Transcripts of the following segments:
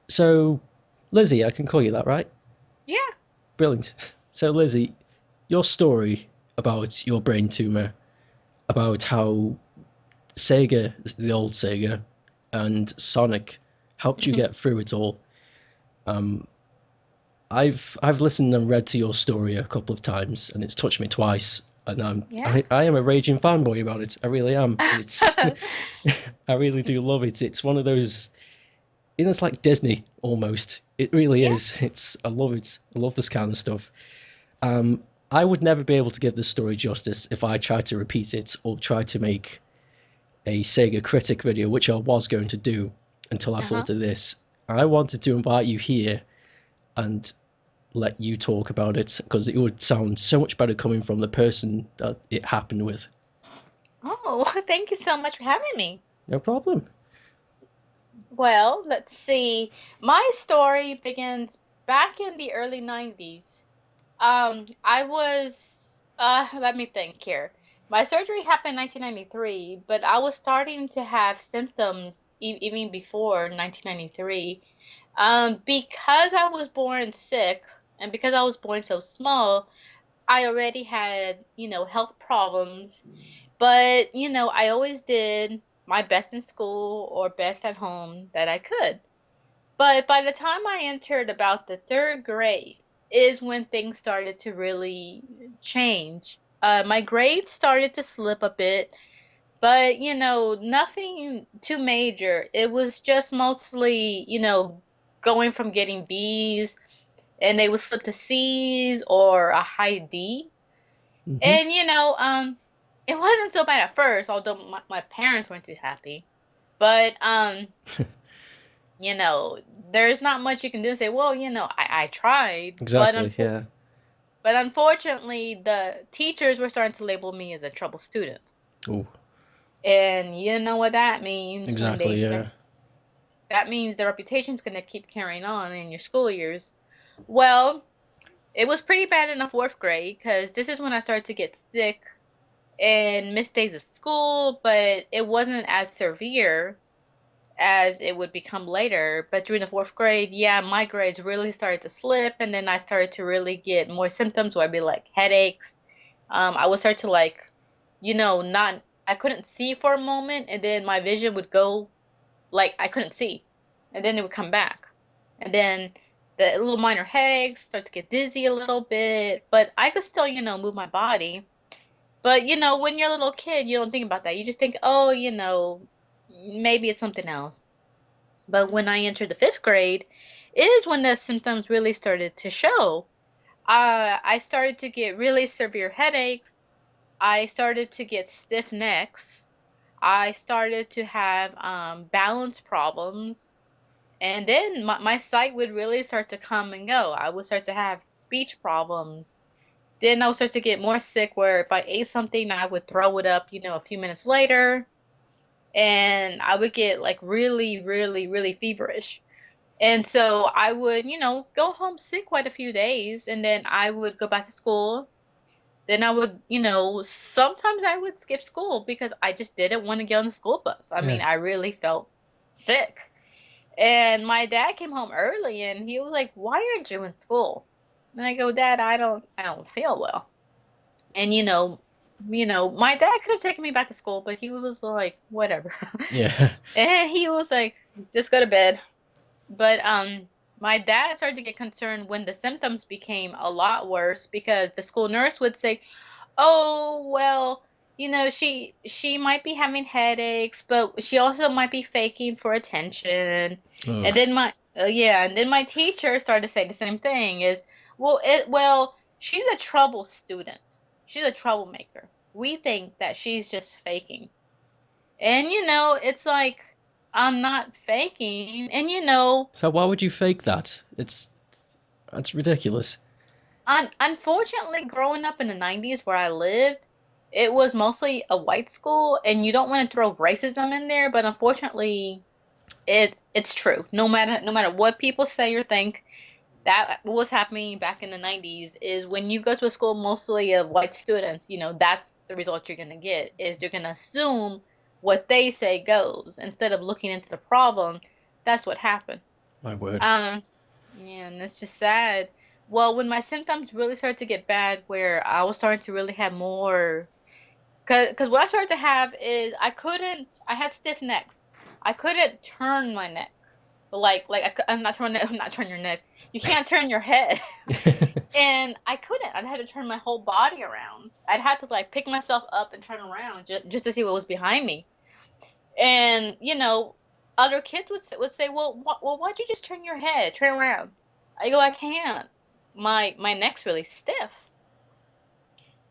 So, Lizzie, I can call you that, right? Yeah. Brilliant. So, Lizzie, your story about your brain tumor, about how Sega, the old Sega, and Sonic helped you get through it all. Um, I've listened and read to your story a couple of times, and it's touched me twice. And Yeah. I am a raging fanboy about it. I really am. It's I really do love it. It's one of those, it's like Disney almost. It really Yeah. is. It's I love it. I love this kind of stuff. Um, I would never be able to give this story justice if I tried to repeat it or try to make a Sega critic video, which I was going to do until I Uh-huh. thought of this. I wanted to invite you here and let you talk about it because it would sound so much better coming from the person that it happened with. Oh, thank you so much for having me. No problem. Well, let's see. My story begins back in the early 90s. I was, let me think here. My surgery happened in 1993, but I was starting to have symptoms even before 1993. Because I was born sick and because I was born so small, I already had, health problems. But, I always did my best in school or best at home that I could. But by the time I entered about the third grade is when things started to really change. My grades started to slip a bit, but nothing too major. It was just mostly, going from getting B's and they would slip to C's or a high D. Hmm. And it wasn't so bad at first, although my parents weren't too happy. But you know, there's not much you can do and say, well, I tried, Exactly. Yeah. but unfortunately, the teachers were starting to label me as a trouble student. Oh. And you know what that means when they Exactly. expect Yeah. that means the reputation's going to keep carrying on in your school years. Well, it was pretty bad in the fourth grade because this is when I started to get sick and miss days of school, but it wasn't as severe as it would become later. But during the fourth grade, yeah, my grades really started to slip, and then I started to really get more symptoms where I'd be like headaches. I would start to like, not I couldn't see for a moment, and then my vision would go like I couldn't see, and then it would come back, and then the little minor headaches start to get dizzy a little bit, but I could still, move my body. But when you're a little kid, you don't think about that. You just think, oh, maybe it's something else. But when I entered the fifth grade, is when the symptoms really started to show. I started to get really severe headaches. I started to get stiff necks. I started to have balance problems. And then my sight would really start to come and go. I would start to have speech problems. Then I would start to get more sick where if I ate something, I would throw it up, a few minutes later. And I would get like really, really, really feverish. And so I would, go home sick quite a few days, and then I would go back to school. Then I would, sometimes I would skip school because I just didn't want to get on the school bus. I Yeah. mean, I really felt sick. And my dad came home early and he was like, "Why aren't you in school?" And I go, "Dad, I don't feel well." And my dad could have taken me back to school, but he was like, "Whatever." Yeah. And he was like, "Just go to bed." But my dad started to get concerned when the symptoms became a lot worse because the school nurse would say, "Oh, well, she might be having headaches, but she also might be faking for attention." Oh. And then my teacher started to say the same thing is, well, she's a trouble student. She's a troublemaker. We think that she's just faking. And it's like I'm not faking. And So why would you fake that? That's ridiculous. unfortunately, growing up in the 90s where I lived, it was mostly a white school, and you don't want to throw racism in there, but unfortunately, it's true. No matter what people say or think, that what was happening back in the 90s is when you go to a school mostly of white students, that's the result you're going to get is you're going to assume what they say goes instead of looking into the problem. That's what happened. My word. Um, yeah, and it's just sad. Well, when my symptoms really started to get bad, where I was starting to really have more, cause what I started to have is I had stiff necks. I couldn't turn my neck. I'm not turning, I'm not turning your neck. You can't turn your head. And I couldn't. I'd had to turn my whole body around. I'd had to like pick myself up and turn around just to see what was behind me. And other kids would say, "Well, why'd you just turn your head, turn around?" I go, "I can't. My neck's really stiff."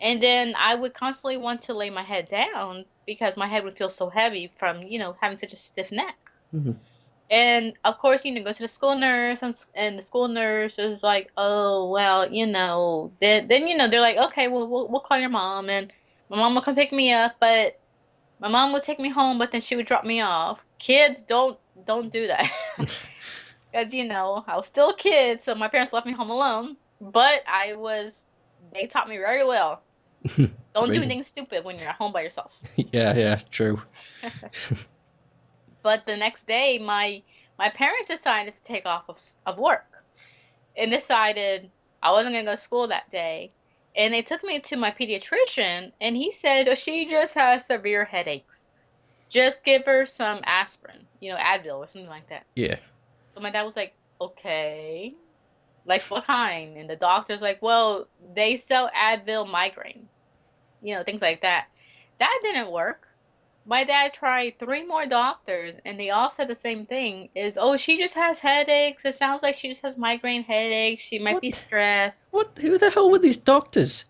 And then I would constantly want to lay my head down because my head would feel so heavy from having such a stiff neck. Mhm. And of course, go to the school nurse, and the school nurse is like, "Oh, well, then they're like, okay, well, we'll call your mom, and my mom will come pick me up, but my mom would take me home, but then she would drop me off. Kids don't do that." Because I was still a kid, so my parents left me home alone, but they taught me very well. Don't do Brilliant. anything stupid when you're at home by yourself. Yeah, yeah, true. But the next day, my parents decided to take off of work and decided I wasn't gonna go to school that day. And they took me to my pediatrician, and he said, "Oh, she just has severe headaches. Just give her some aspirin, Advil or something like that." Yeah. So my dad was like, "Okay, like what kind?" And the doctor's like, "Well, they sell Advil migraine, things like that." That didn't work. My dad tried three more doctors, and they all said the same thing: is, "Oh, she just has headaches. It sounds like she just has migraine headaches. She might be What? stressed." What? Who the hell were these doctors?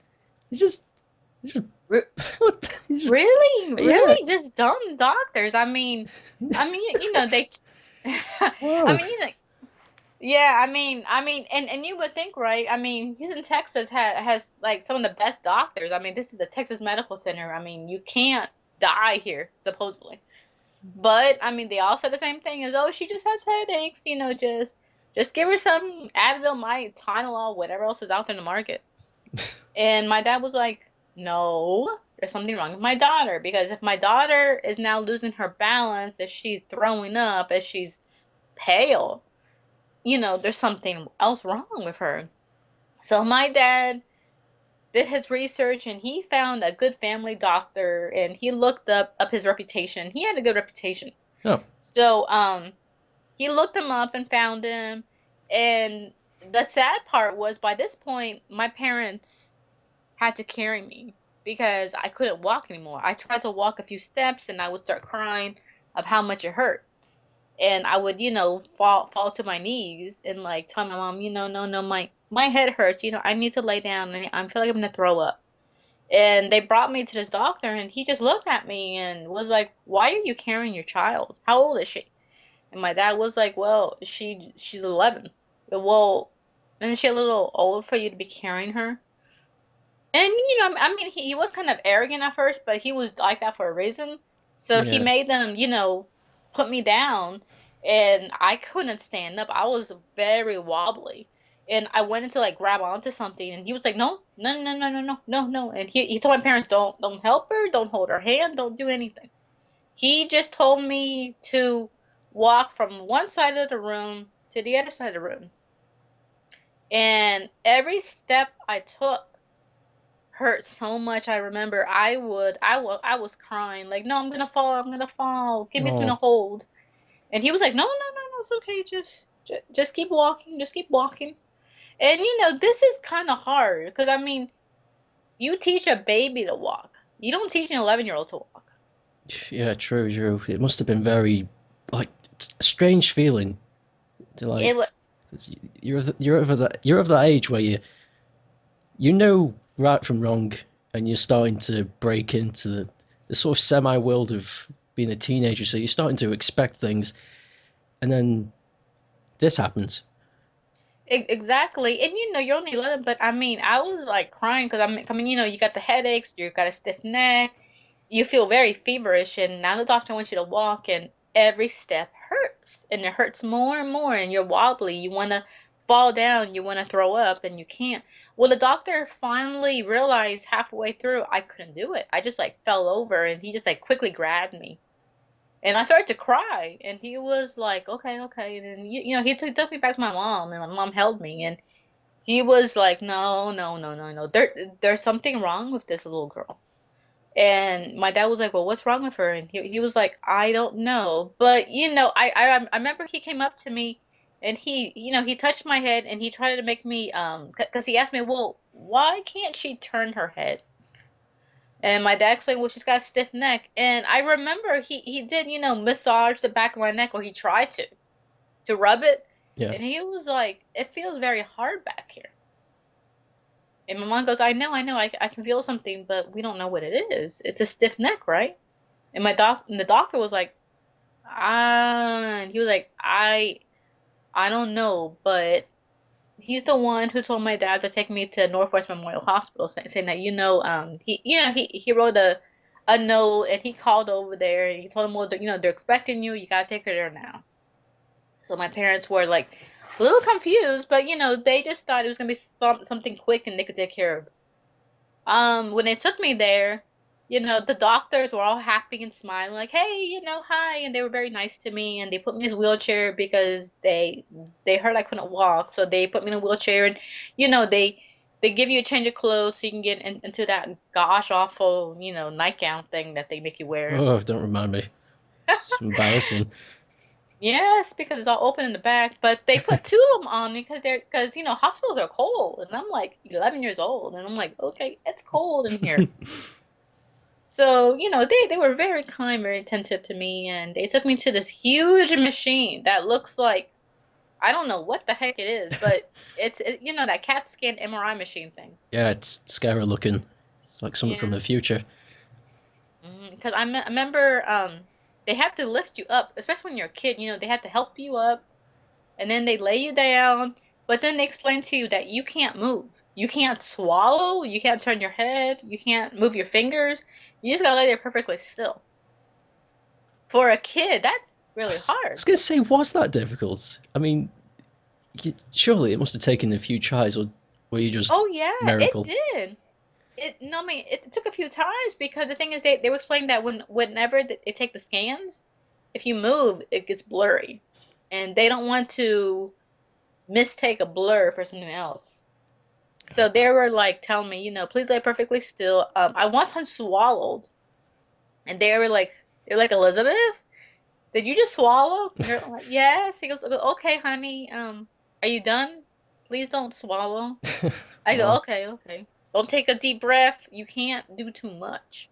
They just, they just Re- what? They just, really, yeah. really, just dumb doctors. I mean, they. I Wow. mean, yeah, and you would think, right? I mean, Houston, Texas has like some of the best doctors. I mean, this is the Texas Medical Center. I mean, you can't die here, supposedly. But I mean, they all said the same thing: as, "Oh, she just has headaches. Just give her some Advil, Tylenol, whatever else is out there in the market." And my dad was like, "No, there's something wrong with my daughter, because if my daughter is now losing her balance, if she's throwing up, if she's pale, there's something else wrong with her." So my dad did his research, and he found a good family doctor, and he looked up his reputation. He had a good reputation. Oh, So he looked him up and found him. And the sad part was, by this point, my parents had to carry me because I couldn't walk anymore. I tried to walk a few steps, and I would start crying of how much it hurt. And I would, fall to my knees and like tell my mom, "No, no, my head hurts. I need to lay down, and I feel like I'm gonna throw up." And they brought me to this doctor, and he just looked at me and was like, "Why are you carrying your child? How old is she?" And my dad was like, "Well, she's 11." "Well, isn't she a little old for you to be carrying her?" And I mean, he was kind of arrogant at first, but he was like that for a reason. So he yeah. made them, put me down, and I couldn't stand up. I was very wobbly. And I went into like grab onto something, and he was like, "No, no, no, no, no, no, no, no." And he told my parents, "Don't help her, don't hold her hand, don't do anything." He just told me to walk from one side of the room to the other side of the room. And every step I took hurt so much. I remember I was crying like, "No, I'm gonna fall, I'm gonna fall. Give me something to Oh, hold." And he was like, "No, no, no, no, it's okay. Just keep walking, just keep walking." And this is kind of hard because I mean, you teach a baby to walk. You don't teach an 11-year-old to walk. yeah, true, true. It must have been very, like, a strange feeling to It was 'cause you're of that age where you know right from wrong, and you're starting to break into the sort of semi world of being a teenager. So you're starting to expect things, and then this happens. exactly. And you're only 11, but I mean, I was like crying because I mean, you got the headaches, you got a stiff neck, you feel very feverish, and now the doctor wants you to walk, and every step hurts, and it hurts more and more, and you're wobbly. You want to fall down, you want to throw up, and you can't. Well, the doctor finally realized halfway through I couldn't do it. I just like fell over, and he just like quickly grabbed me. And I started to cry, and he was like, "Okay, okay." And then he took me back to my mom, and my mom held me, and he was like, "No, no, no, no, no. There's something wrong with this little girl." And my dad was like, "Well, what's wrong with her?" And he was like, "I don't know." But I remember he came up to me and he touched my head and he tried to make me because he asked me, "Well, why can't she turn her head?" And my dad explained, "Well, she's got a stiff neck." And I remember he did, massage the back of my neck, or he tried to rub it, Yeah. and he was like, "It feels very hard back here." And my mom goes, I know, I can feel something, but we don't know what it is. It's a stiff neck, right?" And the doctor was like, and he was like, I don't know, but he's the one who told my dad to take me to Northwest Memorial Hospital, saying that he wrote a note and he called over there and he told them, well, they're expecting you. You gotta take her there now. So my parents were like a little confused, but they just thought it was gonna be something quick and they could take care of it. When they took me there, the doctors were all happy and smiling, like, "Hey, hi," and they were very nice to me, and they put me in this wheelchair because they heard I couldn't walk, so they put me in a wheelchair, and they give you a change of clothes so you can get into that gosh awful, nightgown thing that they make you wear. Oh, don't remind me. It's embarrassing. Yes, because it's all open in the back, but they put two of them on me because hospitals are cold, and I'm like 11 years old, and I'm like, okay, it's cold in here. So, they were very kind, very attentive to me, and they took me to this huge machine that looks like I don't know what the heck it is, but that CAT scan MRI machine thing. Yeah, it's scary looking. It's like something from Yeah. the future. Because I remember they have to lift you up, especially when you're a kid, they have to help you up and then they lay you down, but then they explain to you that you can't move. You can't swallow, you can't turn your head, you can't move your fingers. You just gotta lay there perfectly still. For a kid, that's really I was hard. going to say, was that difficult? I mean, surely it must have taken a few tries, or were you just Oh yeah, it miracle? did. It no, I mean it took a few times because the thing is they were explaining that whenever they take the scans, if you move, it gets blurry, and they don't want to mistake a blur for something else. So they were like telling me, please lay perfectly still. I want some swallowed, and they're like, Elizabeth, did you just swallow? And they're like, yes. He goes, okay, honey. Are you done? Please don't swallow. I go, Wow. okay, okay. Don't take a deep breath. You can't do too much.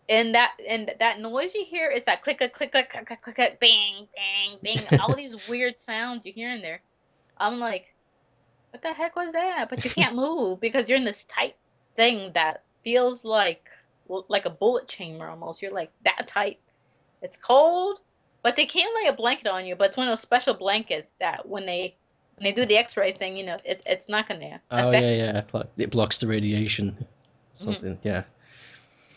And that noise you hear is that click click click click click click, click, click bang bang bang. All these weird sounds you hear in there. I'm like, what the heck was that? But you can't move because you're in this tight thing that feels like a bullet chamber almost. You're like that tight. It's cold, but they can't lay a blanket on you. But it's one of those special blankets that when they do the X-ray thing, it's not gonna Oh yeah, affect you. yeah. It blocks the radiation. Hmm. Something. Yeah.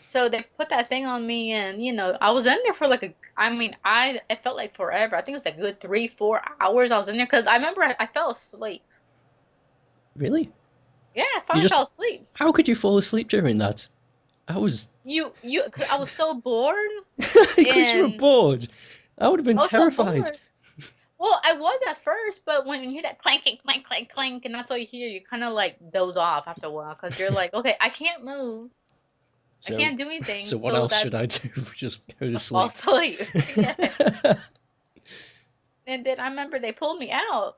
So they put that thing on me, and I was in there for like I mean, it felt like forever. I think it was a good 3, 4 hours I was in there because I remember I fell asleep. Really? Yeah, I You finally just. fell asleep. How could you fall asleep during that? I was. Cause I was so bored, Because you were and bored. I would have been I was so terrified. bored. Well, I was at first, but when you hear that clanking, clank, clank, clank, and that's all you hear, you kind of like doze off after a while because you're like, okay, I can't move, I So, can't do anything, so what so else that should I do? Just go to fall sleep. asleep. Yeah. And then I remember they pulled me out,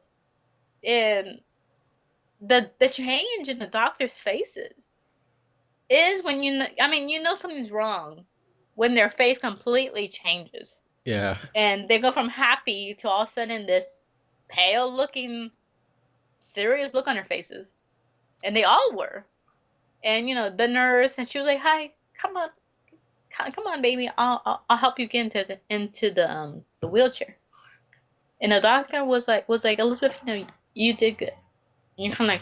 and the change in the doctor's faces is when I mean, something's wrong when their face completely changes. Yeah, And they go from happy to all of a sudden this pale looking, serious look on their faces. And they all were. And the nurse, and she was like, "Hi, come on, come on, baby. I'll help you get into the wheelchair." And the doctor was like, "Elizabeth, you did good." And you're kind of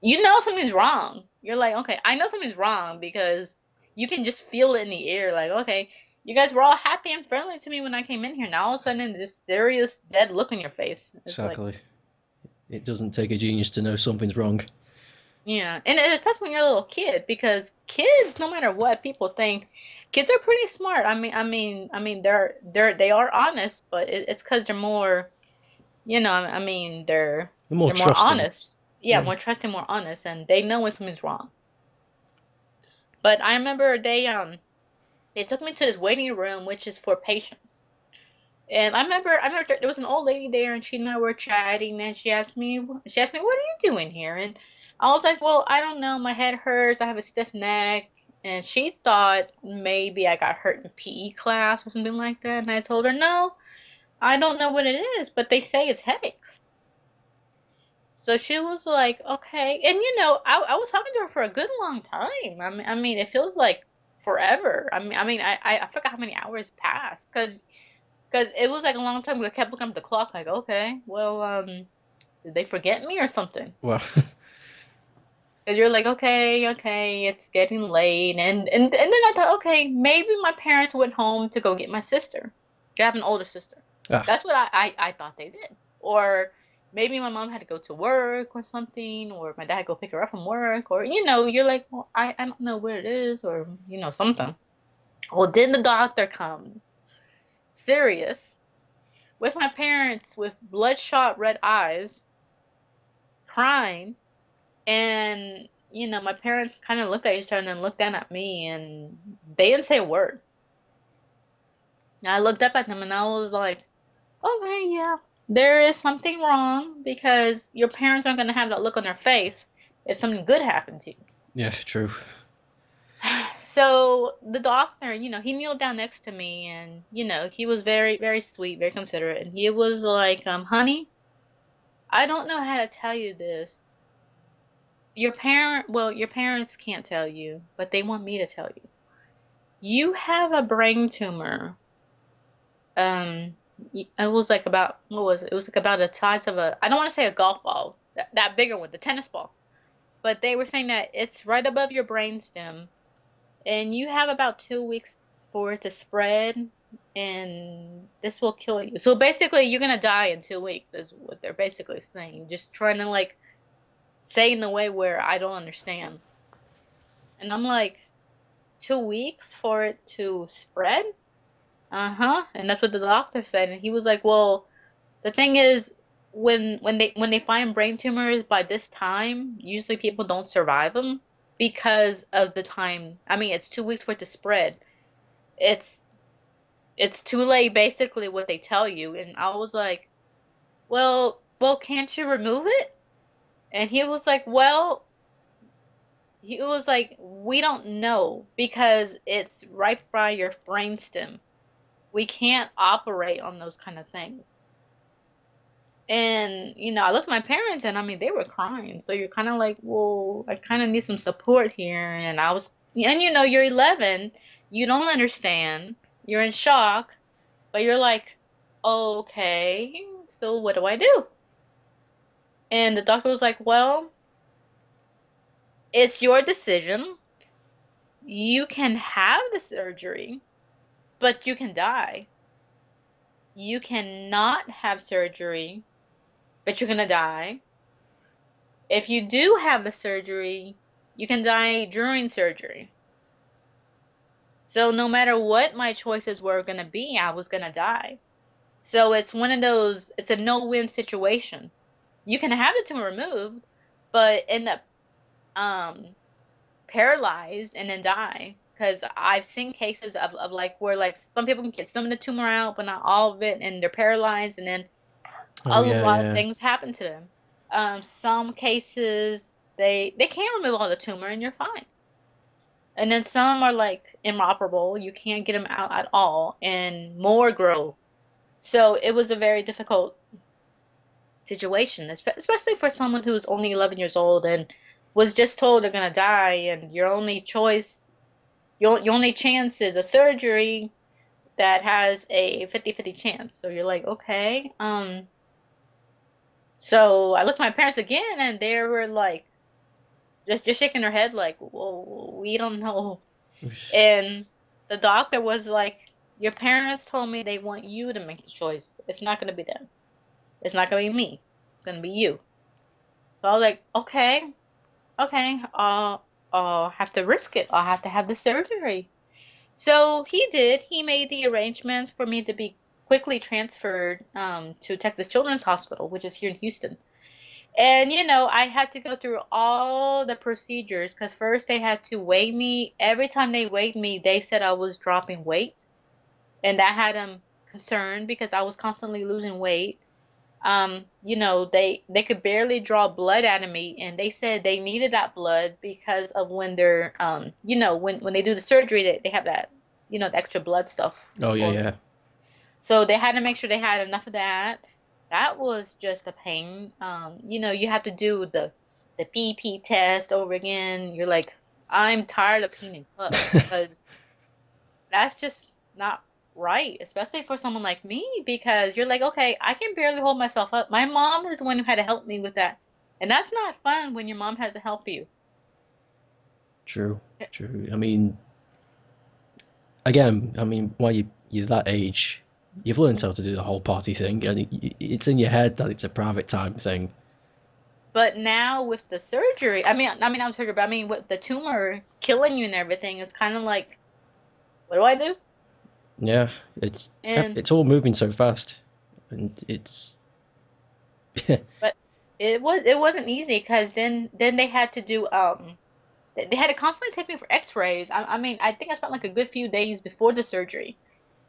like, something's wrong. You're like, okay, I know something's wrong because you can just feel it in the air. Like, okay, you guys were all happy and friendly to me when I came in here. Now all of a sudden, this serious, dead look on your face. It's like, exactly. It doesn't take a genius to know something's wrong. Yeah, and especially when you're a little kid, because kids, no matter what people think, kids are pretty smart. They are honest, but it's because they're more, They're more they're more trusting. honest. Yeah, Yeah. more trusting, more honest, and they know when something's wrong. But I remember they took me to this waiting room, which is for patients. And I remember there was an old lady there, and she and I were chatting, and she asked me, "What are you doing here?" And I was like, "Well, I don't know. My head hurts. I have a stiff neck." And she thought maybe I got hurt in PE class or something like that. And I told her, "No, I don't know what it is, but they say it's headaches." So she was like, "Okay." And I was talking to her for a good long time. I mean, it feels like forever. I forgot how many hours passed because it was like a long time. I kept looking at the clock, like, okay, well, did they forget me or something? Well, Because you're like, okay, okay, it's getting late, and then I thought, okay, maybe my parents went home to go get my sister. I have an older sister. ah, That's what I thought they did. Or maybe my mom had to go to work or something, or my dad had to go pick her up from work, or you're like, well, I don't know where it is, or something. Well, then the doctor comes, serious, with my parents with bloodshot red eyes, crying, and my parents kind of looked at each other and then looked down at me, and they didn't say a word. And I looked up at them and I was like, okay, yeah, there is something wrong because your parents aren't going to have that look on their face if something good happened to you. yeah, true. So the doctor, he kneeled down next to me, and he was very, very sweet, very considerate, and he was like, honey, I don't know how to tell you this. Your parents can't tell you, but they want me to tell you. You have a brain tumor. It was like about, what was it? It was like about the size of I don't want to say a golf ball, that bigger one, the tennis ball. But they were saying that it's right above your brainstem, and you have about 2 weeks for it to spread, and this will kill you. So basically, you're gonna die in 2 weeks, is what they're basically saying. Just trying to like say in the way where I don't understand. And I'm like, 2 weeks for it to spread? Uh-huh. And that's what the doctor said. And he was like, well, the thing is, when they find brain tumors by this time, usually people don't survive them because of the time. I mean, it's 2 weeks for it to spread. It's it's too late, basically, what they tell you. And I was like, well, can't you remove it? And he was like, we don't know because it's right by your brainstem. We can't operate on those kind of things. And, I looked at my parents and I mean, they were crying. So you're kind of like, well, I kind of need some support here. And you're 11, you don't understand, you're in shock, but you're like, okay, so what do I do? And the doctor was like, well, it's your decision. You can have the surgery, but you can die. You cannot have surgery, but you're gonna die. If you do have the surgery, you can die during surgery. So no matter what my choices were gonna be, I was gonna die. So it's one of those, it's a no-win situation. You can have the tumor removed, but end up um paralyzed and then die. Because I've seen cases of like where like some people can get some of the tumor out, but not all of it, and they're paralyzed, and then Oh a yeah, lot of yeah. things happen to them. Some cases they can't remove all the tumor and you're fine. And then some are like inoperable. You can't get them out at all and more grow. So it was a very difficult situation, especially for someone who's only 11 years old and was just told they're gonna die, and your only chance is a surgery that has a 50-50 chance. So you're like, okay. So I looked at my parents again, and they were like, just shaking their head, like, well, we don't know. And the doctor was like, your parents told me they want you to make the choice. It's not gonna be them. It's not gonna be me. It's gonna be you. So I was like, okay. okay, I'll have to risk it. I'll have to have the surgery. So he did. He made the arrangements for me to be quickly transferred to Texas Children's Hospital, which is here in Houston. And I had to go through all the procedures because first they had to weigh me. Every time they weighed me, they said I was dropping weight, and that had them concerned because I was constantly losing weight. They could barely draw blood out of me, and they said they needed that blood because of when they're when they do the surgery, they have that the extra blood stuff Oh yeah, for. yeah. So they had to make sure they had enough of that. That was just a pain. You have to do the PP test over again. You're like, I'm tired of peeing in cups because that's just not right, especially for someone like me, because you're like, okay, I can barely hold myself up. My mom is the one who had to help me with that. And that's not fun when your mom has to help you. True, true. I mean, again, I mean, while you're that age, you've learned how to do the whole party thing, and it's in your head that it's a private time thing. But now with the surgery, I was surgery, but I mean with the tumor killing you and everything, it's kind of like, what do I do? Yeah, it's And it's all moving so fast, and it's but it wasn't easy because then they had to do they had to constantly take me for X-rays. I think I spent like a good few days before the surgery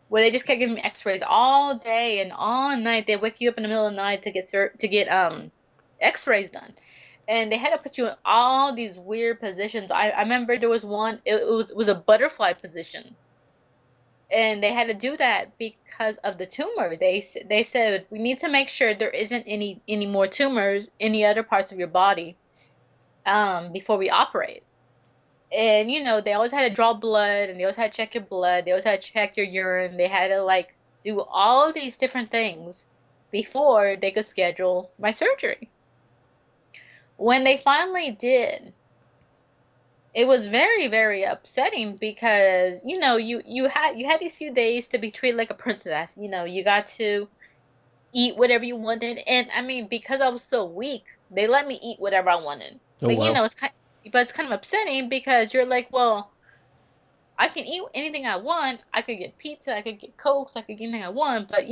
where they just kept giving me X-rays all day and all night. They wake you up in the middle of the night to get X-rays done, and they had to put you in all these weird positions. I remember there was one. It was a butterfly position, and they had to do that because of the tumor. They said we need to make sure there isn't any more tumors in the other parts of your body before we operate. And they always had to draw blood, and they always had to check your blood. They always had to check your urine. They had to like do all these different things before they could schedule my surgery. When they finally did, it was very, very upsetting because you had these few days to be treated like a princess. You got to eat whatever you wanted, and I mean because I was so weak, they let me eat whatever I wanted. oh But wow. it's kind of upsetting because you're like, well, I can eat anything I want. I could get pizza, I could get Cokes, I could get anything I want. But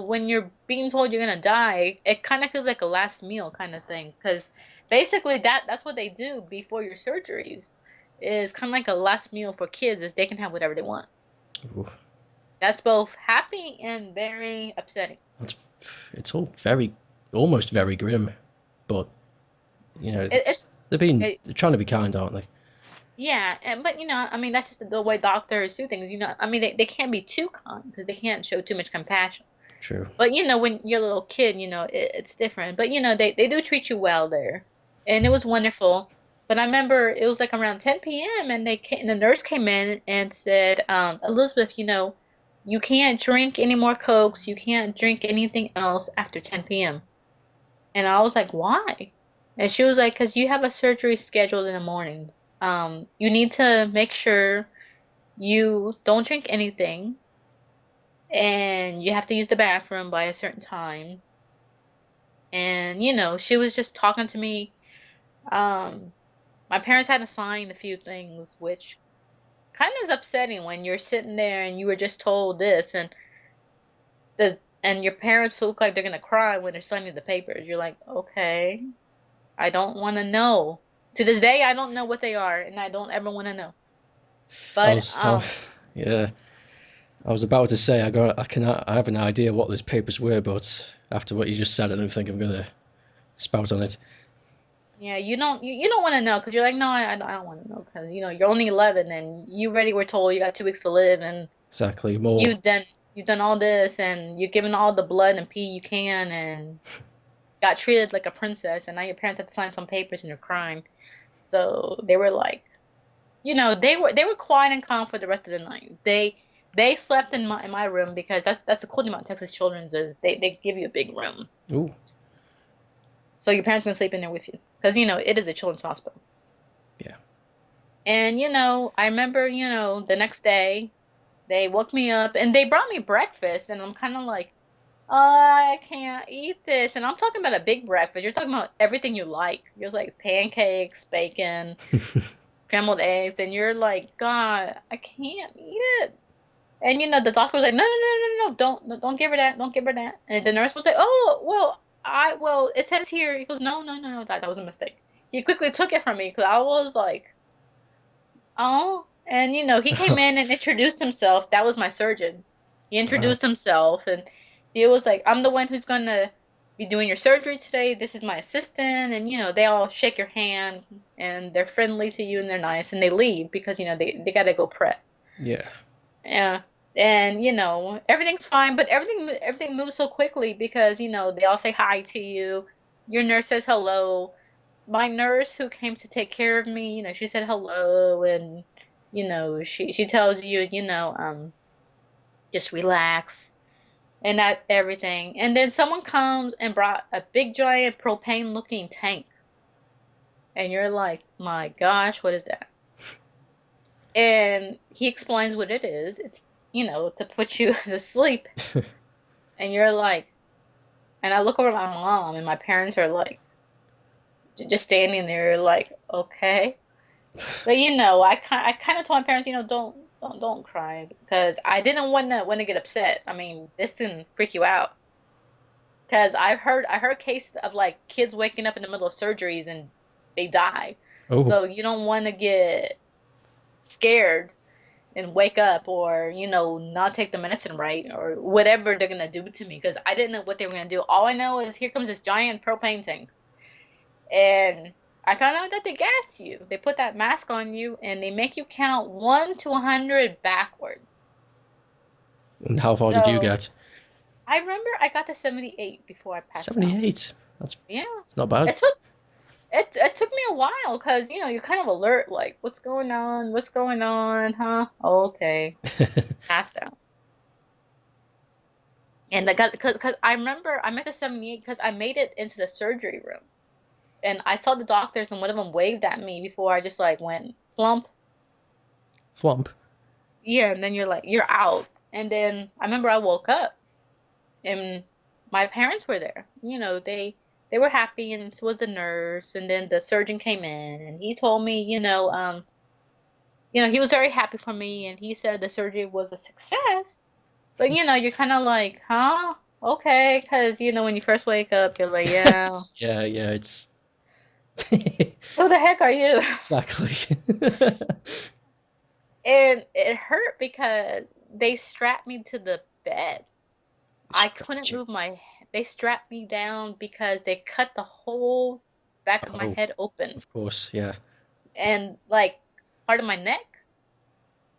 when you're being told you're gonna die, it kind of feels like a last meal kind of thing. Because basically that's what they do before your surgeries, is kind of like a last meal for kids, is they can have whatever they want. Ooh, That's both happy and very upsetting. it's it's all very, almost very grim, but It, it's it, they're trying to be kind, aren't they? yeah, but that's just the way doctors do things. They can't be too kind because they can't show too much compassion. True. But when you're a little kid, it's different. But they do treat you well there, and it was wonderful. But I remember it was like around 10 p.m. and and the nurse came in and said, Elizabeth, you can't drink any more Cokes. You can't drink anything else after 10 p.m. And I was like, why? And she was like, because you have a surgery scheduled in the morning. You need to make sure you don't drink anything, and you have to use the bathroom by a certain time. And she was just talking to me. Um, my parents had to sign a few things, which kind of is upsetting when you're sitting there and you were just told this, and your parents look like they're gonna cry when they're signing the papers. You're like, okay, I don't want to know. To this day, I don't know what they are, and I don't ever want to know. I But was, yeah, I was about to say I have an idea what those papers were, but after what you just said, I don't think I'm gonna spout on it. yeah, you don't want to know because you're like, no, I don't want to know because you're only 11 and you already were told you got 2 weeks to live, and Exactly. More. you've done you've done all this, and you've given all the blood and pee you can, and got treated like a princess, and now your parents have to sign some papers and you're crying. So they were like, they were quiet and calm for the rest of the night. They slept in my room because that's the cool thing about Texas Children's, is they give you a big room. Ooh. So your parents can sleep in there with you because it is a children's hospital. Yeah. And I remember the next day they woke me up and they brought me breakfast, and I'm kind of like, I can't eat this. And I'm talking about a big breakfast. You're talking about everything you like. You're like pancakes, bacon, scrambled eggs, and you're like, God, I can't eat it. And the doctor was like, no, no, no, no, no, don't give her that, don't give her that. And the nurse was like, oh, well, it says here. He goes, no, no, no, no, that was a mistake. He quickly took it from me because I was like, oh, and he came in and introduced himself. That was my surgeon. He Ah, introduced himself and he was like, I'm the one who's gonna be doing your surgery today. This is my assistant. And they all shake your hand and they're friendly to you and they're nice and they leave because they gotta go prep. yeah. Yeah. And everything's fine, but everything moves so quickly because they all say hi to you. Your nurse says hello. My nurse who came to take care of me, she said hello and she tells you, just relax and that everything. And then someone comes and brought a big giant propane looking tank. And you're like, "My gosh, what is that?" And he explains what it is. It's, to put you to sleep. And you're like, and I look over at my mom and my parents are like just standing there like, "Okay." But I kind of told my parents, don't cry because I didn't want to get upset. I mean, this can freak you out because I heard cases of like kids waking up in the middle of surgeries and they die. Oh, So you don't want to get scared and wake up or not take the medicine right or whatever they're gonna do to me because I didn't know what they were gonna do. All I know is here comes this giant propane tank. And I found out that they gas you. They put that mask on you and they make you count 1 to 100 backwards. and how far did you So get? I remember I got to 78 before I passed out. 78. That's Yeah. not bad. It took it took me a while because you're kind of alert like what's going on? What's going on? Huh? Okay. Passed out. And I got because I remember I met the 78 because I made it into the surgery room. And I saw the doctors and one of them waved at me before I just like went plump. Swamp. Yeah, and then you're out. And then I remember I woke up and my parents were there. They were happy and so was the nurse and then the surgeon came in and he told me, he was very happy for me and he said the surgery was a success. But you're kind of like, "Huh? Okay," 'cause when you first wake up, you're like, "Yeah, Yeah, yeah, it's who the heck are you?" exactly. And it hurt because they strapped me to the bed. I couldn't Strategy. move they strapped me down because they cut the whole back of my Oh, head open of course, yeah. and like part of my neck.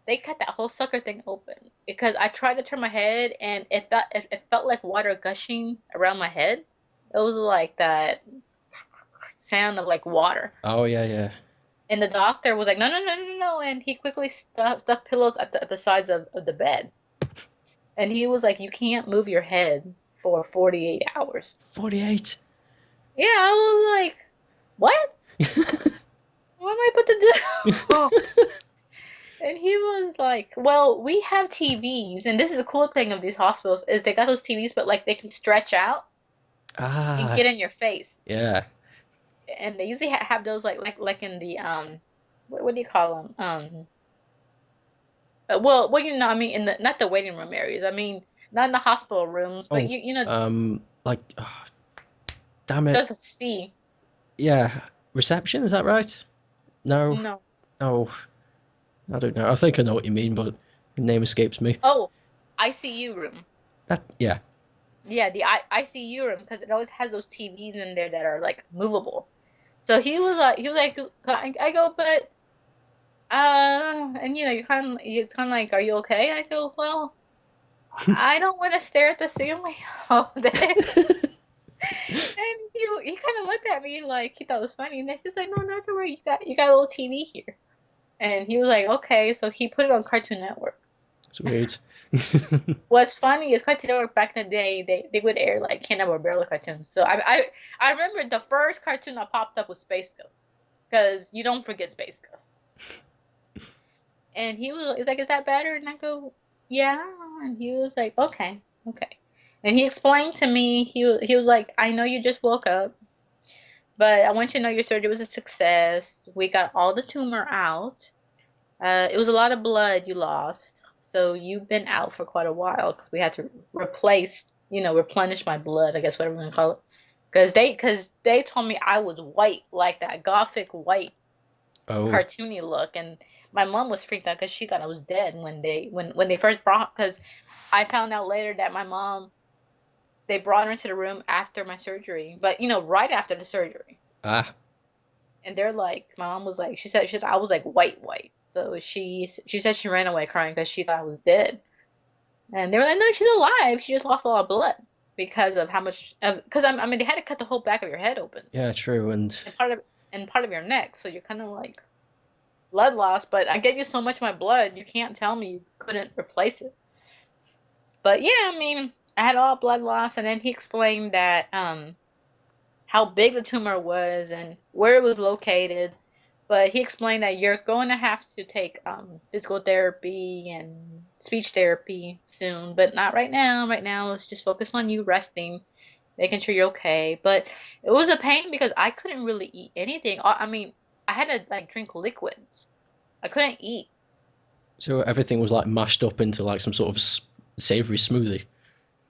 They cut that whole sucker thing open because I tried to turn my head and it felt like water gushing around my head. It was like that sound of like water. Oh, yeah, yeah. And the doctor was like, "No, no, no, no, no," and he quickly stuffed pillows at the sides of the bed. And he was like, "You can't move your head for 48 hours." 48. Yeah, I was like, "What? What am I supposed to do?" And he was like, "Well, we have TVs, and this is the cool thing of these hospitals is they got those TVs, but like they can stretch out and Ah, get in your face. yeah. And they usually have those like in the what do you call them? Well, I mean, in the not the waiting room areas. I mean, not in the hospital rooms, but Oh, you know, like, oh, damn it. stuff to see. Yeah, reception, is that right? No. No. Oh, I don't know. I think I know what you mean, but the name escapes me. Oh, ICU room. That, yeah. Yeah, the ICU room because it always has those TVs in there that are like movable. So he was like, I go, but and it's kind of like, are you okay? I go, well, I don't want to stare at the ceiling all day. And he kind of looked at me like he thought it was funny, and then he was like, "No, that's alright. You got a little TV here." And he was like, "Okay." So he put it on Cartoon Network. Sweet. What's funny is Cartoon Network back in the day, they would air like Hanna-Barbera cartoons. So I remember the first cartoon that popped up was Space Ghost because you don't forget Space Ghost. And he's like, "Is that better?" And I go, "Yeah." And he was like, "Okay, okay." And he explained to me, he was like, I know you just woke up, but I want you to know your surgery was a success. We got all the tumor out. It was a lot of blood you lost, so you've been out for quite a while because we had to replenish my blood, I guess whatever you want to call it. Because they told me I was white, like that gothic white Oh, cartoony look, and my mom was freaked out because she thought I was dead when they first brought. Because I found out later that my mom, they brought her into the room after my surgery, but right after the surgery. ah, And they're like, my mom was like, she said I was like white. So she said she ran away crying because she thought I was dead. And they were like, no, she's alive. She just lost a lot of blood because of how much because I mean they had to cut the whole back of your head open yeah, true. And and part of your neck, so you're kind of like blood loss. But I gave you so much of my blood, you can't tell me you couldn't replace it. But yeah, I mean, I had a lot of blood loss, and then he explained that how big the tumor was and where it was located. But he explained that you're going to have to take physical therapy and speech therapy soon, but not right now. Right now, let's just focus on you resting, making sure you're okay. But it was a pain because I couldn't really eat anything. I mean, I had to like drink liquids. I couldn't eat. so everything was like mashed up into like some sort of savory smoothie.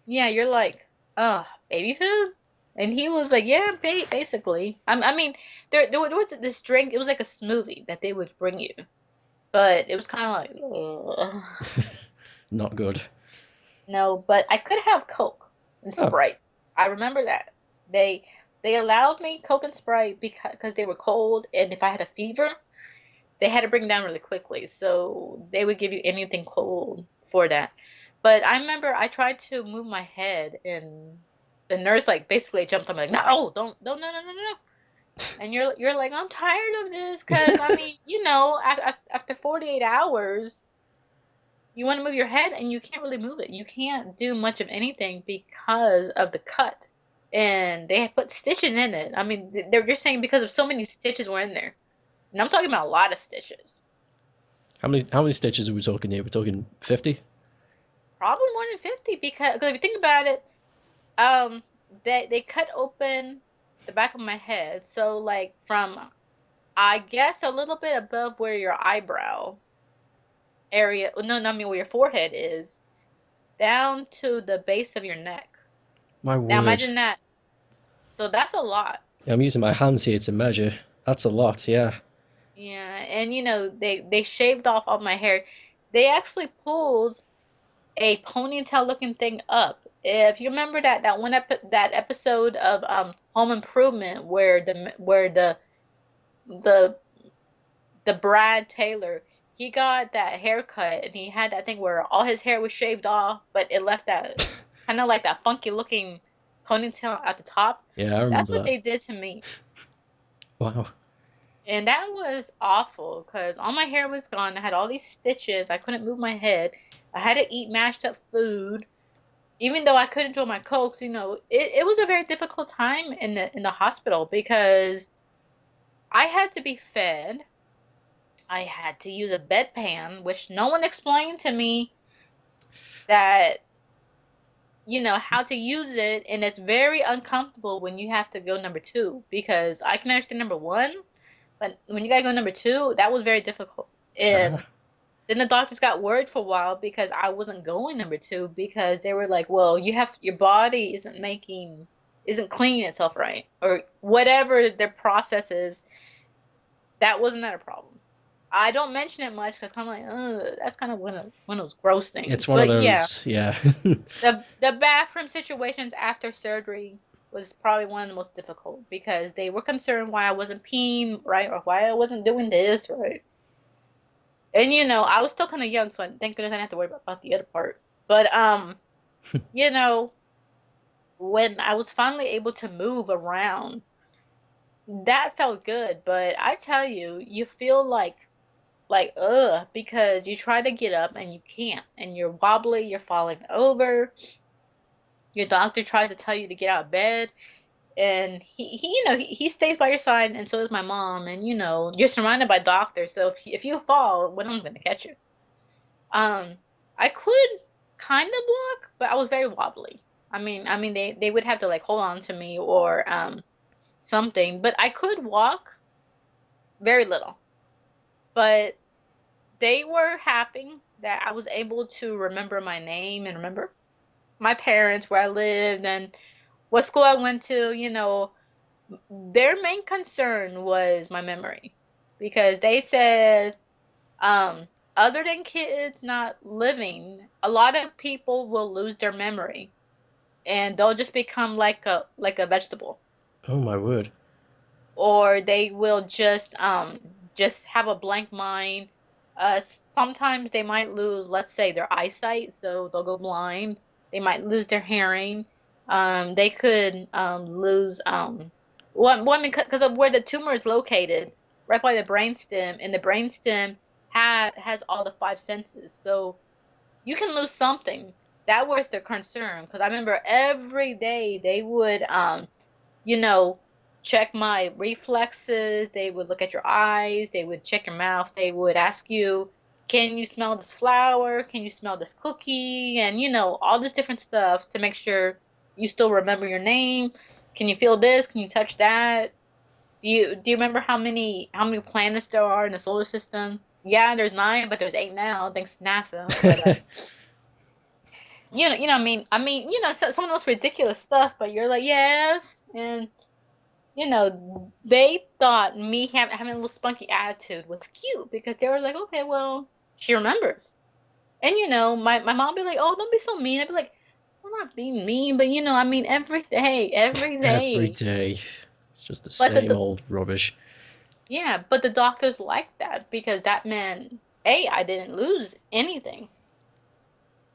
Yeah, you're like, baby food? And he was like, yeah, basically. I mean, there was this drink. It was like a smoothie that they would bring you, but it was kind of like, ugh. Not good. No. But I could have Coke and Oh, Sprite. I remember that they they allowed me Coke and Sprite because they were cold, and if I had a fever, they had to bring it down really quickly. So they would give you anything cold for that. But I remember I tried to move my head, and the nurse like basically jumped on me like, no, don't, no, no, no, no. And you're like, I'm tired of this because I mean, after 48 hours, you want to move your head and you can't really move it. You can't do much of anything because of the cut. And they have put stitches in it. I mean, they're just saying because of so many stitches were in there. And I'm talking about a lot of stitches. how many stitches are we talking here? We're talking 50. Probably more than 50 because if you think about it, um, they cut open the back of my head. So like from I guess a little bit above where your eyebrow area, no, no, I mean where your forehead is, down to the base of your neck. My Now word. imagine that. So that's a lot. I'm using my hands here to measure. That's a lot. Yeah. Yeah, and they shaved off all my hair. They actually pulled a ponytail looking thing up. If you remember that episode of Home Improvement where the the Brad Taylor, he got that haircut and he had that thing where all his hair was shaved off, but it left that kind of like that funky looking ponytail at the top. Yeah, I That's remember what that. they did to me. Wow. And that was awful because all my hair was gone. I had all these stitches. I couldn't move my head. I had to eat mashed up food. Even though I could enjoy my cokes, it was a very difficult time in the hospital because I had to be fed. I had to use a bedpan, which no one explained to me that, how to use it, and it's very uncomfortable when you have to go number two because I can understand number one, but when you gotta go number two, that was very difficult. And Ah. then the doctors got worried for a while because I wasn't going number two because they were like, well, your body isn't cleaning itself right or whatever their process is. That wasn't that a problem. I don't mention it much because I'm like, that's kind of one of those gross It's things. one of But yeah, those. Yeah. the bathroom situations after surgery was probably one of the most difficult because they were concerned why I wasn't peeing right or why I wasn't doing this right. And I was still kind of young, so thank goodness I didn't have to worry about the other part. But you know, when I was finally able to move around, that felt good. But I tell you, you feel like because you try to get up and you can't, and you're wobbly, you're falling over. Your doctor tries to tell you to get out of bed, and he stays by your side, and so does my mom. And you're surrounded by doctors, so if you fall, one of them's gonna catch you. Um, I could kind of walk, but I was very wobbly. I mean they would have to like hold on to me or something, but I could walk very little. But they were happy that I was able to remember my name and remember my parents, where I lived, and what school I went to. Their main concern was my memory because they said, um, other than kids not living, a lot of people will lose their memory and they'll just become like a vegetable, Oh my word. or they will just have a blank mind. Sometimes they might lose, let's say, their eyesight, so they'll go blind. They might lose their hearing. They could lose one because of where the tumor is located, right by the brainstem, and the brainstem has all the five senses. So you can lose something. That was their concern because I remember every day they would you know, check my reflexes. They would look at your eyes. They would check your mouth. They would ask you, can you smell this flower? Can you smell this cookie? And, all this different stuff to make sure you still remember your name. Can you feel this? Can you touch that? Do you remember how many planets there are in the solar system? Yeah, there's nine, but there's eight now, thanks to NASA. But some of the most ridiculous stuff. But you're like, yes, and they thought me having a little spunky attitude was cute because they were like, okay, well, she remembers. And my mom be like, oh, don't be so mean. I'd be like, I'm not being mean, but I mean, every Every day. day. It's just the But same old rubbish. yeah, but the doctors liked that because that meant, A, I didn't lose anything.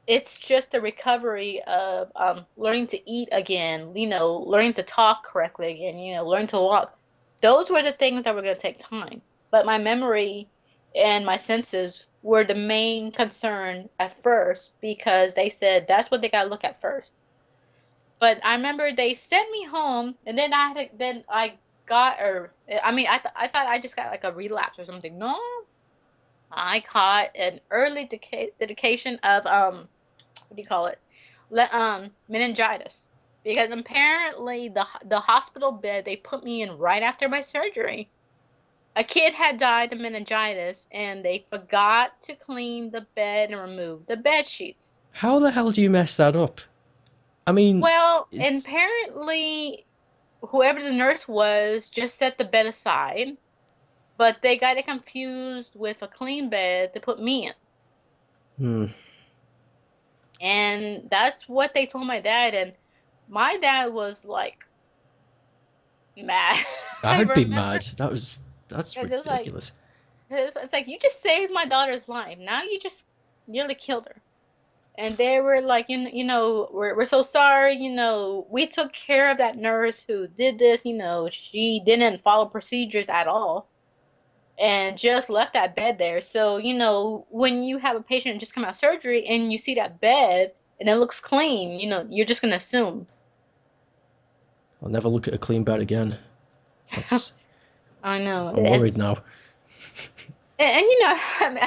It's just a recovery of learning to eat again, learning to talk correctly again, learn to walk. Those were the things that were going to take time. But my memory and my senses were the main concern at first because they said that's what they got to look at first. But I remember they sent me home, and then I got, or I mean, I thought I just got like a relapse or something. No, I caught an early dedication of what do you call it? Meningitis. Because apparently the hospital bed they put me in right after my surgery, a kid had died of meningitis and they forgot to clean the bed and remove the bed sheets. How the hell do you mess that up? I mean, Well, and it's. apparently whoever the nurse was just set the bed aside, but they got it confused with a clean bed to put me in. Hmm. And that's what they told my dad, and my dad was like mad. I I'd be remember mad. That's because it was like ridiculous. it's like you just saved my daughter's life. Now you just nearly killed her. And they were like, we're so sorry. We took care of that nurse who did this. She didn't follow procedures at all and just left that bed there. So, when you have a patient just come out of surgery and you see that bed and it looks clean, you're just gonna assume. I'll never look at a clean bed again. That's. I know. I'm worried now. And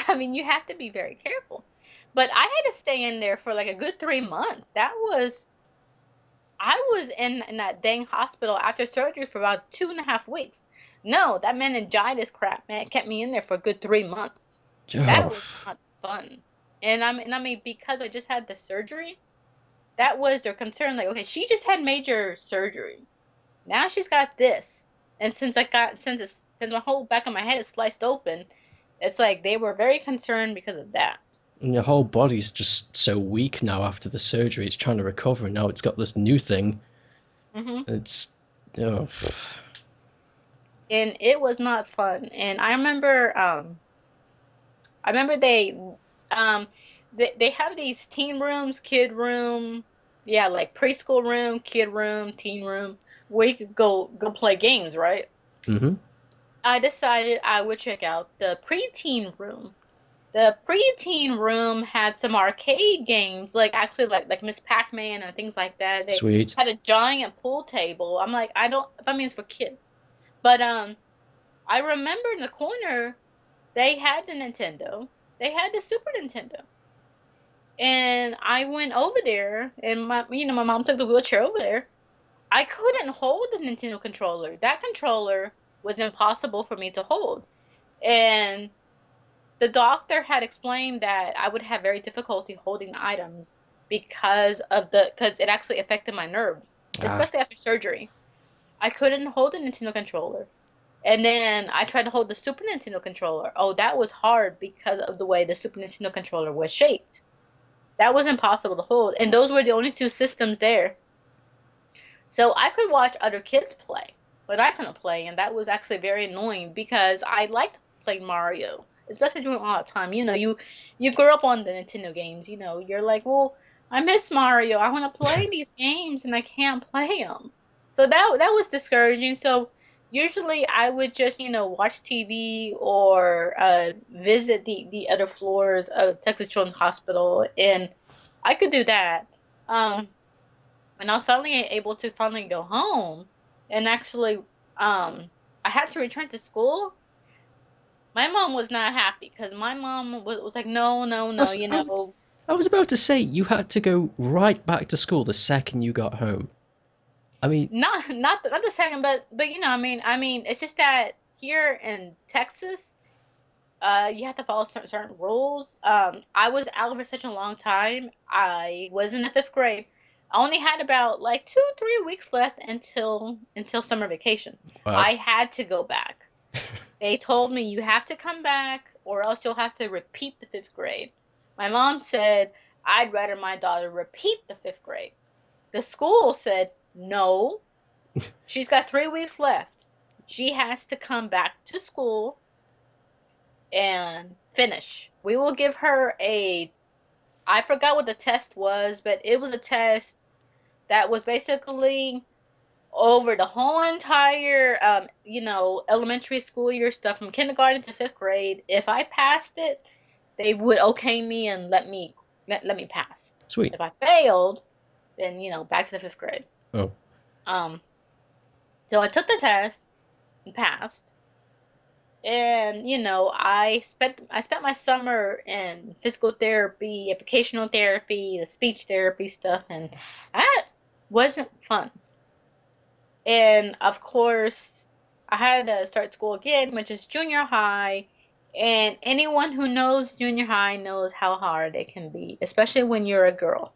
I mean, you have to be very careful. But I had to stay in there for like a good 3 months. I was in that dang hospital after surgery for about 2.5 weeks. No, that meningitis crap, man, kept me in there for a good 3 months. That Oh, was not fun. And I mean, because I just had the surgery, that was their concern. Like, okay, she just had major surgery. Now she's got this. And since my whole back of my head is sliced open, it's like they were very concerned because of that. and your whole body's just so weak now after the surgery. It's trying to recover, and now it's got this new thing. hmm It's. Oh. And it was not fun. And I remember um they have these teen rooms, kid room, yeah, like preschool room, kid room, teen room, where you could go play games, right? Mm-hmm. I decided I would check out the preteen room. The preteen room had some arcade games, like actually like Miss Pac-Man and things like that. They Sweet. had a giant pool table. I'm like, I don't, that means for kids. But I remember in the corner they had the Nintendo. They had the Super Nintendo. And I went over there, and my mom took the wheelchair over there. I couldn't hold the Nintendo controller. That controller was impossible for me to hold. And the doctor had explained that I would have very difficulty holding items because it actually affected my nerves, Ah, especially after surgery. I couldn't hold the Nintendo controller. And then I tried to hold the Super Nintendo controller. Oh, that was hard because of the way the Super Nintendo controller was shaped. That was impossible to hold. And those were the only two systems there. So I could watch other kids play, but I couldn't play, and that was actually very annoying because I liked playing Mario, especially during all that time. You grew up on the Nintendo games. You're like, well, I miss Mario. I want to play these games, and I can't play them. So that was discouraging. So usually I would just watch TV or visit the other floors of Texas Children's Hospital, and I could do that. Um, and I was finally able to finally go home and actually I had to return to school. My mom was not happy because my mom was like, no, no, I no, was, I, I was about to say you had to go right back to school the second you got home. I mean, not the second, but I mean it's just that here in Texas, you have to follow certain rules. I was out for such a long time. I was in the fifth grade. I only had about like 2, 3 weeks left until summer vacation. wow, I had to go back. They told me you have to come back or else you'll have to repeat the fifth grade. My mom said, I'd rather my daughter repeat the fifth grade. The school said, no, she's got 3 weeks left. She has to come back to school and finish. We will give her I forgot what the test was, but it was a test that was basically over the whole entire elementary school year stuff from kindergarten to fifth grade. If I passed it, they would okay me and let me pass. sweet. If I failed, then back to the fifth grade. Oh, Um, so I took the test and passed. And I spent my summer in physical therapy, educational therapy, the speech therapy stuff, and that wasn't fun. And of course, I had to start school again, which is junior high. And anyone who knows junior high knows how hard it can be, especially when you're a girl.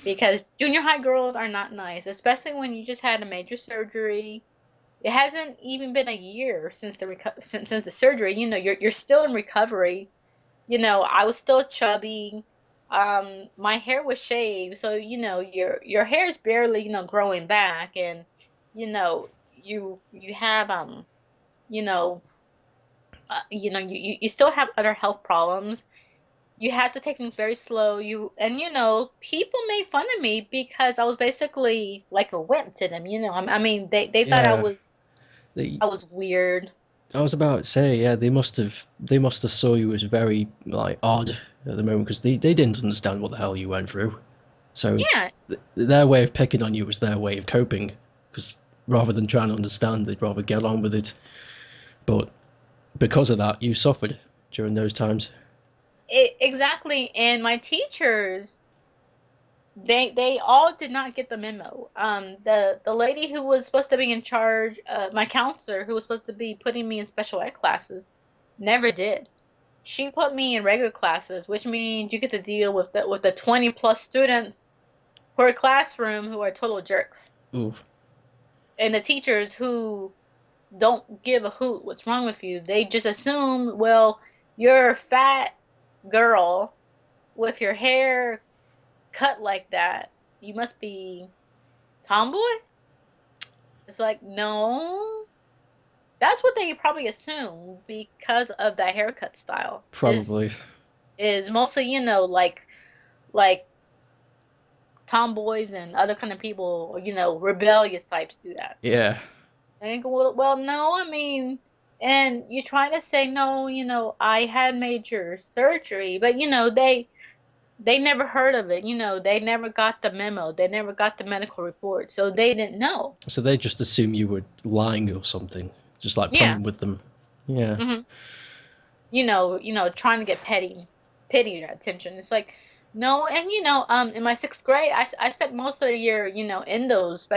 Because junior high girls are not nice, especially when you just had a major surgery. It hasn't even been a year since since the surgery. You're still in recovery. I was still chubby. My hair was shaved, so your hair is barely growing back, and you have you know you still have other health problems. You have to take things very slow. People made fun of me because I was basically like a wimp to them. I mean, they thought yeah. They, I was weird. I was about to say, yeah, they must have saw you as very like odd at the moment because they didn't understand what the hell you went through. So Yeah, their way of picking on you was their way of coping because rather than trying to understand, they'd rather get on with it. But because of that, you suffered during those times. exactly. And my teachers, they all did not get the memo. The lady who was supposed to be in charge, my counselor who was supposed to be putting me in special ed classes, never did. She put me in regular classes, which means you get to deal with the 20 plus students per classroom who are total jerks. Ooh, And the teachers who don't give a hoot what's wrong with you. They just assume, well, you're a fat girl with your hair cut like that. You must be tomboy? It's like, no. That's what they probably assume because of that haircut style. Is probably. is mostly, like tomboys and other kind of people, rebellious types do that. Yeah, And you go, well, no, I mean, and you're trying to say, no, I had major surgery, but they never heard of it. They never got the memo. They never got the medical report, so they didn't know. so they just assume you were lying or something, just like Yeah. playing with them. Yeah, hmm Trying to get petty. pity or attention. It's like, no. And in my sixth grade, I spent most of the year, in those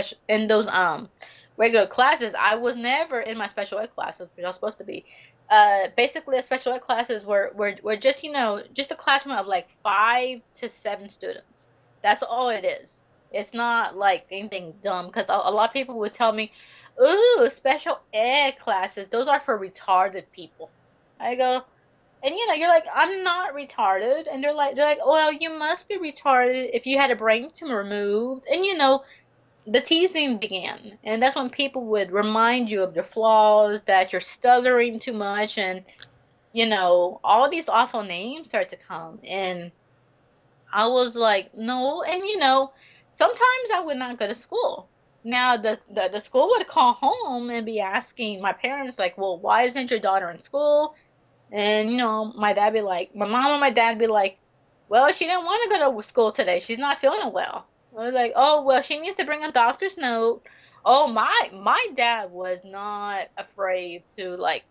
regular classes. I was never in my special ed classes, which I was supposed to be. Basically, the special ed classes were just, just a classroom of like 5 to 7 students. That's all it is. It's not like anything dumb, because a lot of people would tell me, "Ooh, special ed classes, those are for retarded people." I go, and you're like, I'm not retarded. And they're like, well, you must be retarded if you had a brain tumor removed. And the teasing began. And that's when people would remind you of your flaws, that you're stuttering too much, and all these awful names start to come. And I was like, no. And sometimes I would not go to school. Now the school would call home and be asking my parents, like, well, why isn't your daughter in school? And my mom and my dad be like, well, she didn't want to go to school today. She's not feeling well. I was like, oh, well, she needs to bring a doctor's note. Oh, my dad was not afraid to like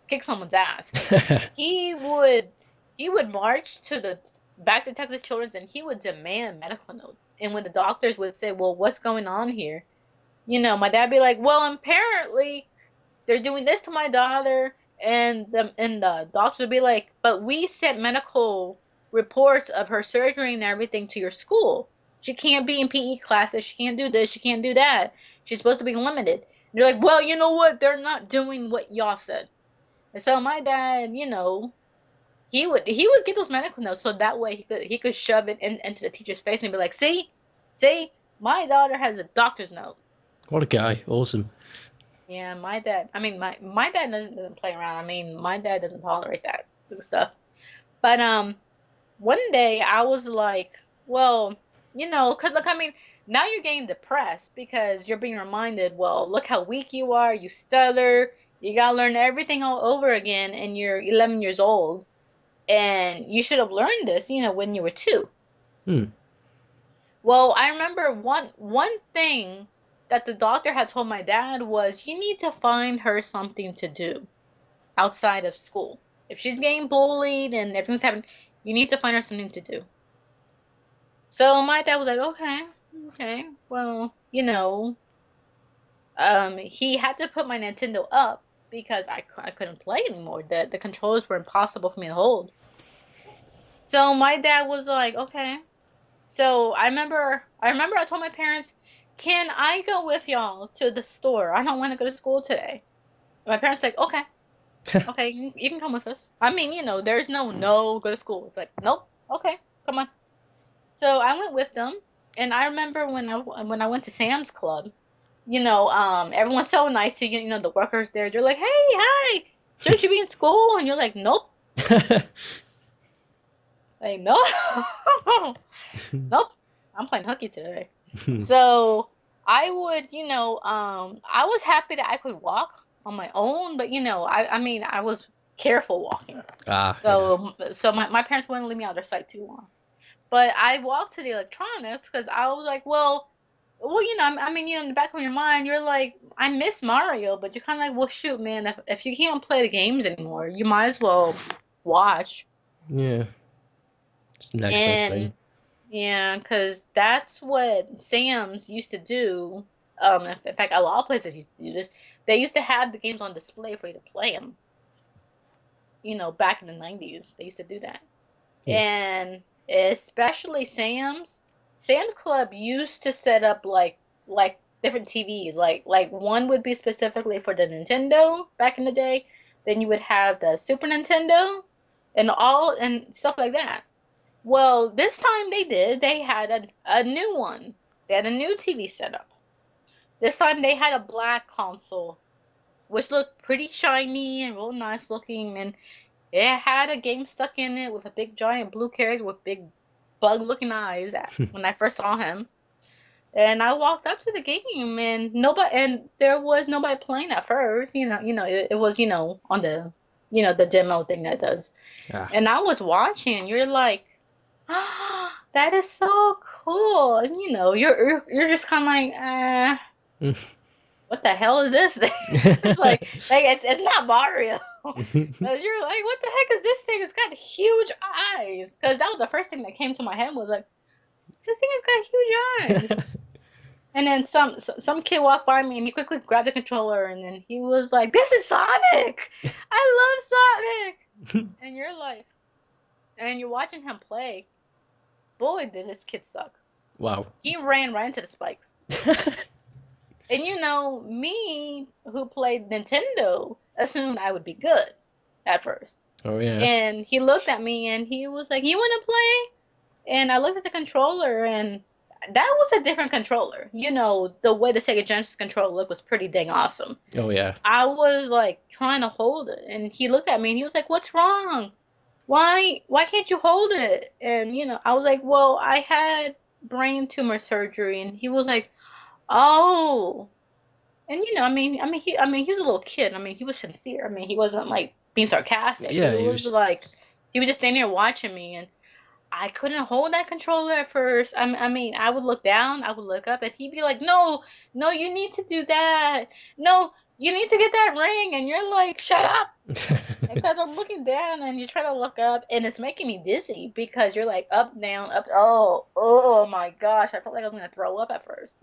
kick someone's ass. Like he would he would march to the back to Texas Children's, and he would demand medical notes. And when the doctors would say, well, what's going on here? My dad be like, well, apparently they're doing this to my daughter. And the doctors would be like, but we sent medical reports of her surgery and everything to your school. She can't be in PE classes. She can't do this. She can't do that. She's supposed to be limited. And they're like, well, you know what? They're not doing what y'all said. And so my dad, he would get those medical notes so that way he could shove it into the teacher's face and be like, see, my daughter has a doctor's note. What a guy. Awesome. Yeah, my dad. I mean, my dad doesn't play around. I mean, my dad doesn't tolerate that sort of stuff. But one day I was like, well, 'cause look, I mean, now you're getting depressed because you're being reminded, well, look how weak you are. You stutter. You gotta learn everything all over again, and you're 11 years old, and you should have learned this, when you were 2. Hmm. Well, I remember one thing that the doctor had told my dad was, you need to find her something to do outside of school. If she's getting bullied and everything's happening, you need to find her something to do. So my dad was like, okay, okay, well, he had to put my Nintendo up because I couldn't play anymore. The controllers were impossible for me to hold. So my dad was like, okay. So I remember I told my parents, can I go with y'all to the store? I don't want to go to school today. My parents like, okay. Okay, you can come with us. I mean, there's no, go to school. It's like, nope. Okay, come on. So I went with them, and I remember when I went to Sam's Club, everyone's so nice to you. The workers there, they're like, hey, hi, shouldn't you be in school? And you're like, nope, like no, nope, I'm playing hooky today. So I was happy that I could walk on my own, but I mean, I was careful walking. Ah, yeah. So my parents wouldn't leave me out of their sight too long. But I walked to the electronics because I was like, well, I mean, in the back of your mind, you're like, I miss Mario, but you're kind of like, well, shoot, man, if you can't play the games anymore, you might as well watch. Yeah. It's the next best thing. And yeah, because that's what Sam's used to do. In fact, a lot of places used to do this. They used to have the games on display for you to play them. Back in the 90s, they used to do that. Yeah. And especially Sam's Club used to set up like different TVs. Like one would be specifically for the Nintendo back in the day. Then you would have the Super Nintendo and stuff like that. Well, this time they had a new one. They had a new TV setup. This time they had a black console, which looked pretty shiny and real nice looking, and it had a game stuck in it with a big giant blue character with big bug looking eyes when I first saw him. And I walked up to the game, and there was nobody playing at first. It was, on the demo thing that does. Ah. And I was watching, and you're like, ah, that is so cool. And you're just kind of like, Mm. what the hell is this thing? It's like it's not Mario. Because you're like, what the heck is this thing? It's got huge eyes. Because that was the first thing that came to my head was like, this thing has got huge eyes. And then some kid walked by me and he quickly grabbed the controller and then he was like, "This is Sonic! I love Sonic!" And you're like, and you're watching him play. Boy, did this kid suck. Wow. He ran right into the spikes. And me who played Nintendo assumed I would be good at first. Oh yeah. And he looked at me and he was like, "You want to play?" And I looked at the controller and that was a different controller. The way the Sega Genesis controller looked was pretty dang awesome. Oh yeah. I was like trying to hold it and he looked at me and he was like, "What's wrong? Why can't you hold it?" And I was like, "Well, I had brain tumor surgery." And he was like, "Oh." And he was a little kid. He was sincere. He wasn't like being sarcastic. Yeah, He he was was. like he was just standing there watching me and I couldn't hold that controller at first. I would look down, I would look up, and he'd be like, "No, no, you need to do that. No, you need to get that ring." And you're like, "Shut up." Because I'm looking down and you're trying to look up, and it's making me dizzy because you're like up, down, up. Oh my gosh. I felt like I was going to throw up at first.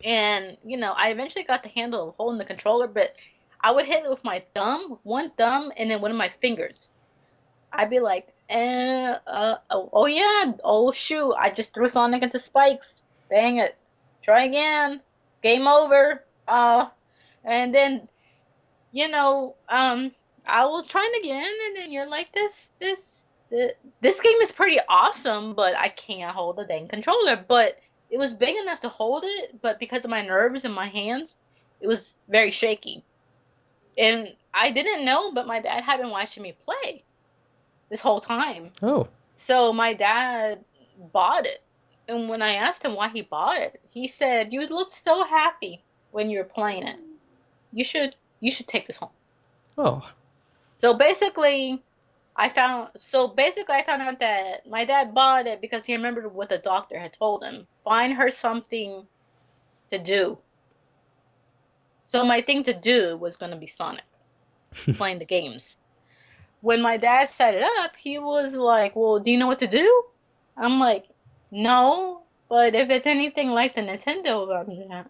And, I eventually got the handle of holding the controller, but I would hit it with my thumb, one thumb, and then one of my fingers. I'd be like, oh yeah, oh shoot, I just threw Sonic into spikes. Dang it. Try again. Game over. And then, you know, um, I was trying again, and then you're like, this game is pretty awesome, but I can't hold the dang controller. But it was big enough to hold it, but because of my nerves and my hands, it was very shaky. And I didn't know, but my dad had been watching me play this whole time. Oh. So my dad bought it. And when I asked him why he bought it, he said, "You looked so happy when you were playing it. You should take this home." Oh. So basically I found out that my dad bought it because he remembered what the doctor had told him. Find her something to do. So my thing to do was going to be Sonic, playing the games. When my dad set it up, he was like, "Well, do you know what to do?" I'm like, "No, but if it's anything like the Nintendo,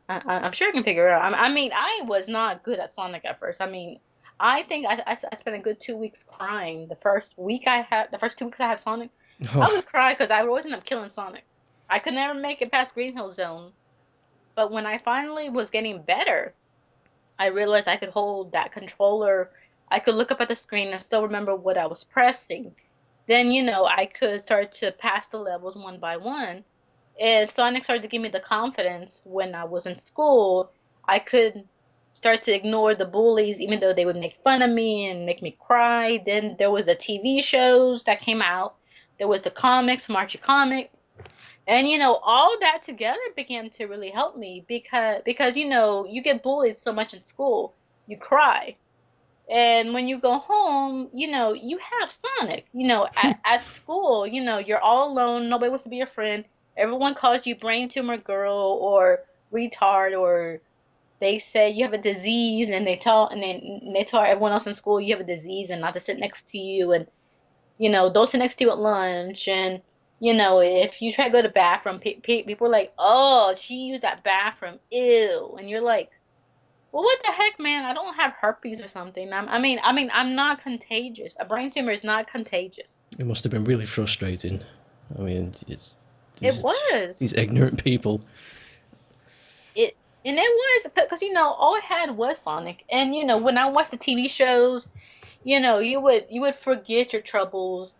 I'm sure I can figure it out." I was not good at Sonic at first. I think I spent a good 2 weeks crying. The first 2 weeks I had Sonic, I Oh. would cry because I always end up killing Sonic. I could never make it past Green Hill Zone. But when I finally was getting better, I realized I could hold that controller. I could look up at the screen and still remember what I was pressing. Then, I could start to pass the levels one by one. And Sonic started to give me the confidence when I was in school. I could start to ignore the bullies, even though they would make fun of me and make me cry. Then there was the TV shows that came out. There was the comics, Archie Comic. And all that together began to really help me because you get bullied so much in school, you cry. And when you go home, you have Sonic. At school, you're all alone, nobody wants to be your friend. Everyone calls you brain tumor girl or retard, or they say you have a disease and they tell everyone else in school you have a disease and not to sit next to you, and don't sit next to you at lunch. And, if you try to go to the bathroom, people are like, "Oh, she used that bathroom. Ew." And you're like, "Well, what the heck, man? I don't have herpes or something. I'm not contagious. A brain tumor is not contagious." It must have been really frustrating. I mean, it's It these was. these ignorant people. It and it was because all I had was Sonic. And when I watched the TV shows, you would forget your troubles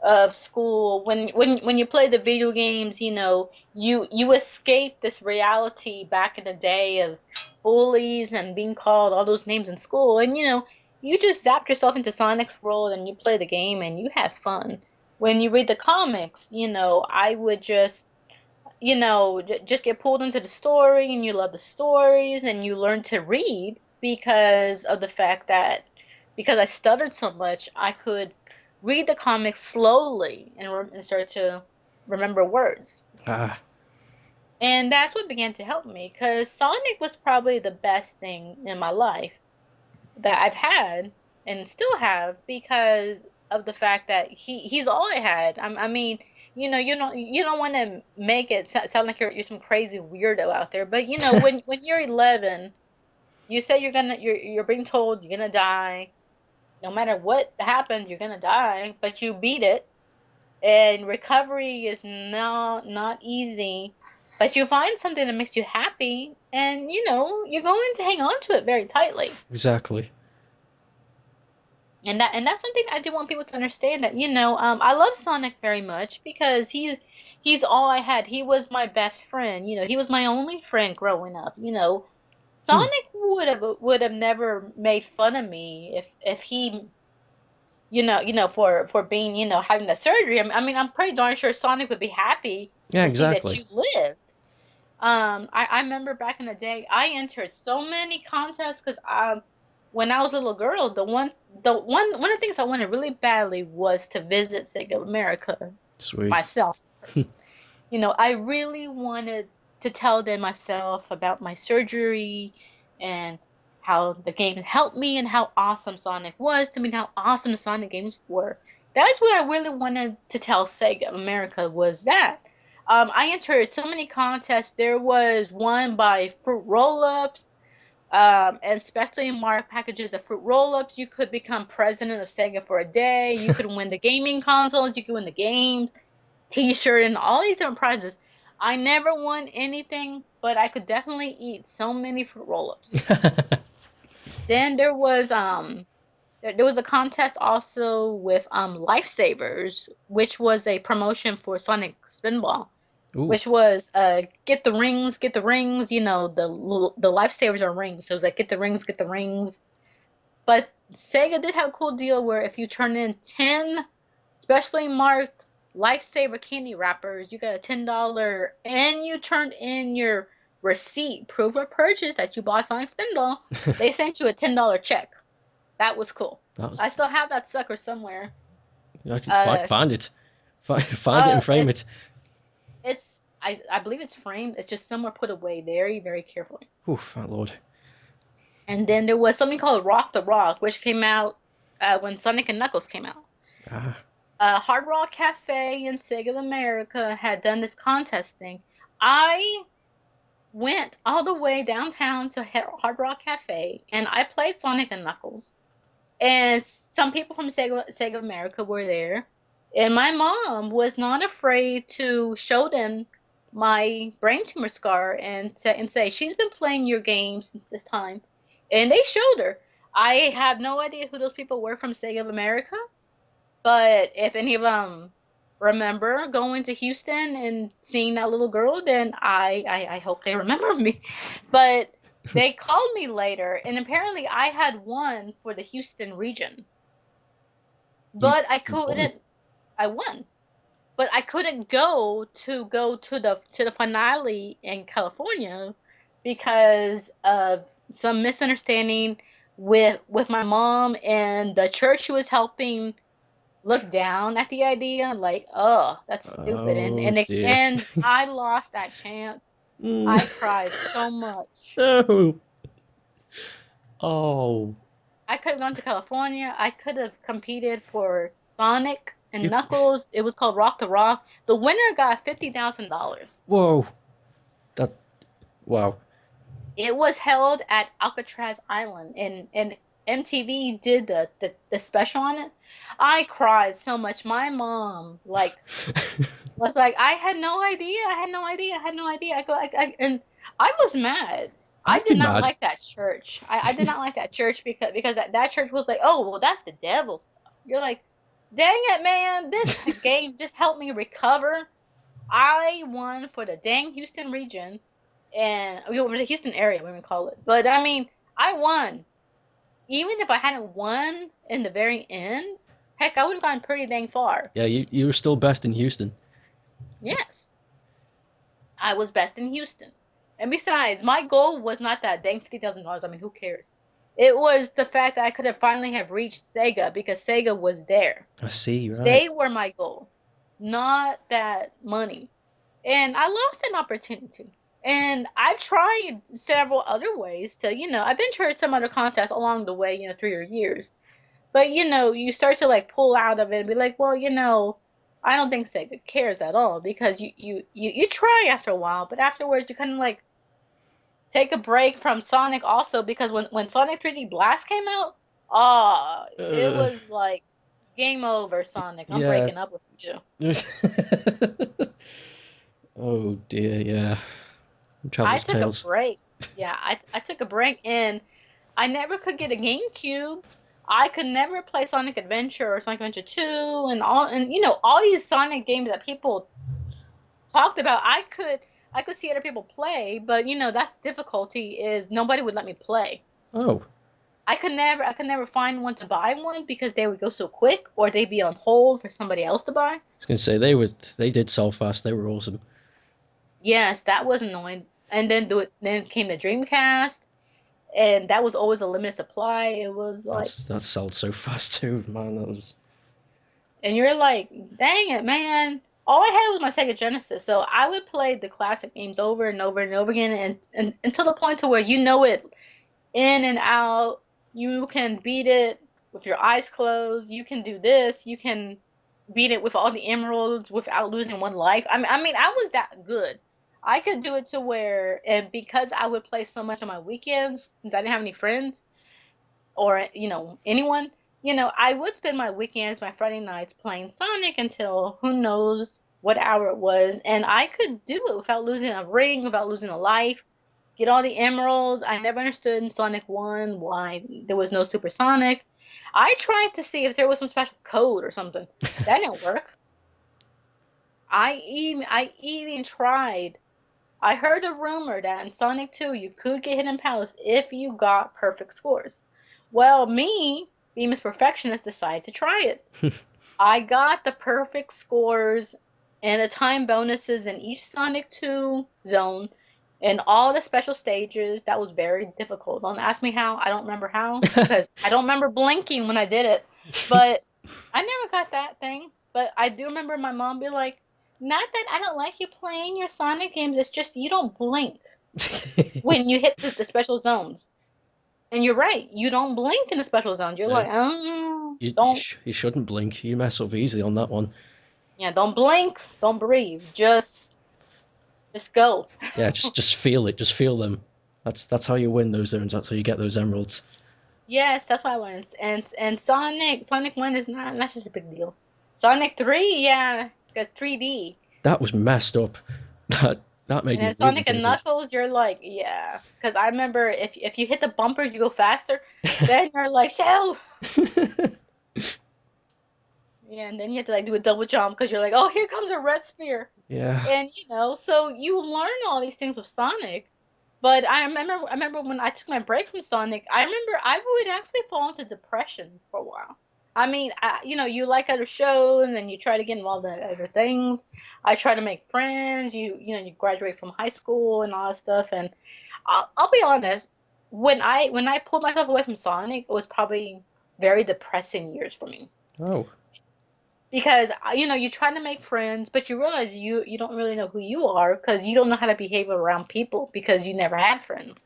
of school. When you play the video games, you escape this reality back in the day of bullies and being called all those names in school. And you just zapped yourself into Sonic's world and you play the game and you have fun. When you read the comics, I would just get pulled into the story, and you love the stories and you learn to read because of the fact that because I stuttered so much, I could read the comics slowly and start to remember words. Ah. And that's what began to help me because Sonic was probably the best thing in my life that I've had and still have because of the fact that he's all I had. I mean, you don't want to make it sound like you're some crazy weirdo out there, but when you're 11, you say you're being told you're gonna die. No matter what happens, you're gonna die, but you beat it, and recovery is not easy. But you find something that makes you happy, and you're going to hang on to it very tightly. Exactly. And that's something I do want people to understand that I love Sonic very much because he's all I had. He was my best friend. He was my only friend growing up. Hmm. Sonic would have never made fun of me if he for being having the surgery. I mean, I'm pretty darn sure Sonic would be happy Yeah, to see that exactly. you lived. I remember back in the day, I entered so many contests because when I was a little girl, one of the things I wanted really badly was to visit Sega America Sweet. myself first. I really wanted to tell them myself about my surgery and how the games helped me and how awesome Sonic was to me, and how awesome the Sonic games were. That's what I really wanted to tell Sega America was that. I entered so many contests. There was one by Fruit Roll-Ups, and especially in Mario packages of Fruit Roll-Ups. You could become president of Sega for a day. You could win the gaming consoles. You could win the games. T-shirt and all these different prizes. I never won anything, but I could definitely eat so many fruit roll-ups. Then there was a contest also with Lifesavers, which was a promotion for Sonic Spinball, Ooh. which was get the rings, the Lifesavers are rings. So it was like get the rings. But Sega did have a cool deal where if you turn in 10 specially marked Lifesaver candy wrappers, you got a $10, and you turned in your receipt, proof of purchase that you bought Sonic Spindle, they sent you a $10 check. That was cool. That was. I still have that sucker somewhere. Actually, Uh, find it. Find it and frame it's it. I believe it's framed. It's just somewhere put away very, very carefully. Ooh, my lord. And then there was something called Rock the Rock, which came out when Sonic and Knuckles came out. Ah. Hard Rock Cafe and Sega of America had done this contest thing. I went all the way downtown to Hard Rock Cafe and I played Sonic and Knuckles. And some people from Sega of America were there. And my mom was not afraid to show them my brain tumor scar and say she's been playing your game since this time. And they showed her. I have no idea who those people were from Sega of America. But if any of them remember going to Houston and seeing that little girl, then I hope they remember me. But they called me later, and apparently I had won for the Houston region. You But I you won. couldn't. I won, but I couldn't go to the finale in California because of some misunderstanding with my mom and the church she was helping look down at the idea like, oh, that's stupid, and Oh and they, dear. and I lost that chance. Mm, I cried so much. no. Oh. I could have gone to California. I could have competed for Sonic and You. Knuckles. It was called Rock the Rock. The winner got $50,000. Whoa. That. Wow. It was held at Alcatraz Island, and MTV did the special on it. I cried so much. My mom was like, I had no idea. I had no idea. I had no idea. And I was mad. I I'd be did not mad. like that church. I did not like that church because that church was like, oh, well, that's the devil stuff. You're like, dang it, man. This game just helped me recover. I won for the dang Houston region and for the Houston area, we would call it. But I mean, I won. Even if I hadn't won in the very end, heck, I would have gone pretty dang far. Yeah, you were still best in Houston. Yes. I was best in Houston. And besides, my goal was not that dang $50,000. I mean, who cares? It was the fact that I could have finally have reached Sega because Sega was there. I see. Right. They were my goal, not that money. and I lost an opportunity. And I've tried several other ways to, I've entered some other contests along the way, through your years. But you start to like pull out of it and be like, well, I don't think Sega cares at all because you try after a while, but afterwards you kind of like take a break from Sonic also because when Sonic 3D Blast came out, it Uh, was like game over, Sonic. I'm yeah. breaking up with you. Oh dear, yeah. I Traveller's took a Tales. break. Yeah, I took a break and I never could get a GameCube. I could never play Sonic Adventure or Sonic Adventure 2 and all these Sonic games that people talked about. I could see other people play, but that's difficulty is nobody would let me play. Oh, I I could never find one to buy one because they would go so quick or they'd be on hold for somebody else to buy. was gonna say they did sell fast. They were awesome. Yes, that was annoying. And then came the Dreamcast and that was always a limited supply. It was like, That sold so fast too, man. That was and you're like, dang it, man. All I had was my Sega Genesis, so I would play the classic games over and over and over again, and until the point to where you know it in and out. You can beat it with your eyes closed. You can do this. You can beat it with all the emeralds without losing one life. I mean, I was that good. I could do it to where, and because I would play so much on my weekends, since I didn't have any friends, or anyone, I would spend my weekends, my Friday nights playing Sonic until who knows what hour it was, and I could do it without losing a ring, without losing a life, get all the emeralds. I never understood in Sonic 1 why there was no Super Sonic. I tried to see if there was some special code or something. That didn't work. I even tried. I heard a rumor that in Sonic 2 you could get Hidden Palace if you got perfect scores. Well, me, being Miss Perfectionist, decided to try it. I got the perfect scores and the time bonuses in each Sonic 2 zone and all the special stages. That was very difficult. Don't ask me how. I don't remember how because I don't remember blinking when I did it. But I never got that thing. But I do remember my mom be like, not that I don't like you playing your Sonic games, it's just you don't blink when you hit the special zones. And you're right, you don't blink in the special zones. You're no. like, oh, don't. You shouldn't blink. You mess up easily on that one. Yeah, don't blink, don't breathe. Just go. Yeah, just feel it. Just feel them. That's how you win those zones. That's how you get those emeralds. Yes, that's what I learned. And Sonic 1 is not such a big deal. Sonic 3, yeah, because 3D. That was messed up. That made And me then really Sonic and dizzy. Knuckles, you're like, yeah. Because I remember if you hit the bumpers, you go faster. Then you're like, shell. Yeah, and then you have to like do a double jump because you're like, oh, here comes a red sphere. Yeah. And so you learn all these things with Sonic. But I remember when I took my break from Sonic, I remember I would actually fall into depression for a while. I mean, you like other shows and then you try to get involved in other things. I try to make friends. You graduate from high school and all that stuff. And I'll be honest, when I pulled myself away from Sonic, it was probably very depressing years for me Oh. because you try to make friends but you realize you don't really know who you are because you don't know how to behave around people because you never had friends.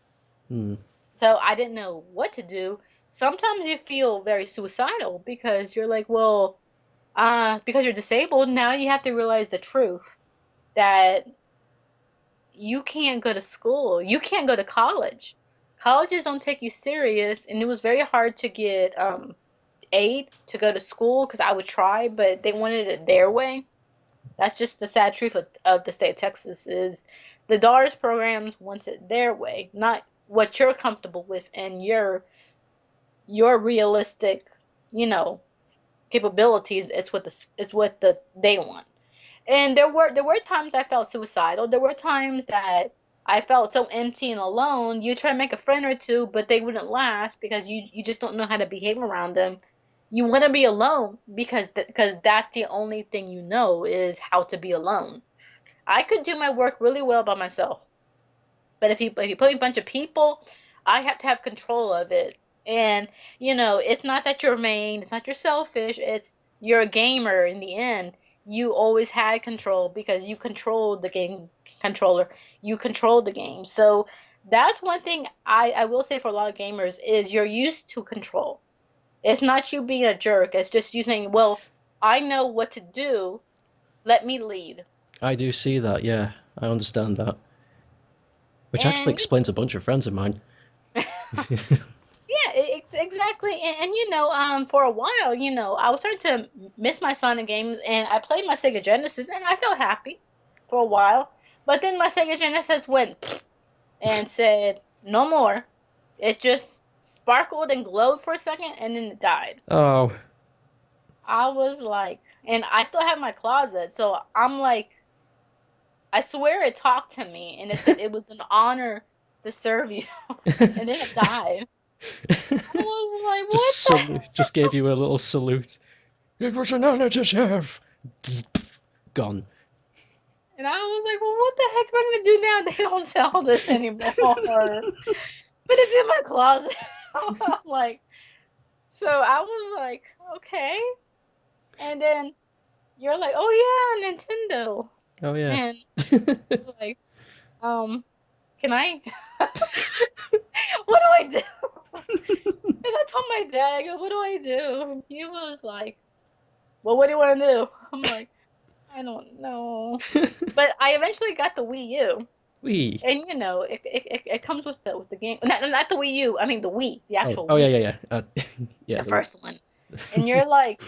Hmm. So I didn't know what to do. Sometimes you feel very suicidal because you're like, well, because you're disabled now you have to realize the truth that you can't go to school, you can't go to college. Colleges don't take you serious, and it was very hard to get aid to go to school because I would try but they wanted it their way. That's just the sad truth of the state of Texas is the DARS programs wants it their way, not what you're comfortable with and your realistic, you know, capabilities. It's what they want. And there were times I felt suicidal. There were times that I felt so empty and alone. You try to make a friend or two, but they wouldn't last because you just don't know how to behave around them. You want to be alone because that's the only thing you know is how to be alone. I could do my work really well by myself. But if you put a bunch of people, I have to have control of it. And it's not that you're vain, it's not you're selfish, it's you're a gamer in the end. you always had control because you controlled the game controller. You controlled the game. So that's one thing I will say for a lot of gamers is you're used to control. It's not you being a jerk. It's just you saying, well, I know what to do. Let me lead. I do see that. Yeah, I understand that, which actually And explains a bunch of friends of mine. yeah, exactly. And for a while, I was starting to miss my Sonic games, and I played my Sega Genesis, and I felt happy for a while. But then my Sega Genesis went and said, no more. It just sparkled and glowed for a second, and then it died. Oh, I was like, and I still have my closet, so I'm like, I swear it talked to me, and it said it was an honor to serve you, and then it died. I was like, what the just gave you a little salute. It was an honor to serve. Gone. And I was like, well, what the heck am I gonna do now? They don't sell this anymore. But it's in my closet. I'm like, so I was like, okay. And then you're like, oh yeah, Nintendo. Oh yeah. And you're like, can I? What do I do? And I told my dad, I go, what do I do? And he was like, well, what do you want to do? I'm like, I don't know. But I eventually got the Wii U. Wee. And it comes with the game. Not the Wii U. I mean the Wii, the Oh, actual oh yeah, Wii, yeah, yeah. Yeah, the first one. And you're like,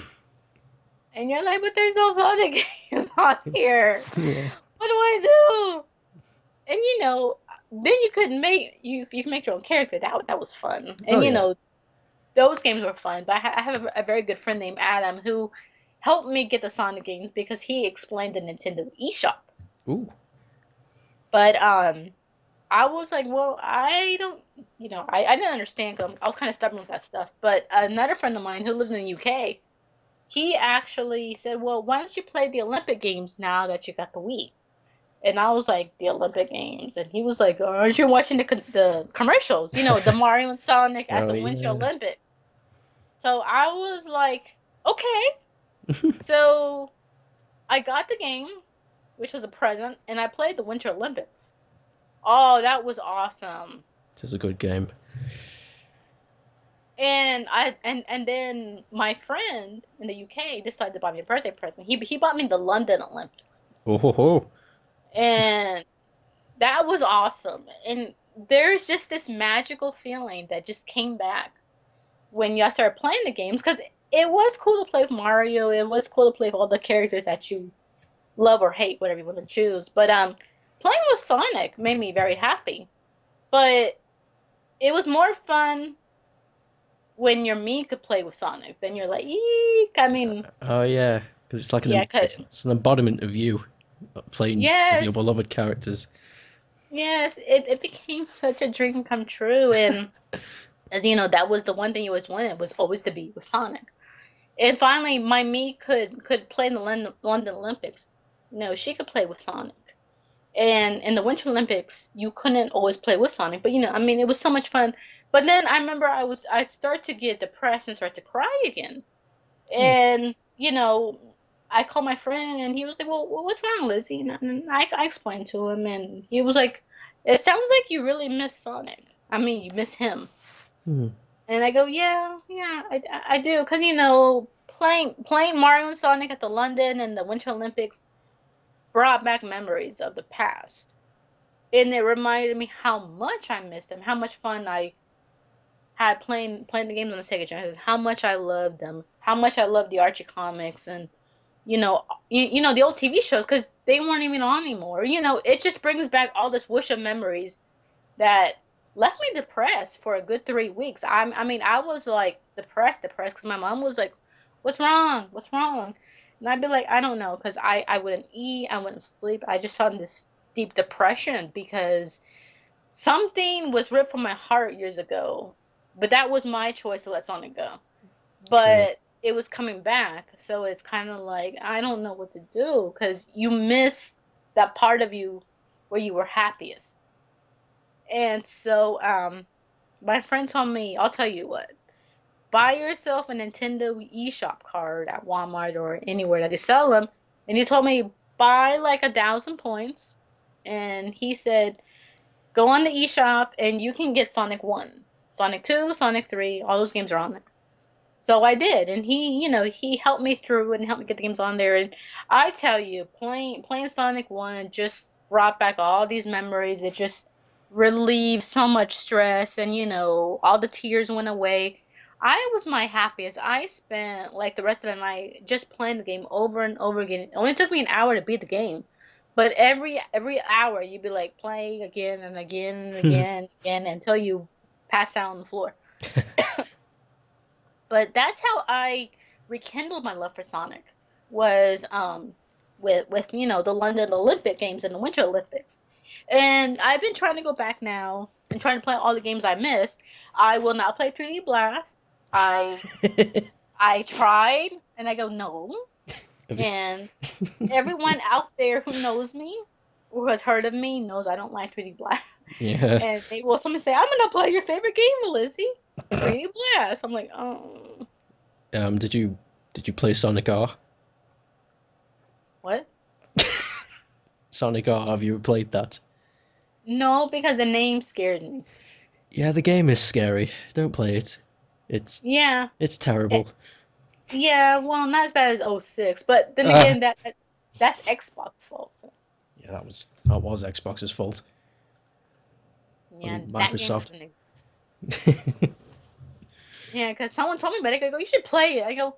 but there's no Sonic games on here. yeah. What do I do? And then you can make your own character. That was fun. Oh And yeah. those games were fun. But I have a very good friend named Adam who helped me get the Sonic games because he explained the Nintendo eShop. Ooh. But I was like, well, I don't, I didn't understand because I was kind of stubborn with that stuff. But another friend of mine who lives in the UK, he actually said, well, why don't you play the Olympic Games now that you got the Wii? And I was like, the Olympic Games. And he was like, oh, aren't you watching the commercials? The Mario and Sonic at Oh the Winter yeah. Olympics. So I was like, okay. So I got the game, which was a present, and I played the Winter Olympics. Oh, that was awesome. It is a good game. And then my friend in the UK decided to buy me a birthday present. He bought me the London Olympics. Oh ho ho. And that was awesome. And there's just this magical feeling that just came back when y'all started playing the games because it was cool to play with Mario. It was cool to play with all the characters that you love or hate, whatever you want to choose. But playing with Sonic made me very happy. But it was more fun when your me could play with Sonic, then you're like, eek. I mean, Oh yeah. Because it's like yeah, it's an embodiment of you playing with your yes, beloved characters. yes, it became such a dream come true. And as you know, that was the one thing you always wanted was always to be with Sonic. And finally, my me could play in the London Olympics. No, she could play with Sonic. And in the Winter Olympics, you couldn't always play with Sonic, but I mean, it was so much fun. But then I remember I'd start to get depressed and start to cry again. Oh. And, I called my friend and he was like, well, what's wrong, Lizzie? And I explained to him and he was like, it sounds like you really miss Sonic. I mean, you miss him. Hmm. And I go, yeah, yeah, I do. Because, playing Mario and Sonic at the London and the Winter Olympics brought back memories of the past. And it reminded me how much I missed them, how much fun I had playing the games on the Sega Genesis, how much I loved them, how much I loved the Archie comics and the old TV shows because they weren't even on anymore. It just brings back all this whoosh of memories that left me depressed for a good 3 weeks. I mean, I was like depressed because my mom was like, "What's wrong? What's wrong?" And I'd be like, "I don't know," because I wouldn't eat, I wouldn't sleep. I just found this deep depression because something was ripped from my heart years ago, but that was my choice to let Sonic go. True. But it was coming back, so it's kind of like I don't know what to do because you miss that part of you where you were happiest. And so, my friend told me, I'll tell you what, buy yourself a Nintendo eShop card at Walmart or anywhere that they sell them, And he told me buy like 1,000 points, and he said go on the eShop and you can get Sonic 1, Sonic 2, Sonic 3, all those games are on there. So I did, and he helped me through and helped me get the games on there. And I tell you, playing Sonic 1 just brought back all these memories. It just relieved so much stress, and all the tears went away. I was my happiest. I spent like the rest of the night just playing the game over and over again. It only took me an hour to beat the game, but every hour you'd be like playing again and again and again and again until you pass out on the floor. But that's how I rekindled my love for Sonic, was with the London Olympic Games and the Winter Olympics. And I've been trying to go back now and trying to play all the games I missed. I will not play 3D Blast. I tried and I go no. And everyone out there who knows me or has heard of me knows I don't like 3D Blast. Yeah. And they will someone say, I'm gonna play your favorite game, Lizzie. 3D Blast. I'm like, oh, Did you play Sonic R? what? Sonic R, have you played that? No, because the name scared me. Yeah, the game is scary. Don't play it. It's Yeah. it's It, terrible. yeah, well, not as bad as '06, but then Ah, again that's Xbox fault. So, yeah, that was Xbox's fault. yeah, And that game Microsoft. doesn't exist. Yeah, because someone told me about it. I go, you should play it. I go,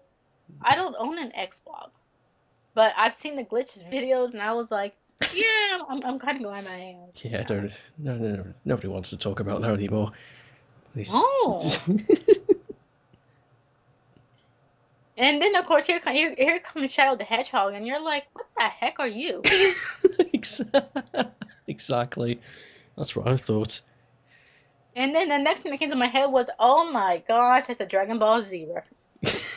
I don't own an Xbox, but I've seen the glitches videos, and I was like, yeah, I'm kind of glad I am. Yeah, don't. No, no, no, nobody wants to talk about that anymore. It's- Oh, and then of course here comes Shadow the Hedgehog, and you're like, what the heck are you? exactly. That's what I thought. And then the next thing that came to my head was, oh my gosh, it's a Dragon Ball Z reference.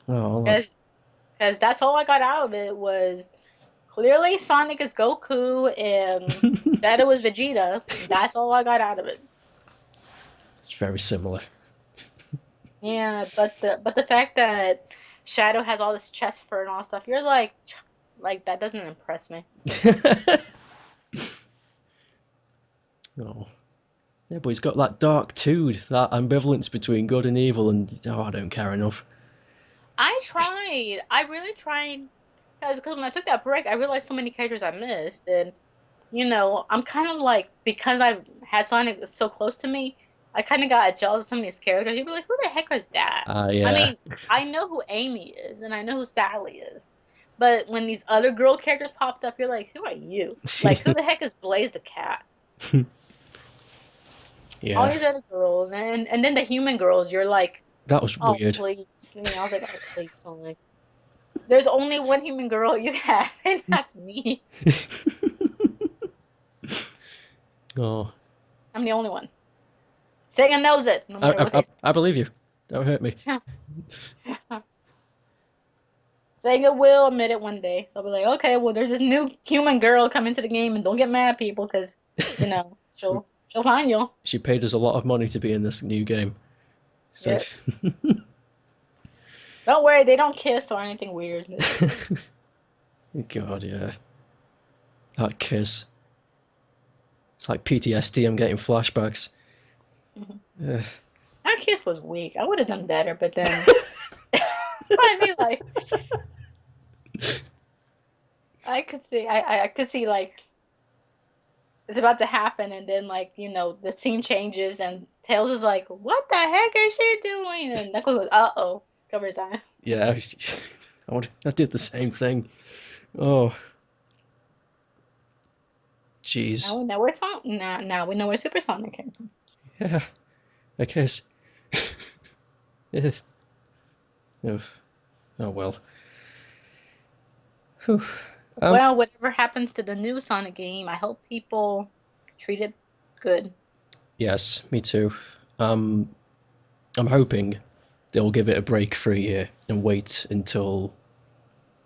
Oh, Because that's all I got out of it was clearly Sonic is Goku and Shadow is Vegeta. That's all I got out of it. it's very similar. Yeah, but the fact that Shadow has all this chest fur and all that stuff, you're like that doesn't impress me. Oh, yeah, but he's got that dark too, that ambivalence between good and evil, and oh, I don't care enough. I tried. I really tried. Because when I took that break, I realized so many characters I missed, and I'm kind of like, because I've had Sonic so close to me, I kind of got jealous of some of these characters. You'd be like, who the heck is that? Ah, I yeah. mean, I know who Amy is, and I know who Sally is. But when these other girl characters popped up, you're like, who are you? Like, who the heck is Blaze the cat? All Yeah, these other girls, and then the human girls, you're like, that was oh, weird. please. I was like, oh, please, Sonic. There's only one human girl you have, and that's me. Oh, I'm the only one. Sega knows it, no I, matter what I, they I I believe you. Don't hurt me. say. Sega will admit it one day. They'll be like, okay, well, there's this new human girl coming to the game, and don't get mad, people, because she'll find you. She paid us a lot of money to be in this new game. So, Yep. Don't worry, they don't kiss or anything weird. God, yeah, that kiss. It's like PTSD. I'm getting flashbacks. Uh, That kiss was weak. I would have done better, but then I mean, like, I could see like it's about to happen, and then like the scene changes, and Tails is like, "What the heck is she doing?" And Knuckles goes, "Uh oh," covers his eye. yeah, I did the same thing. Oh, jeez. Now we know where Supersonic came from. Yeah, I guess. Yeah. Oh, oh well. Whew. Um, Well, whatever happens to the new Sonic game, I hope people treat it good. yes, me too. Um, I'm hoping they'll give it a break for a year and wait until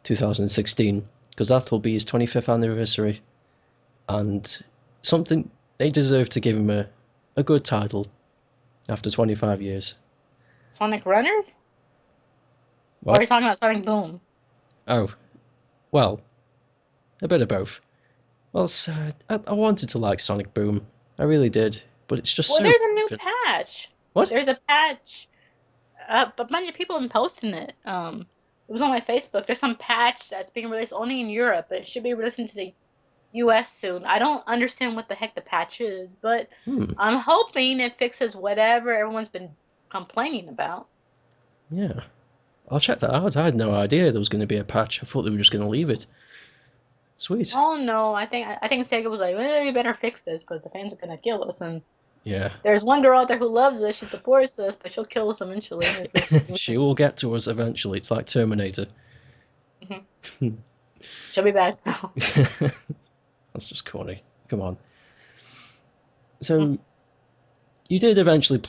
2016 because that'll be his 25th anniversary and something they deserve to give him a good title after 25 years. Sonic Runners? Or are What? you talking about Sonic Boom? Oh, well, a bit of both. Well, I wanted to like Sonic Boom. I really did, but it's just Well, so there's a new broken. patch. What? There's a patch. But a bunch of people have been posting it. It was on my Facebook. There's some patch that's being released only in Europe, but it should be released into the US soon. I don't understand what the heck the patch is, but Hmm. I'm hoping it fixes whatever everyone's been complaining about. Yeah. I'll check that out. I had no idea there was going to be a patch. I thought they were just going to leave it. Sweet. Oh no, I think Sega was like, well, you better fix this because the fans are gonna kill us. And Yeah. there's one girl out there who loves us, she supports us, but she'll kill us eventually if we do She something. will get to us eventually. It's like Terminator. Mhm. She'll be back now. That's just corny. Come on. So you did eventually.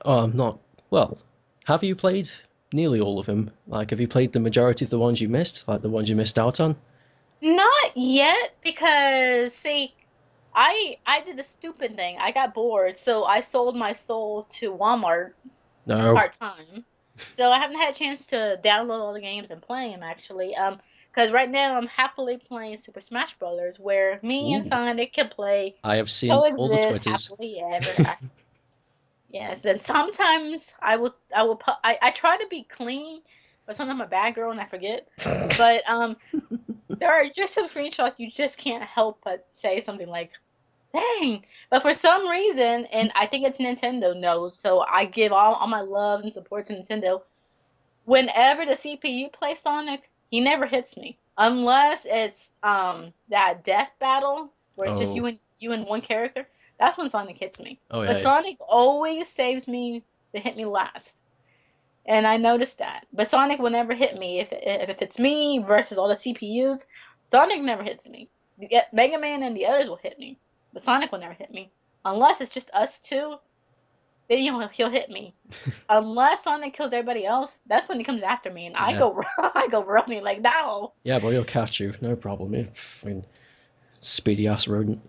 Oh, not well. Have you played nearly all of them? Like, have you played the majority of the ones you missed? Like the ones you missed out on? Not yet because see, I did the stupid thing. I got bored, so I sold my soul to Walmart No. part-time. So I haven't had a chance to download all the games and play them actually. Because right now I'm happily playing Super Smash Brothers, where me and Ooh. Sonic can play I have seen all the coexist Twitters. happily ever after. Yes, and sometimes I try to be clean, but sometimes I'm a bad girl and I forget. But there are just some screenshots you just can't help but say something like, "Dang!" But for some reason, and I think it's Nintendo knows, so I give all my love and support to Nintendo. Whenever the CPU plays Sonic, he never hits me unless it's that death battle where it's just Oh. you and one character. That's when Sonic hits me. Oh But yeah. Sonic always saves me to hit me last. And I noticed that. But Sonic will never hit me if it's me versus all the CPUs. Sonic never hits me. Mega Man and the others will hit me, but Sonic will never hit me unless it's just us two. Then he'll hit me. Unless Sonic kills everybody else, that's when he comes after me, and I Yeah. go I go running like no. Yeah, but he'll catch you. No problem. Yeah. Fucking speedy ass rodent.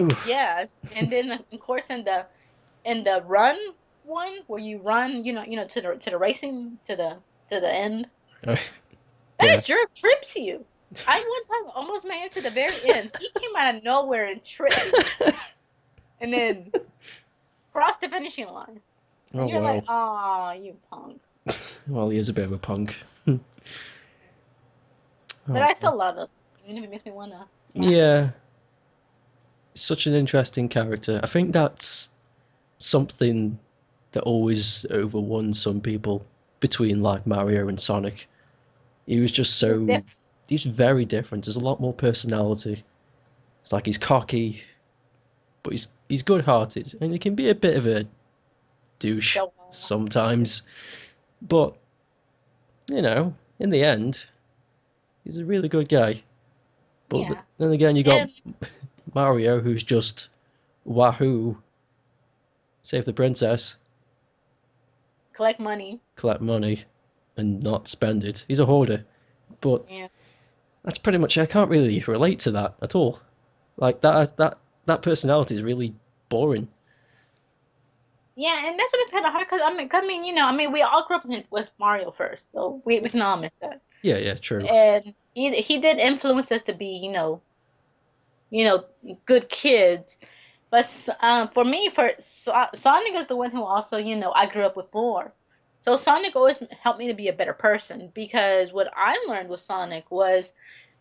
Oof. Yes, and then of course in the run one where you run, to the racing to the end. Oh, yeah. That jerk trips you. I one time almost made it to the very end. He came out of nowhere and tripped me, and then crossed the finishing line. Oh And you're like, well. "Aw, you punk!" Well, he is a bit of a punk. But Oh I well. still love him, even if it makes me wanna smack him. Yeah, such an interesting character. I think that's something that always overwon some people between like Mario and Sonic. He was just He was so different. he's very different. There's a lot more personality. It's like he's cocky, but he's good-hearted, and he can be a bit of a douche Show off. sometimes. But in the end, he's a really good guy. But Yeah, then again, you got and Mario, who's just wahoo, save the princess, collect money. collect money, and not spend it. He's a hoarder. But Yeah, that's pretty much. I can't really relate to that at all. Like that personality is really boring. yeah, and that's what it's kind of hard because I mean, we all grew up with Mario first, so we can all admit that. Yeah, yeah, true. And he did influence us to be, you know, good kids. But for me, Sonic is the one who also, I grew up with more. So Sonic always helped me to be a better person because what I learned with Sonic was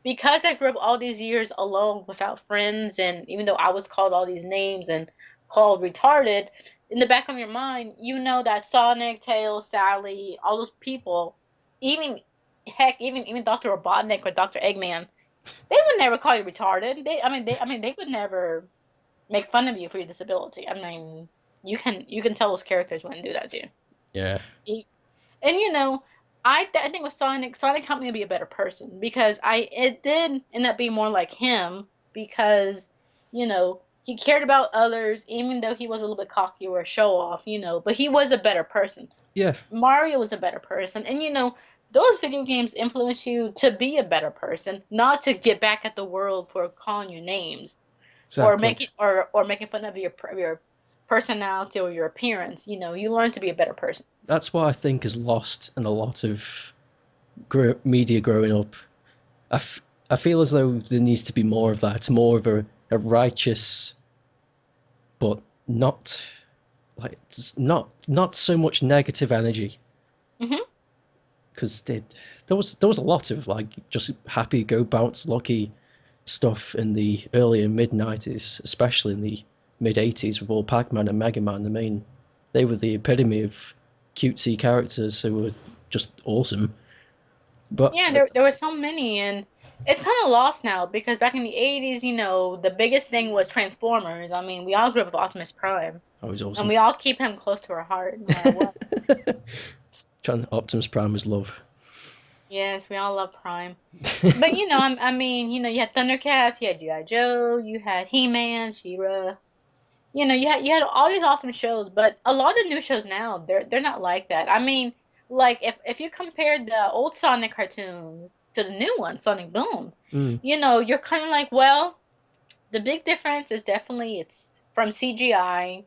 because I grew up all these years alone without friends, and even though I was called all these names and called retarded, in the back of your mind, you know that Sonic, Tails, Sally, all those people, even heck, even Dr. Robotnik or Dr. Eggman, they would never call you retarded. They would never make fun of you for your disability. I mean, you can tell those characters wouldn't do that to Yeah, you. And I think with Sonic helped me to be a better person because I it did end up being more like him because he cared about others even though he was a little bit cocky or a show off, but he was a better person. yeah, Mario was a better person. And those video games influence you to be a better person, not to get back at the world for calling you names or exactly. making or making fun of your personality or your appearance. You learn to be a better person. That's what I think is lost in a lot of media growing up. I, f- I feel as though there needs to be more of that, more of a righteous, but not like just not so much negative energy. Hmm. Because there was a lot of like just happy go bounce lucky stuff in the early and mid '90s, especially in the mid '80s with all Pac-Man and Mega Man. I mean, they were the epitome of cutesy characters who were just awesome. But Yeah, there were so many, and it's kind of lost now because back in the 80s, the biggest thing was Transformers. I mean, we all grew up with Optimus Prime, I was and awesome. we all keep him close to our heart no matter what. Optimus Prime was love. Yes, we all love Prime. But I mean, you had Thundercats, you had G.I. Joe, you had He-Man, She-Ra. You had all these awesome shows, but a lot of the new shows now, they're not like that. I mean, like if you compare the old Sonic cartoons to the new one, Sonic Boom, Mm, you're kind of like, well, the big difference is definitely it's from CGI,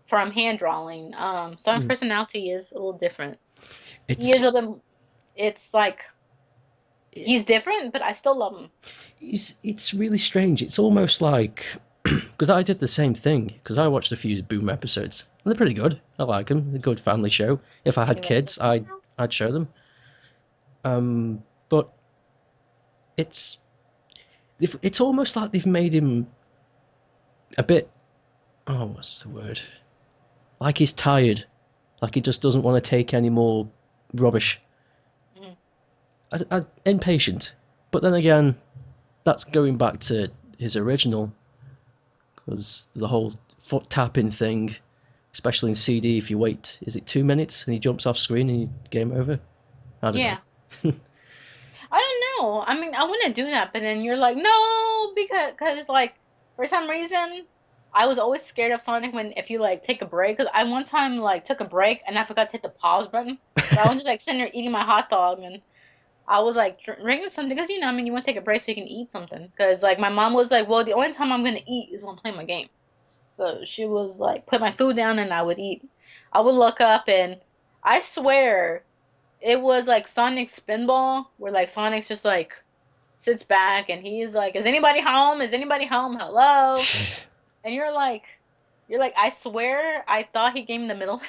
from hand drawing. Sonic's mm. personality is a little different. He is It's a little, it's like he's different, but I still love him. it's really strange. It's almost like because I did the same thing because I watched a few Boom episodes and they're pretty good. I like them. A good family show. If I had kids, I'd show them. But it's it's almost like they've made him a bit. Oh, what's the word? Like he's tired. Like he just doesn't want to take any more rubbish. Mhm. Impatient. But then again, that's going back to his original because the whole foot tapping thing, especially in CD, if you wait, is it 2 minutes and he jumps off screen and you game over? I don't Yeah. know. I don't know. I mean, I want to do that, but then you're like, no, because like for some reason, I was always scared of Sonic when if you like take a break. Because I one time like took a break and I forgot to hit the pause button, so I was just like sitting there eating my hot dog and I was like drinking something because I mean, you want to take a break so you can eat something. Because like my mom was like, well, the only time I'm gonna eat is when I'm playing my game. So she was like, put my food down and I would eat. I would look up and I swear it was like Sonic Spinball, where like Sonic's just like sits back and he's like, "Is anybody home? Is anybody home? Hello?" And you're like, I swear, I thought he gave him the middle finger.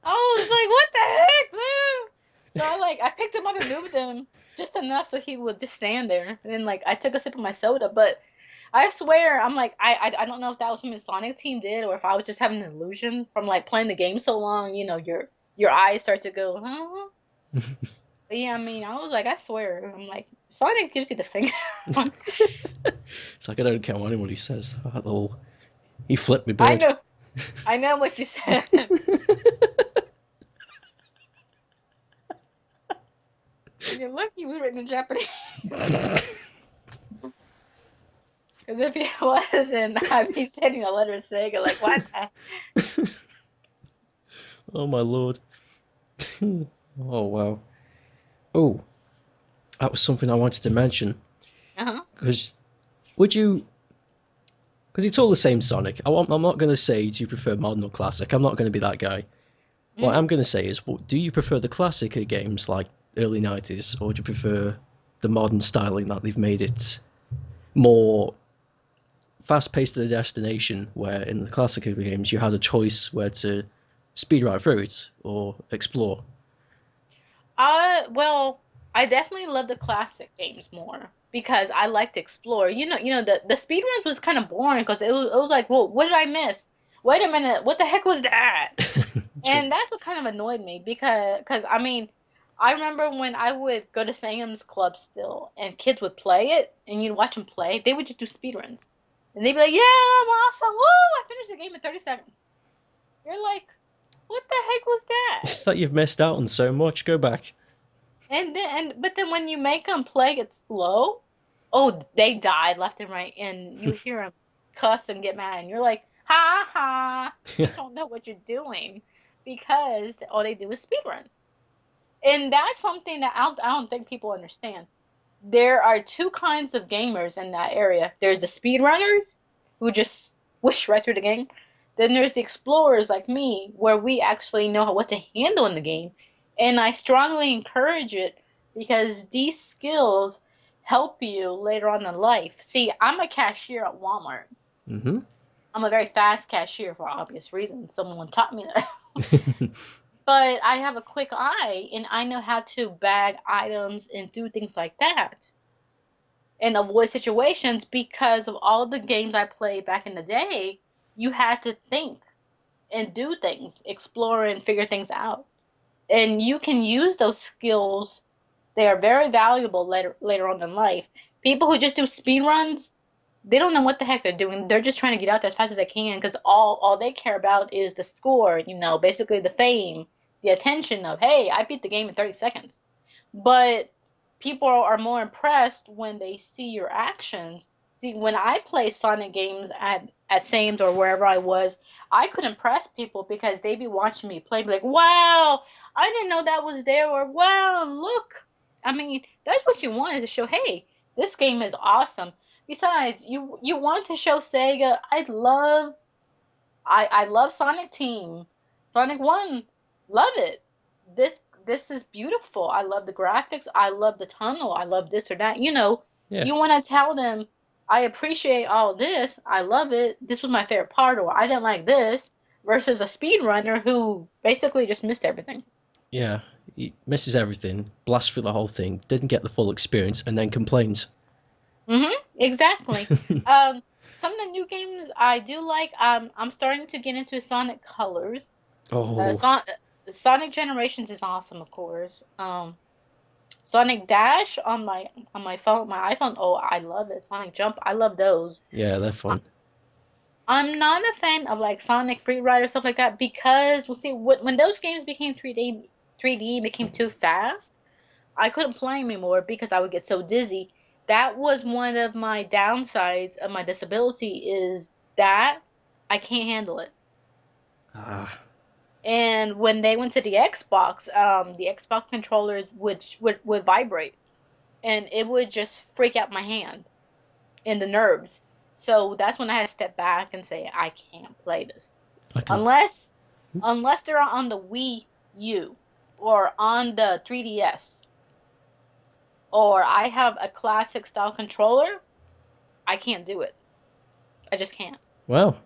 I was like, "What the heck, man?" So I picked him up and moved him just enough so he would just stand there. And then like I took a sip of my soda, but I swear, I'm like, I don't know if that was something Sonic Team did or if I was just having an illusion from like playing the game so long. Your eyes start to go, huh? But yeah, I mean, I was like, I swear, I'm like, Sonic gives you the finger. It's like I don't care what anybody says. That little he flipped me I bird. know, I know what you said. And you're lucky we written in Japanese. Because if it wasn't, I'd be sending a letter to Sega, like, what the? Oh my lord. Oh wow. Oh, that was something I wanted to mention Uh-huh. because would you? Because it's all the same Sonic. I'm not going to say do you prefer modern or classic. I'm not going to be that guy. What Hmm. I'm going to say is, do you prefer the classic games like early '90s, or do you prefer the modern styling that they've made it more fast paced to the destination? Where in the classic games you had a choice where to speed right through it or explore. Well, I definitely love the classic games more because I like to explore. The speed runs was kind of boring because it was like, well, what did I miss? Wait a minute, what the heck was that? True. And that's what kind of annoyed me because I mean, I remember when I would go to Sam's Club still and kids would play it and you'd watch them play, they would just do speed runs. And they'd be like, "Yeah, I'm awesome. Woo! I finished the game in 30 seconds." You're like, "What the heck was that?" It's like you've missed out on so much. Go back. But then when you make them play it slow, oh, they die left and right and you hear them cuss and get mad and you're like, "Ha ha. You don't know what you're doing." Because all they do is speed run. And that's something that I don't think people understand. There are two kinds of gamers in that area. There's the speedrunners, who just swish right through the game. Then there's the explorers like me, where we actually know what to handle in the game. And I strongly encourage it because these skills help you later on in life. See, I'm a cashier at Walmart. Hmm. I'm a very fast cashier for obvious reasons. Someone taught me that. But I have a quick eye and I know how to bag items and do things like that and avoid situations because of all the games I played back in the day. You had to think and do things, explore and figure things out. And you can use those skills. They are very valuable later on in life. People who just do speed runs, they don't know what the heck they're doing. They're just trying to get out there as fast as they can because all they care about is the score, basically the fame, the attention of, hey, I beat the game in 30 seconds. But people are more impressed when they see your actions. See, when I play Sonic games at Sames or wherever I was, I could impress people because they'd be watching me play, be like, "Wow, I didn't know that was there," or "Wow, look." I mean, that's what you want is to show, "Hey, this game is awesome." Besides, you want to show Sega, I love Sonic Team. Sonic 1, love it. This this is beautiful. I love the graphics. I love the tunnel. I love this or that. Yeah, You want to tell them, I appreciate all this. I love it. This was my favorite part, or I didn't like this, versus a speedrunner who basically just missed everything. yeah. He misses everything, blasts through the whole thing, didn't get the full experience, and then complains. Exactly. Some of the new games I do like. I'm starting to get into Sonic Colors. Oh, Sonic Generations is awesome, of course. Sonic Dash on my phone, my iPhone. Oh, I love it. Sonic Jump, I love those. yeah, they're I, fun. I'm not a fan of like Sonic Free Ride or stuff like that because we'll see when those games became 3D became too fast. I couldn't play them anymore because I would get so dizzy. That was one of my downsides of my disability is that I can't handle it. Ah, And when they went to the Xbox controllers would vibrate and it would just freak out my hand and the nerves. So that's when I had to step back and say I can't play this I can. unless unless they're on the Wii U or on the 3DS or I have a classic style controller. I can't do it. I just can't. Well,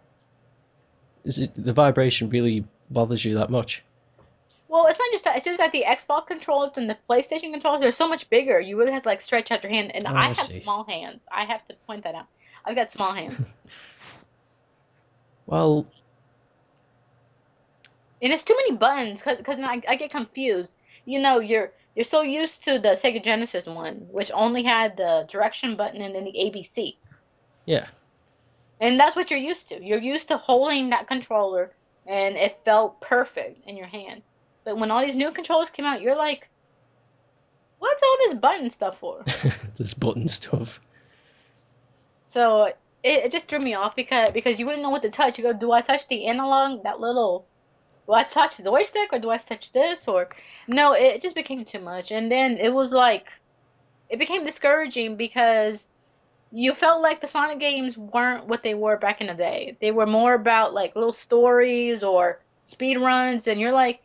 is it the vibration really bothers you that much? Well, it's not just that. It's just that the Xbox controllers and the PlayStation controllers are so much bigger. You really have to like stretch out your hand. And Oh, I I have see. small hands. I have to point that out. I've got small hands. Well, And it's too many buttons because I get confused. You're so used to the Sega Genesis one, which only had the direction button and then the ABC. yeah. And that's what you're used to. You're used to holding that controller and it felt perfect in your hand. But when all these new controllers came out, you're like, what's all this button stuff for? This button stuff. So it just threw me off because you wouldn't know what to touch. You go, do I touch the analog, that little, do I touch the joystick or do I touch this or no, it just became too much. And then it was like it became discouraging because you felt like the Sonic games weren't what they were back in the day. They were more about like little stories or speed runs and you're like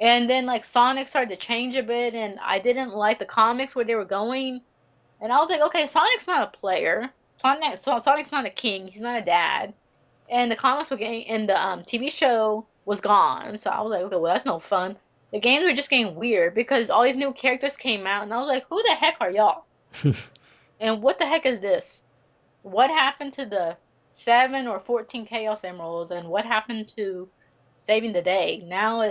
and then like Sonic started to change a bit and I didn't like the comics where they were going. And I was like, okay, Sonic's not a player. Sonic's not a king. He's not a dad. And the comics were getting, and the TV show was gone. So I was like, okay, well that's no fun. The games were just getting weird because all these new characters came out, and I was like, who the heck are y'all? And what the heck is this? What happened to the 7 or 14 Chaos Emeralds, and what happened to saving the day? Now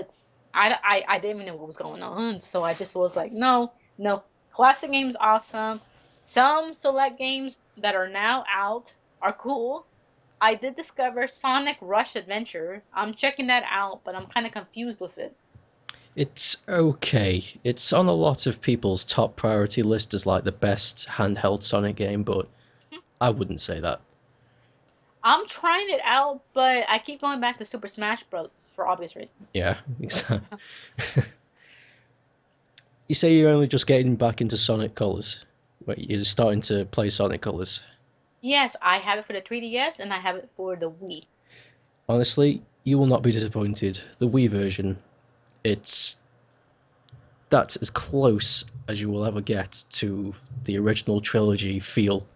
I didn't even know what was going on, so I just was like, no, no. Classic games awesome. Some select games that are now out are cool. I did discover Sonic Rush Adventure. I'm checking that out, but I'm kind of confused with it. It's okay. It's on a lot of people's top priority list as like the best handheld Sonic game, but I wouldn't say that. I'm trying it out, but I keep going back to Super Smash Bros. For obvious reasons. Yeah, exactly. You say you're only just getting back into Sonic Colors. Wait, you're starting to play Sonic Colors. Yes, I have it for the 3DS and I have it for the Wii. Honestly, you will not be disappointed. The Wii version, it's that's as close as you will ever get to the original trilogy feel.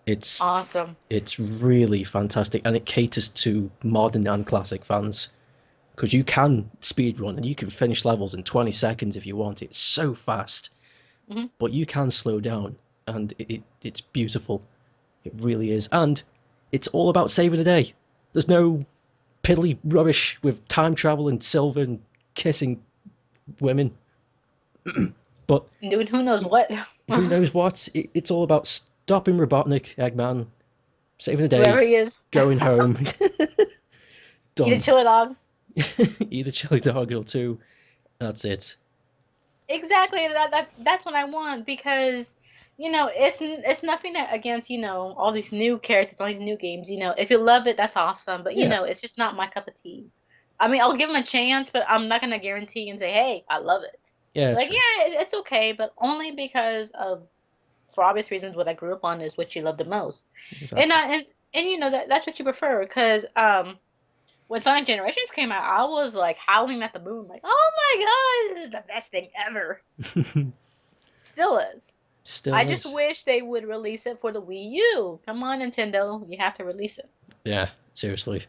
It's Awesome. it's really fantastic, and it caters to modern and classic fans because you can speed run and you can finish levels in 20 seconds if you want. It's so fast, Hmm. but you can slow down, and it's beautiful. It really is, and it's all about saving the day. There's no piddly rubbish with time travel and silver and kissing women. But Doing who knows what. who knows what? It's all about stopping Robotnik, Eggman, saving the Whoever day, he is. going home. Eat a Done. chili dog. Either chili dog or two. That's it. Exactly. That's what I want because it's nothing against all these new characters, all these new games. If you love it, that's awesome. But Yeah. it's just not my cup of tea. I mean, I'll give them a chance, but I'm not gonna guarantee and say, "Hey, I love it." Yeah, Like, true. yeah, it's okay, but only because of for obvious reasons what I grew up on is what you love the most, and Exactly. I and that's what you prefer because when Sonic Generations came out, I was like howling at the moon, like, "Oh my God, this is the best thing ever." Still is. I Still just is. wish they would release it for the Wii U. Come on, Nintendo, you have to release it. Yeah, seriously.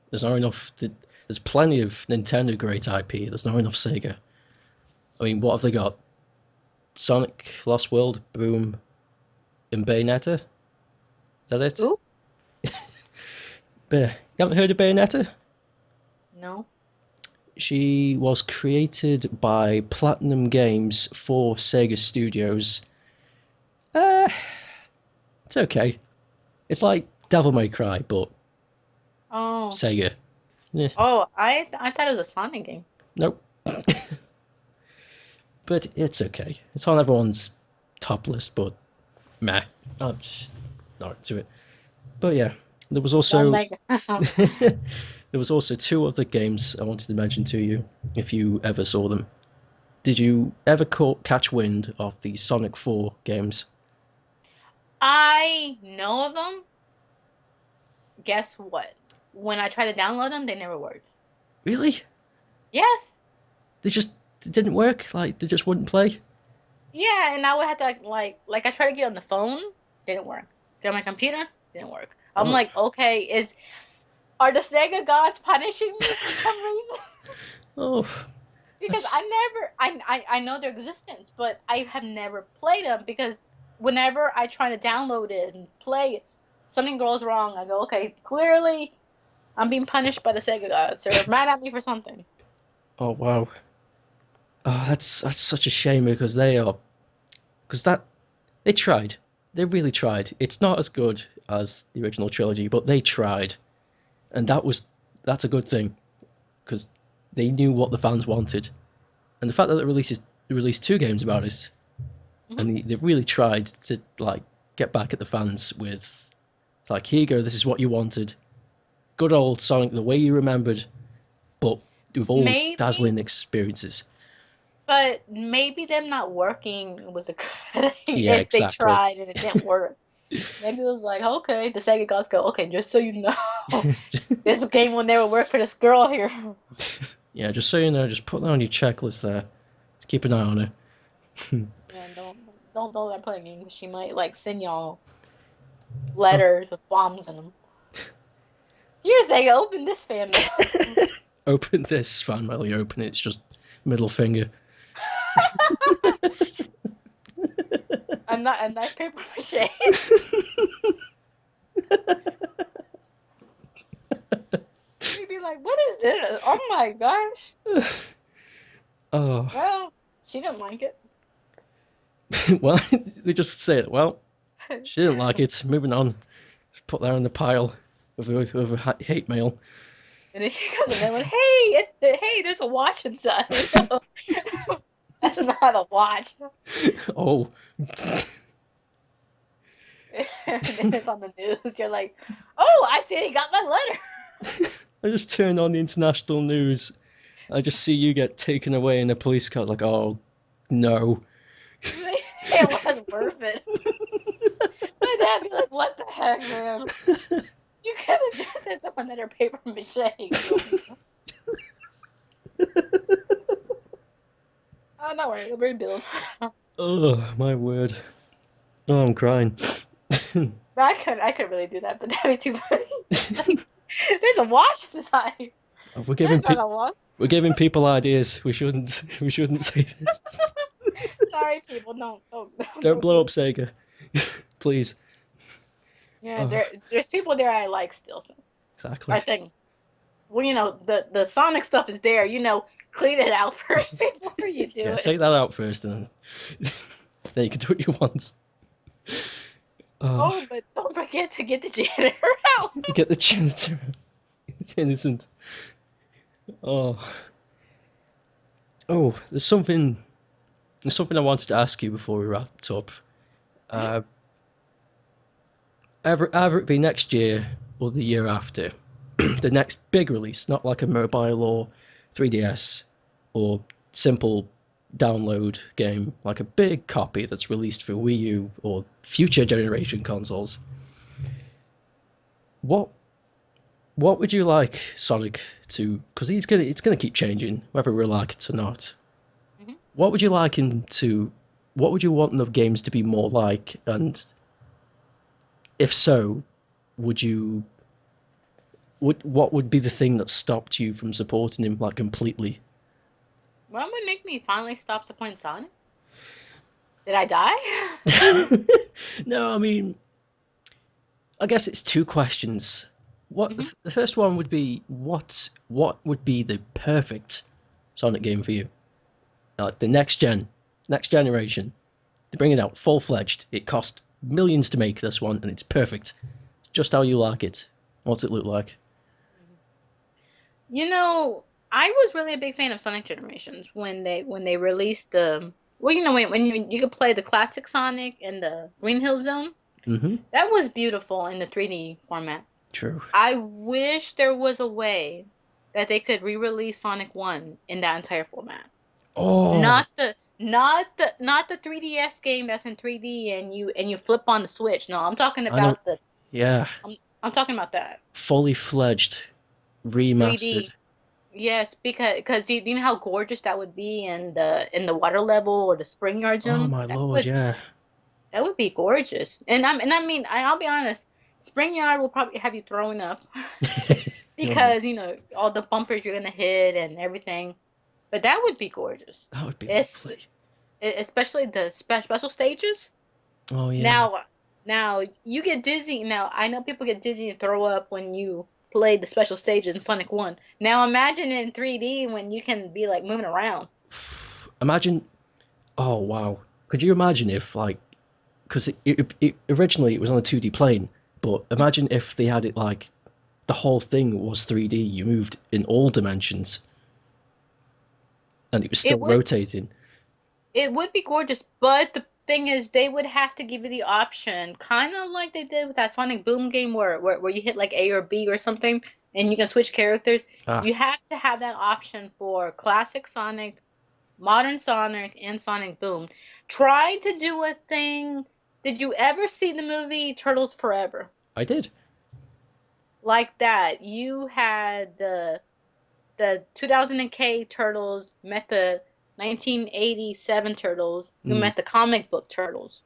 There's not enough. There's plenty of Nintendo great IP. There's not enough Sega. I mean, what have they got? Sonic, Lost World, Boom, and Bayonetta? Is that it? Ooh, You haven't heard of Bayonetta? no. She was created by Platinum Games for Sega Studios. Uh, it's okay. It's like Devil May Cry, but Oh, Sega. Yeah, I thought it was a Sonic game. nope. But it's okay. It's on everyone's top list, but meh. I'm just not into it. But yeah, there was Don't also make there was also two other games I wanted to mention to you if you ever saw them. Did you ever catch wind of the Sonic 4 games? I know of them. Guess what? When I tried to download them, they never worked. Really? Yes. They just it didn't work. Like they just wouldn't play. Yeah, and I would have to like I tried to get on the phone, didn't work. Get on my computer, didn't work. I'm Oh, like, okay, is are the Sega gods punishing me for some reason? oh, Because that's I know their existence, but I have never played them because whenever I try to download it and play it, something goes wrong. I go, okay, clearly I'm being punished by the Sega gods or mad at me for something. oh wow. Oh, that's such a shame because that they tried. They really tried. It's not as good as the original trilogy, but they tried, and that's a good thing because they knew what the fans wanted, and the fact that they released two games about it, Hmm. and they really tried to like get back at the fans with like, here you go, this is what you wanted, good old Sonic the way you remembered, but with all Maybe, dazzling experiences. but maybe them not working was a good thing Yeah, if they exactly. tried and it didn't work. Maybe it was like, okay, the Sega gods go, okay, just so you know, this game will never work for this girl here. Yeah, just so you know, just put that on your checklist there. Keep an eye on it. Yeah, don't let her play a game 'cause she might like send y'all letters with bombs in them. Here's Sega, open this fan mail. Open this fan mail, you open it, it's just middle finger. A nice paper mache. We'd be like, what is this? Oh my gosh. Oh, Well, she didn't like it. well, they just say it. Well, she didn't like it. Moving on. Just put that in the pile of hate mail. And then she goes another one, hey, there's a watch inside. That's not a watch. Oh, And then it's on the news. You're like, oh, I see he got my letter. I just turned on the international news. I just see you get taken away in a police car. Like, oh no. It was worth it. My dad be like, "What the heck, man? You could have just said the one that are paper mache, grown man." Oh, not worry, we'll bring bills. Oh my word! Oh, I'm crying. But I could really do that, but that'd be too funny. Like, there's a wash inside. we're There's giving not pe- a wash. we're giving people ideas. We shouldn't. We shouldn't say this. Sorry, people. Don't Don't blow do up Sega, please. Yeah, Oh, there's people there I like still. So I exactly. think, well, the Sonic stuff is there. Clean it out first before you do Yeah, it. take that out first, and then you can do what you want. Oh, Oh, but don't forget to get the janitor out. get the janitor. It's innocent. Oh, oh. There's something I wanted to ask you before we wrapped up. Mhm. Uh, either it be next year or the year after, the next big release, not like a mobile or 3DS or simple download game, like a big copy that's released for Wii U or future generation consoles. What what would you like Sonic to? Because it's gonna keep changing whether we like it or not. Mhm. What would you like him to? What would you want the games to be more like? And if so, would you what would be the thing that stopped you from supporting him like completely? What would make me finally stop supporting Sonic? Did I die? No, I mean, I guess it's two questions. What hmm the first one would be what would be the perfect Sonic game for you? Like the next generation. They bring it out full fledged. It cost millions to make this one, and it's perfect, just how you like it. What's it look like? You know, I was really a big fan of Sonic Generations when they released the well, when you could play the classic Sonic and the Green Hill Zone. Mm-hmm. That was beautiful in the 3D format. True. I wish there was a way that they could re-release Sonic 1 in that entire format. Oh, Not the 3DS game that's in 3D and you flip on the Switch. No, I'm talking I know. about the Yeah, I'm talking about that. fully fledged, remastered. 3D. Yes, because you know how gorgeous that would be in the water level or the spring yard Oh zone? my That lord, would yeah. that would be gorgeous. I'll be honest, spring yard will probably have you throwing up Oh, because all the bumpers you're gonna hit and everything. But that would be gorgeous. that would be It's lovely. especially the special stages. Oh yeah. Now, now you get dizzy. Now I know people get dizzy and throw up when you play the special stages in Sonic 1. Now imagine it in 3D when you can be like moving around. Imagine. Oh wow. Could you imagine if like because originally it was on a 2D plane, but Mhm. imagine if they had it like the whole thing was 3D. You moved in all dimensions, and it was It still would rotating. it would be gorgeous, but the thing is they would have to give you the option, kind of like they did with that Sonic Boom game where you hit like A or B or something and you can switch characters. Ah, You have to have that option for classic Sonic, modern Sonic, and Sonic Boom. Try to do a thing. Did you ever see the movie Turtles Forever? I did. Like that. You had the 2000K Turtles met the 1987 Turtles who Mm, met the comic book Turtles.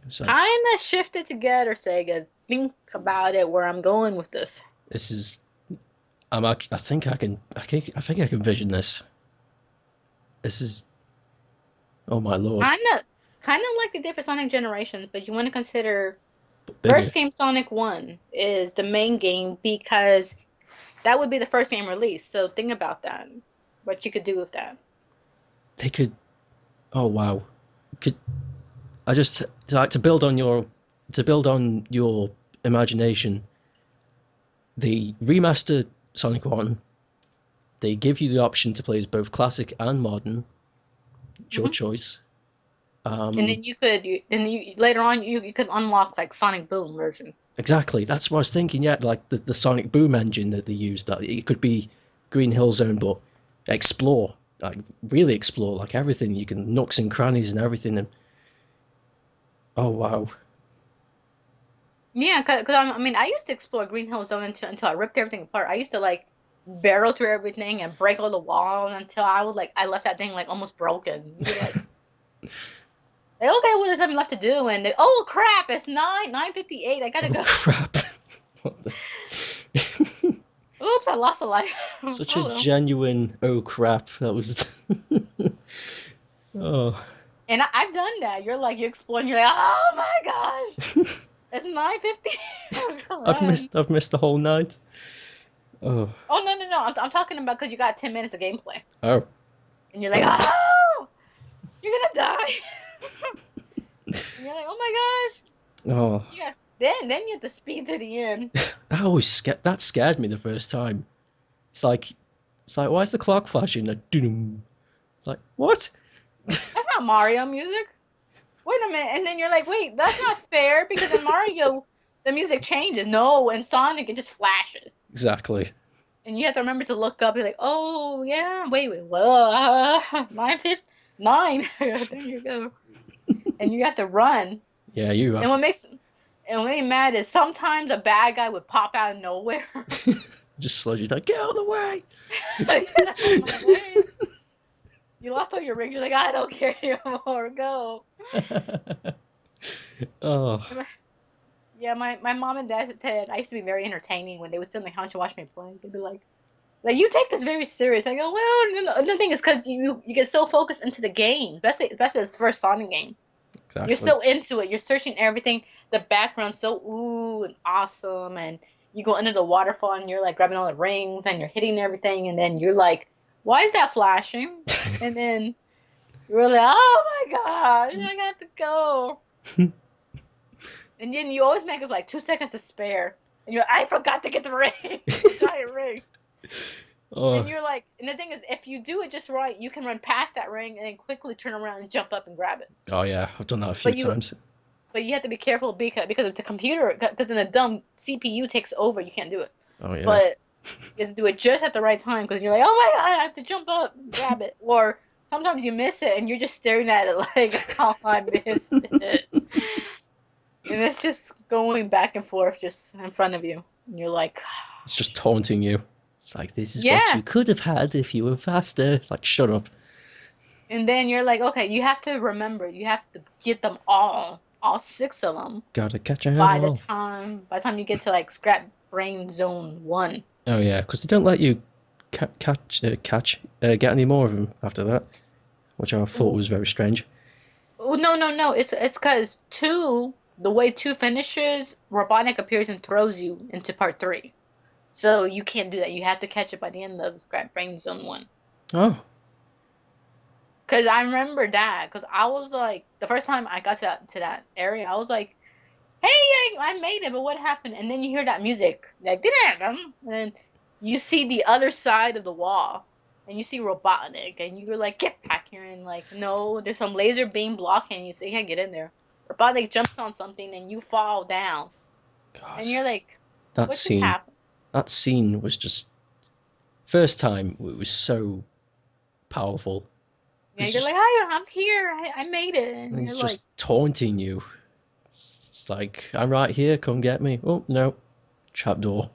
it's like Kind of shifted together, Sega. Think about it where I'm going with this. this is. I think I can. I think I can vision this. This is. Oh my lord. Kind of like the different Sonic generations, but you want to consider But bigger. first game Sonic 1 is the main game because that would be the first game released. So think about that. What you could do with that. They could. Oh wow. Could I just like to build on your imagination? They remastered Sonic One. They give you the option to play as both classic and modern. It's your hmm choice. And Um, then you later on you could unlock like Sonic Boom version. exactly. That's what I was thinking. Yeah, like the Sonic Boom engine that they used. That it could be Green Hill Zone, but explore, like really explore, like everything. You can nooks and crannies and everything. And Oh wow. Yeah, cause I mean, I used to explore Green Hill Zone until I ripped everything apart. I used to like barrel through everything and break all the walls until I was like, I left that thing like almost broken. You'd be like, okay, what is something left to do? And they, oh crap, it's 9:58. I gotta Oh go. crap. What the? Oops, I lost a life. Oh Such a well. genuine oh crap. That was. Oh. And I've done that. You're like, you explore and you're like, oh my gosh, it's 9:50. Run. I've missed the whole night. Oh. Oh no, no, no. I'm talking about because you got 10 minutes of gameplay. Oh. And you're like, oh, you're gonna die. And you're like, oh my gosh. Oh. Yeah. Then you have to speed to the end. That scared me the first time. It's like why is the clock flashing? Like doom. It's like what? That's not Mario music. Wait a minute. And then you're like, wait, that's not fair because in Mario the music changes. No, in Sonic it just flashes. Exactly. And you have to remember to look up. You're like, oh yeah, wait, well, 9:50, 9. There you go. And you have to run. Yeah, you have And to what made me mad is sometimes a bad guy would pop out of nowhere. just slow you down. Get out of the way. Get out of my way. You lost all your rings. You're like, I don't care anymore. Go. Oh, Yeah, my mom and dad said I used to be very entertaining when they would sit in the house and watch me play. They'd be like you take this very serious. I go, well, the thing is because you get so focused into the game, especially this first Sonic game. You're exactly. so into it. You're searching everything. The background's so ooh and awesome, and you go under the waterfall and you're like grabbing all the rings and you're hitting everything, and then you're like, why is that flashing? And then you're like, oh my gosh, I got to go. And then you always make it like 2 seconds to spare. And you're like, I forgot to get the ring, the giant ring. Oh, And you're like, and the thing is, if you do it just right, you can run past that ring and then quickly turn around and jump up and grab it. oh yeah, I've done that a few But you, times. but you have to be careful because of the computer, because then the dumb CPU takes over. You can't do it. Oh yeah. But you have to do it just at the right time because you're like, oh my god, I have to jump up and grab it. Or sometimes you miss it and you're just staring at it like, oh, I missed it. And it's just going back and forth just in front of you. And you're like, It's just taunting you. It's like this is what you yes. could have had if you were faster. It's like shut up. And then you're like, okay, you have to remember, you have to get them all six of them Gotta catch 'em all. by the time you get to like scrap brain zone 1. Oh yeah, because they don't let you get any more of them after that, which I thought Ooh, was very strange. ooh, no, no, no. It's because 2, the way 2 finishes, Robotnik appears and throws you into part 3. So you can't do that. You have to catch it by the end of scrap brain zone 1. Oh, Cause I remember that. Cause I was like, the first time I got to that area, I was like, "Hey, I made it, but what happened?" And then you hear that music, like, and you see the other side of the wall, and you see Robotnik, and you're like, "Get back here!" And like, no, there's some laser beam blocking you, so you can't get in there. Robotnik jumps on something, and you fall down, and gosh, you're like, that "What just scene. happened?" That scene was just first time. It was so powerful. Yeah, It's you're just like, "Hi, I'm here. I made it," and it's you're like. just taunting you. It's like I'm right here. Come get me. Oh no, trapdoor.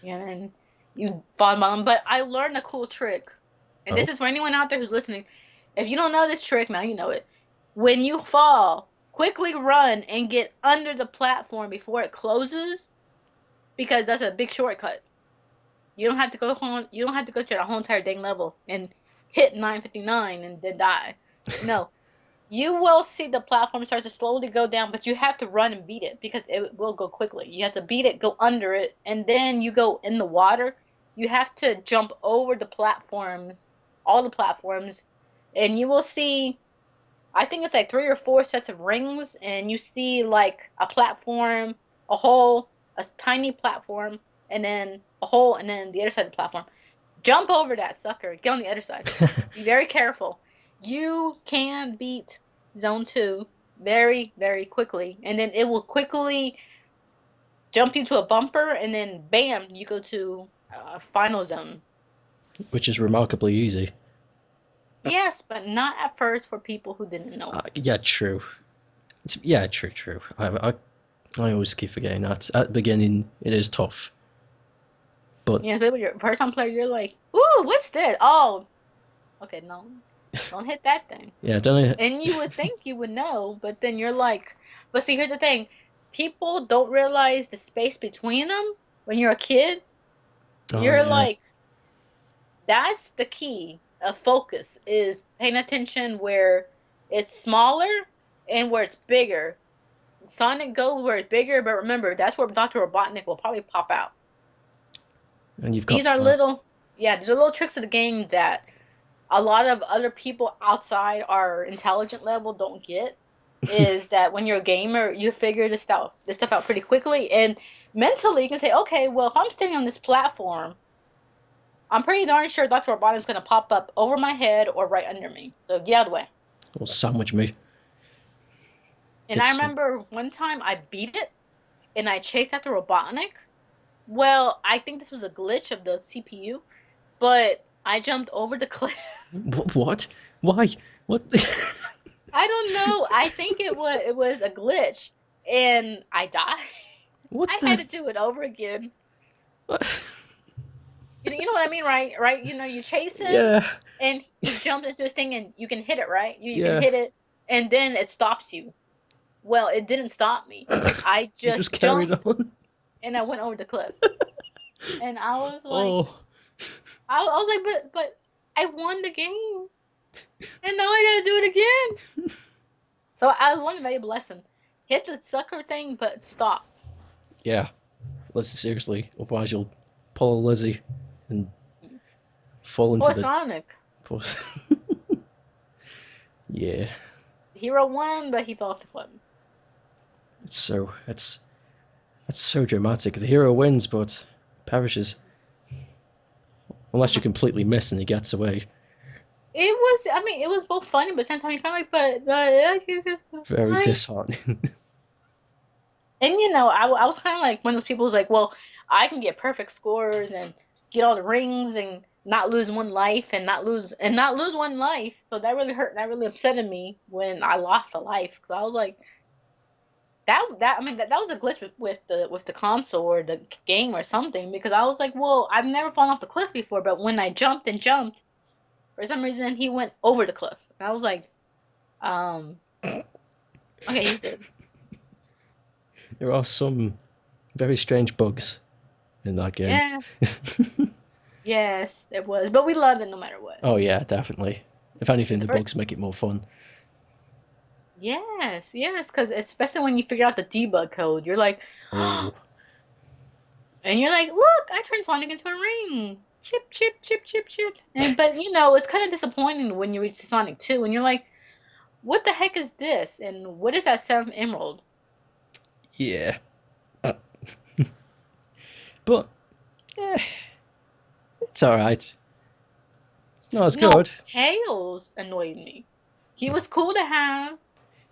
And you bottom bottom. But I learned a cool trick, and this Oh, is for anyone out there who's listening. If you don't know this trick, now you know it. When you fall, quickly run and get under the platform before it closes, because that's a big shortcut. You don't have to go home. You don't have to go through the whole entire dang level and hit 9:59 and then die. No, you will see the platform start to slowly go down, but you have to run and beat it because it will go quickly. You have to beat it, go under it, and then you go in the water. You have to jump over the platforms, all the platforms, and you will see, I think it's like 3 or 4 sets of rings, and you see like a platform, a hole, a tiny platform, and then a hole, and then the other side of the platform. Jump over that sucker. Get on the other side. Be very careful. You can beat zone 2 very, very quickly. And then it will quickly jump you to a bumper. And then bam, you go to final zone. which is remarkably easy. Yes, but not at first for people who didn't know. Yeah, true. Yeah, true, true. I always keep forgetting that. At the beginning, it is tough, but You know, when you're a first time player, you're like, "Ooh, what's this? Oh, okay, no, don't hit that thing." yeah, don't know. And you would think you would know, but then you're like, but see, here's the thing. People don't realize the space between them when you're a kid. Oh You're yeah, like, that's the key of focus is paying attention where it's smaller and where it's bigger. Sonic Go where it's bigger, but remember, that's where Dr. Robotnik will probably pop out. and you've got These are little, yeah, these are little tricks of the game that a lot of other people outside our intelligent level don't get is that when you're a gamer, you figure this stuff out pretty quickly, and mentally you can say, okay, well, if I'm standing on this platform, I'm pretty darn sure Dr. Robotnik's gonna pop up over my head or right under me. So get out of the way. will sandwich me. And I It's remember one time I beat it and I chased after Robotnik. Well, I think this was a glitch of the CPU, but I jumped over the cliff. what? Why? What? I don't know. I think it was a glitch, and I died. What I had the? to do it over again. What? You know what I mean, right? Right? You know, you chase him, Yeah, and he jumps into this thing, and you can hit it, right? You can yeah. hit it, and then it stops you. Well, it didn't stop me. I You just just carried jumped, on. and I went over the cliff, and I was like, Oh, I was like, but I won the game, and now I gotta do it again. So I learned a valuable lesson. Hit the sucker thing, but stop. yeah. Listen seriously, otherwise you'll pull a Lizzie and fall into Poor the. Sonic. Yeah, Hero won, but he fell off the cliff. it's so dramatic. The hero wins, but perishes unless you completely miss and he gets away. It was, I mean, it was both funny, but sometimes you felt like, but Very why? disheartening. And you know, I was kind of like one of those people who's like, well, I can get perfect scores and get all the rings and not lose one life and not lose one life. So that really hurt. That really upsetted me when I lost a life because I was like, that I mean that was a glitch with the console or the game or something because I was like, well, I've never fallen off the cliff before, but when I jumped and jumped, for some reason he went over the cliff. And I was like, um, okay, he's dead. There are some very strange bugs in that game. Yeah, yes, it was, but we loved it no matter what. Oh yeah, definitely. If anything, The the first, bugs make it more fun. yes, yes, because especially when you figure out the debug code, you're like, Oh, and you're like, look, I turned Sonic into a ring. Chip, chip, chip, chip, chip. And but you know, it's kind of disappointing when you reach the Sonic 2 and you're like, what the heck is this? And what is that seventh emerald? yeah. But eh, it's alright. It's not as No, good. Tails annoyed me. He was cool to have,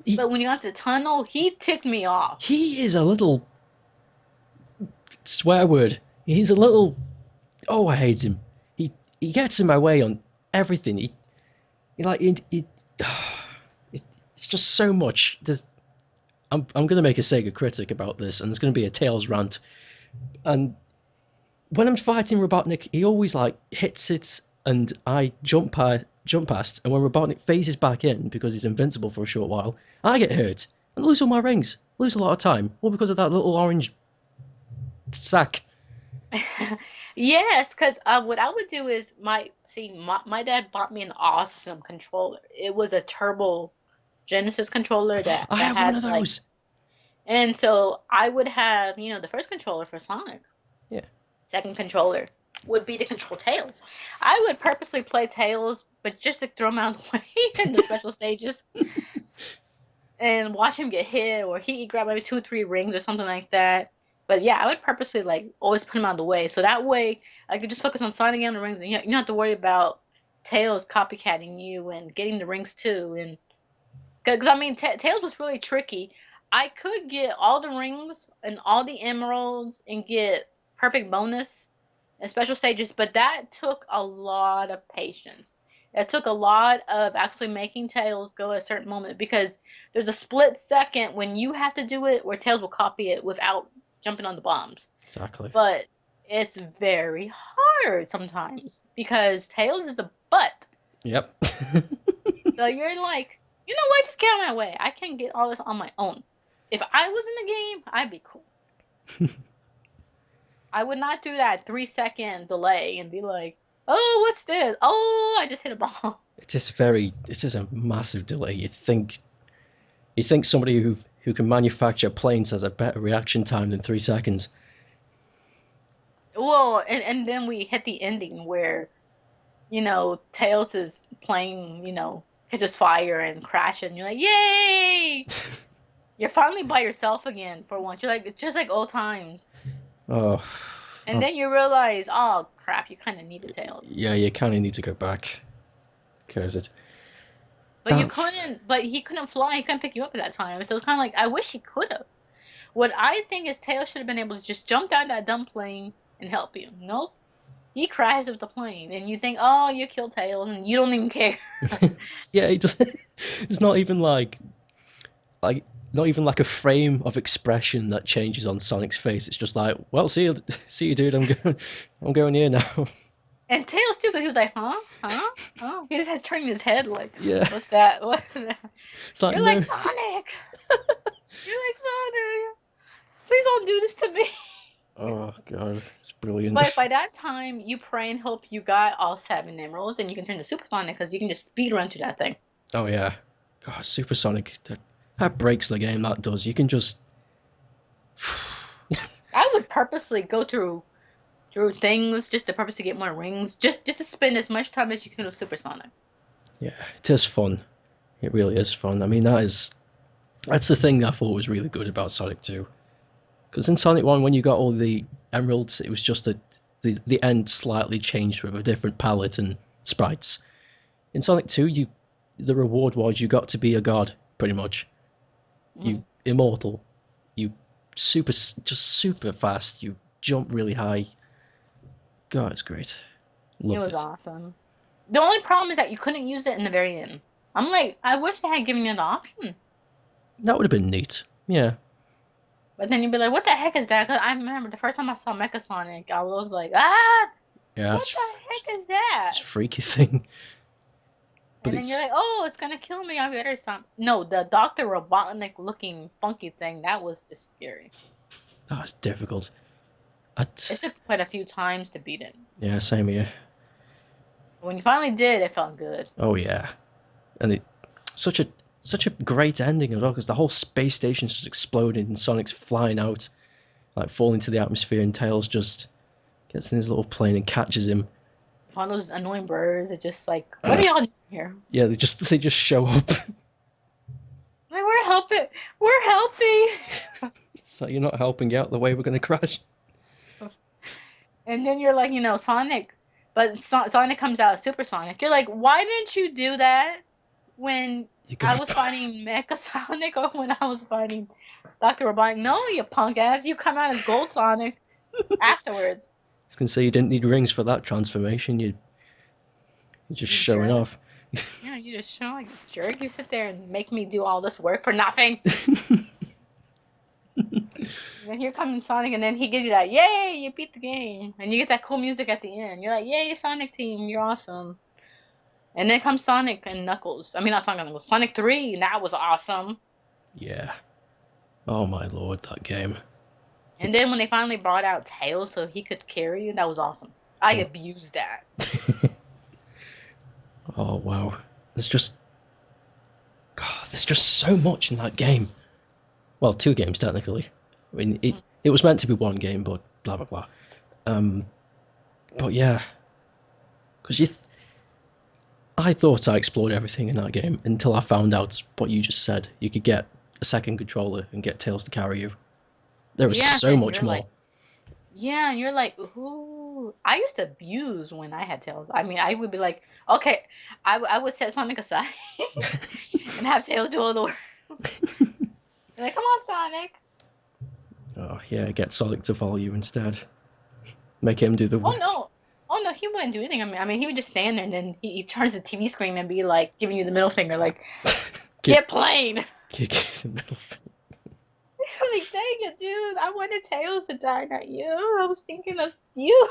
He, but when you got to the tunnel, he ticked me off. he is a little swear word. He's a little. Oh, I hate him. He gets in my way on everything. He like it's just so much. I'm gonna make a Sega critic about this, and there's gonna be a Tails rant. And when I'm fighting Robotnik, he always like hits it, and I jump past. And when Robotnik phases back in because he's invincible for a short while, I get hurt and lose all my rings. Lose a lot of time, all because of that little orange sack. Yes, because what I would do is my dad bought me an awesome controller. It was a Turbo Genesis controller that I that have one had of like, those. and so I would have the first controller for Sonic. Yeah. Second controller would be to control Tails. I would purposely play Tails, but just to throw him out of the way in the special stages and watch him get hit, or he grab maybe two, three rings or something like that. But yeah, I would purposely like always put him out of the way, so that way I could just focus on signing in the rings, and you don't have to worry about Tails copycatting you and getting the rings too. And because I mean, Tails was really tricky. I could get all the rings and all the emeralds and get perfect bonus and special stages, but that took a lot of patience. It took a lot of actually making Tails go at a certain moment because there's a split second when you have to do it where Tails will copy it without jumping on the bombs. Exactly. But it's very hard sometimes because Tails is a butt. Yep. So you're like, you know what? Just get out of my way. I can get all this on my own. If I was in the game, I'd be cool. I would not do that 3 second delay and be like, oh, what's this? Oh, I just hit a ball. It is a massive delay. You think somebody who can manufacture planes has a better reaction time than 3 seconds. Well, and then we hit the ending where, Tails is playing, catches fire and crashes, and you're like, yay! You're finally by yourself again for once. You're like, it's just like old times. Oh, And then you realize, oh crap, you kind of needed Tails. yeah, you kind of need to go back because it But you that couldn't, but he couldn't fly, he couldn't pick you up at that time. So it's kind of like, I wish he could have. What I think is Tails should have been able to just jump out of that dumb plane and help you. Nope. He crashes with the plane, and you think, oh, you killed Tails, and you don't even care. yeah, it does. It's not even like not even like a frame of expression that changes on Sonic's face. It's just like, well, see you, dude. I'm going here now. And Tails too, because he was like, huh, huh, huh. He just has turning his head like, Yeah, what's that? What's that? it's like You're like no. Sonic. You're like Sonic. Please don't do this to me. Oh god, it's brilliant. But by that time, you pray and hope you got all 7 emeralds, and you can turn to Super Sonic because you can just speed run through that thing. Oh yeah, God, Supersonic. That breaks the game. That does. You can just. I would purposely go through things just to purposely get more rings, just to spend as much time as you can with Super Sonic. Yeah, it is fun. It really is fun. I mean, that's the thing I thought was really good about Sonic 2. Because in Sonic 1, when you got all the emeralds, it was just the end slightly changed with a different palette and sprites. In Sonic 2, the reward was you got to be a god, pretty much. You Mhm. immortal. You just super fast. You jump really high. God, it's great. It Loved was it. awesome. The only problem is that you couldn't use it in the very end. I'm like, I wish they had given you the option. That would have been neat. Yeah. But then you'd be like, what the heck is that? 'Cause I remember the first time I saw Mecha Sonic, I was like, ah, Yeah, what the heck is that? it's a freaky thing. But And then you're it's like, oh, it's gonna kill me. I better stop. No, the Dr. Robotnik looking funky thing, that was just scary. that's difficult. I, It took quite a few times to beat it. yeah, same here. But when you finally did, it felt good. Oh yeah, and it such a such a great ending as well because the whole space station's just exploding and Sonic's flying out, like falling to the atmosphere, and Tails just gets in his little plane and catches him. One of those annoying birds, it's just like, what are y'all doing here? Yeah, they just show up. Like, we're helping. We're helping. It's like you're not helping out the way we're gonna crash. And then you're like, Sonic, but Sonic comes out Super Sonic. You're like, why didn't you do that when You I got. was fighting Mecha Sonic or when I was fighting Dr. Robotnik? No, you punk ass. You come out as Gold Sonic afterwards. I was gonna say you didn't need rings for that transformation. You're just You showing jerk. off. You just show like a jerk. You sit there and make me do all this work for nothing. And then here comes Sonic, and then he gives you that, yay, you beat the game. And you get that cool music at the end. You're like, yay, Sonic team, you're awesome. And then comes Sonic and Knuckles. I mean, not Sonic and Knuckles. Sonic 3, and that was awesome. Yeah. Oh my lord, that game. And then when It's they finally brought out Tails so he could carry you, that was awesome. I oh, abused that. oh wow. There's just God, there's just so much in that game. Well, two games technically. I mean, it was meant to be one game, but blah blah blah. Um, but yeah, because I thought I explored everything in that game until I found out what you just said. You could get a second controller and get Tails to carry you. There was Yes, so and much you're like, more. yeah, and you're like, ooh. I used to abuse when I had Tails. I mean, I would be like, okay, I would set Sonic aside and have Tails do all the work. Be like, come on, Sonic. Oh yeah, get Sonic to follow you instead. Make him do the Oh work. no. Oh no, he wouldn't do anything. I mean, he would just stand there and then he turns the TV screen and be like giving you the middle finger, like Give, get playing. give the middle. I'm like, dang it, dude! I wanted Tails to die, not you. I was thinking of you.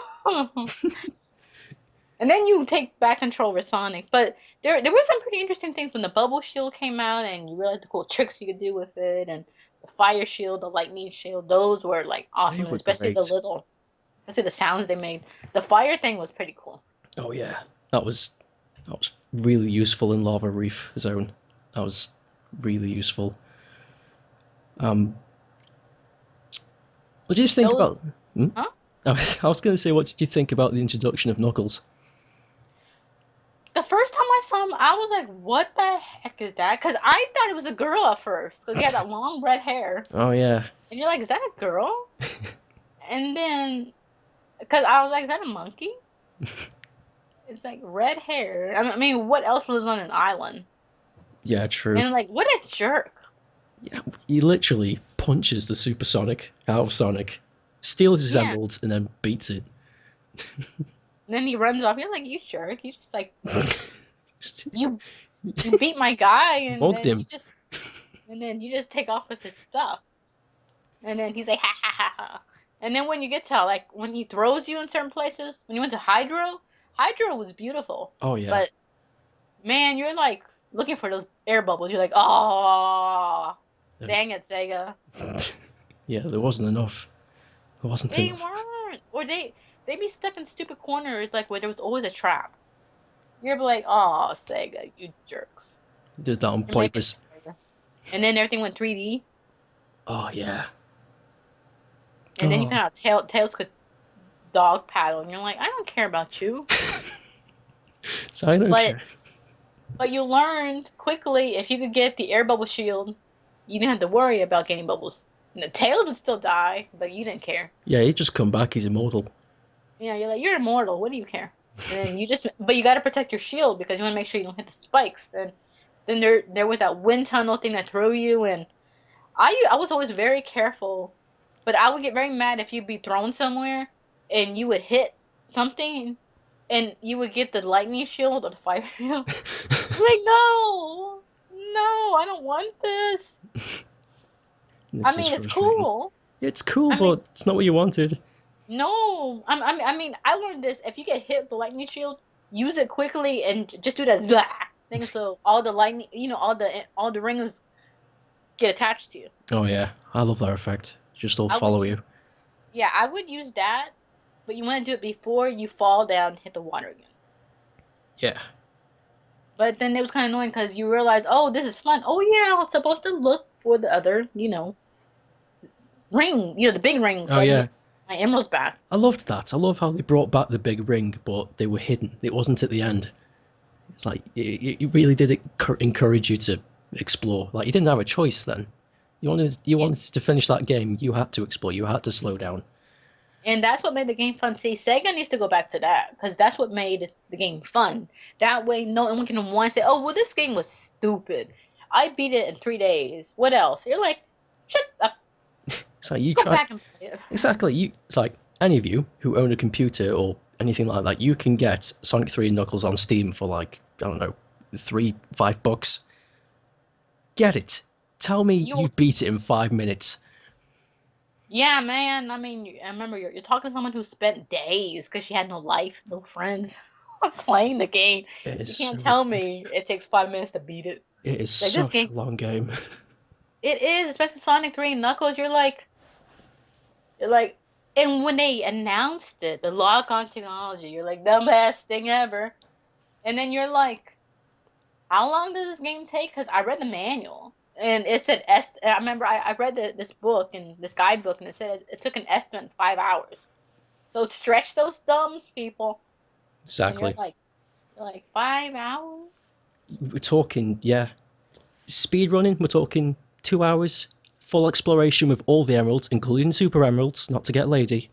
And then you take back control over Sonic. But there were some pretty interesting things when the bubble shield came out and you realized the cool tricks you could do with it and the fire shield, the lightning shield, those were like They awesome, and were especially great. the sounds they made. The fire thing was pretty cool. Oh yeah, that was that was really useful in Lava Reef Zone. That was really useful. Um, what did you think Those about? Hmm? huh? I was going to say, what did you think about the introduction of Knuckles? The first time I saw him, I was like, "What the heck is that?" Because I thought it was a girl at first, because he had that long red hair, Oh yeah, and you're like, "Is that a girl?" And then, because I was like, "Is that a monkey?" It's like red hair. I mean, what else lives on an island? yeah, true. And like, what a jerk! Yeah, he literally punches the Supersonic out of Sonic, steals his Yeah. emeralds, and then beats it. And then he runs off. You're like, you jerk! You just like you you beat my guy, Mugged him. and then you just take off with his stuff. And then he's like, ha ha ha ha. And then when you get to like when he throws you in certain places, when you went to Hydro, Hydro was beautiful. Oh yeah, But man, you're like looking for those air bubbles. You're like, oh, There's- dang it, Sega. yeah, there wasn't enough. There wasn't They enough. weren't. Or they be stuck in stupid corners like where there was always a trap. You're be like, oh, Sega, you jerks. Did that on You're making purpose. it harder. And then everything went 3D. Oh yeah. And then you Oh, found out Tails could dog paddle. And you're like, I don't care about you. so I don't But care. But you learned quickly if you could get the air bubble shield, you didn't have to worry about getting bubbles. And the tails would still die, but you didn't care. Yeah, he just come back. He's immortal. Yeah, you're like, you're immortal. What do you care? And then but you got to protect your shield because you want to make sure you don't hit the spikes. And then there was that wind tunnel thing that threw you. And I was always very careful, but I would get very mad if you'd be thrown somewhere and you would hit something and you would get the lightning shield or the fire shield. I'm like, no, no, I don't want this. I It is mean, it's frustrating. cool. It's cool, I mean, but it's not what you wanted. no, I mean, I learned this. If you get hit with the lightning shield, use it quickly and just do that blah thing, so all the lightning, all the rings get attached to you. Oh yeah, I love that effect. Just all I would follow you. use, yeah, I would use that, but you want to do it before you fall down and hit the water again. Yeah. But then it was kind of annoying because you realize, oh, this is fun. Oh yeah, I was supposed to look for the other, ring, the big ring, Oh so I can yeah. get my emeralds back. I loved that. I love how they brought back the big ring, but they were hidden. It wasn't at the end. It's like it really did encourage you to explore. Like you didn't have a choice then. Yeah. You wanted to finish that game. You had to explore. You had to slow down. And that's what made the game fun. See, Sega needs to go back to that because that's what made the game fun. That way, no one can once say, "Oh, well, this game was stupid. I beat it in 3 days. What else?" You're like, "Shut up. It's like you Go try back and play it." exactly. It's like any of you who own a computer or anything like that. You can get Sonic 3 and Knuckles on Steam for like I don't know, $3, $5. Get it. Tell me You, you beat it in 5 minutes. yeah, man. I mean, I remember you're talking to someone who spent days because she had no life, no friends, playing the game. It is You can't so tell me it takes 5 minutes to beat it. it is Like this such game, a long game. it is, especially Sonic 3 and Knuckles. You're like, and when they announced it, the lock-on technology, you're like, the best thing ever. And then you're like, how long does this game take? Because I read the manual, and it said I remember I read this book and this guidebook, and it said it took an estimate 5 hours. So stretch those thumbs, people. And Exactly. you're like 5 hours? We're talking, yeah, speed running. We're talking 2 hours, full exploration with all the emeralds, including super emeralds, not to get lady.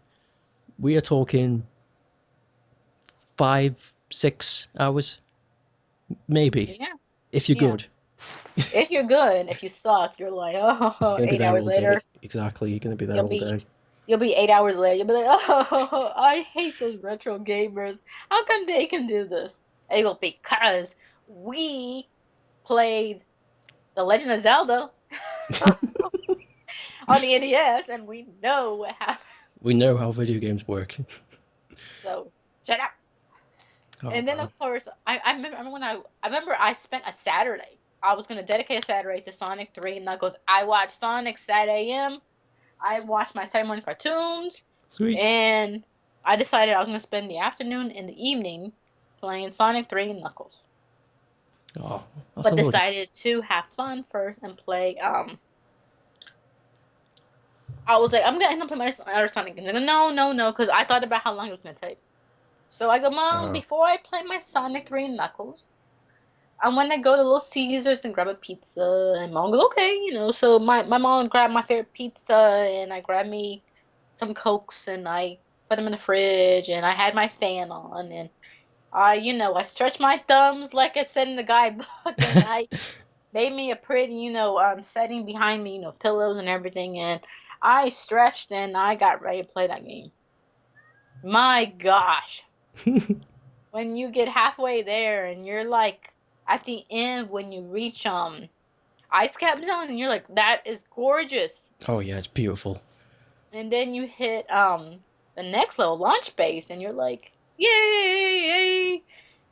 We are talking 5, 6 hours, maybe, Yeah, if you're yeah. good. If you're good, if you suck, you're like, You're oh, gonna be eight there hours all day. later, Exactly, you're gonna be there you'll all be day. You'll be 8 hours later. You'll be like, oh, I hate those retro gamers. How come they can do this? And you'll because we played The Legend of Zelda on the NES, and we know what happened. We know how video games work. So shut up. Oh And then man. of course, I remember when I remember I spent a Saturday. I was gonna dedicate a Saturday to Sonic 3 and Knuckles. I watched Sonic Saturday AM. I watched my Saturday morning cartoons, Sweet. and I decided I was gonna spend the afternoon and the evening playing Sonic 3 and Knuckles. Oh, that But sounds like decided to have fun first and play. I was like, I'm gonna end up playing other Sonic games. I go, no, no, no, because I thought about how long it was gonna take. So I go, Mom, uh, before I play my Sonic 3 and Knuckles, I want to go to Little Caesars and grab a pizza. And Mom goes, okay, So my mom grabbed my favorite pizza, and I grabbed me some Cokes, and I put them in the fridge, and I had my fan on, and I stretched my thumbs like it said in the guidebook, and I made me a pretty, setting behind me, pillows and everything, and I stretched and I got ready to play that game. My gosh. When you get halfway there and you're like at the end when you reach Ice Cap Zone and you're like, that is gorgeous. oh yeah, it's beautiful. And then you hit the next level, launch base, and you're like, yay, yay.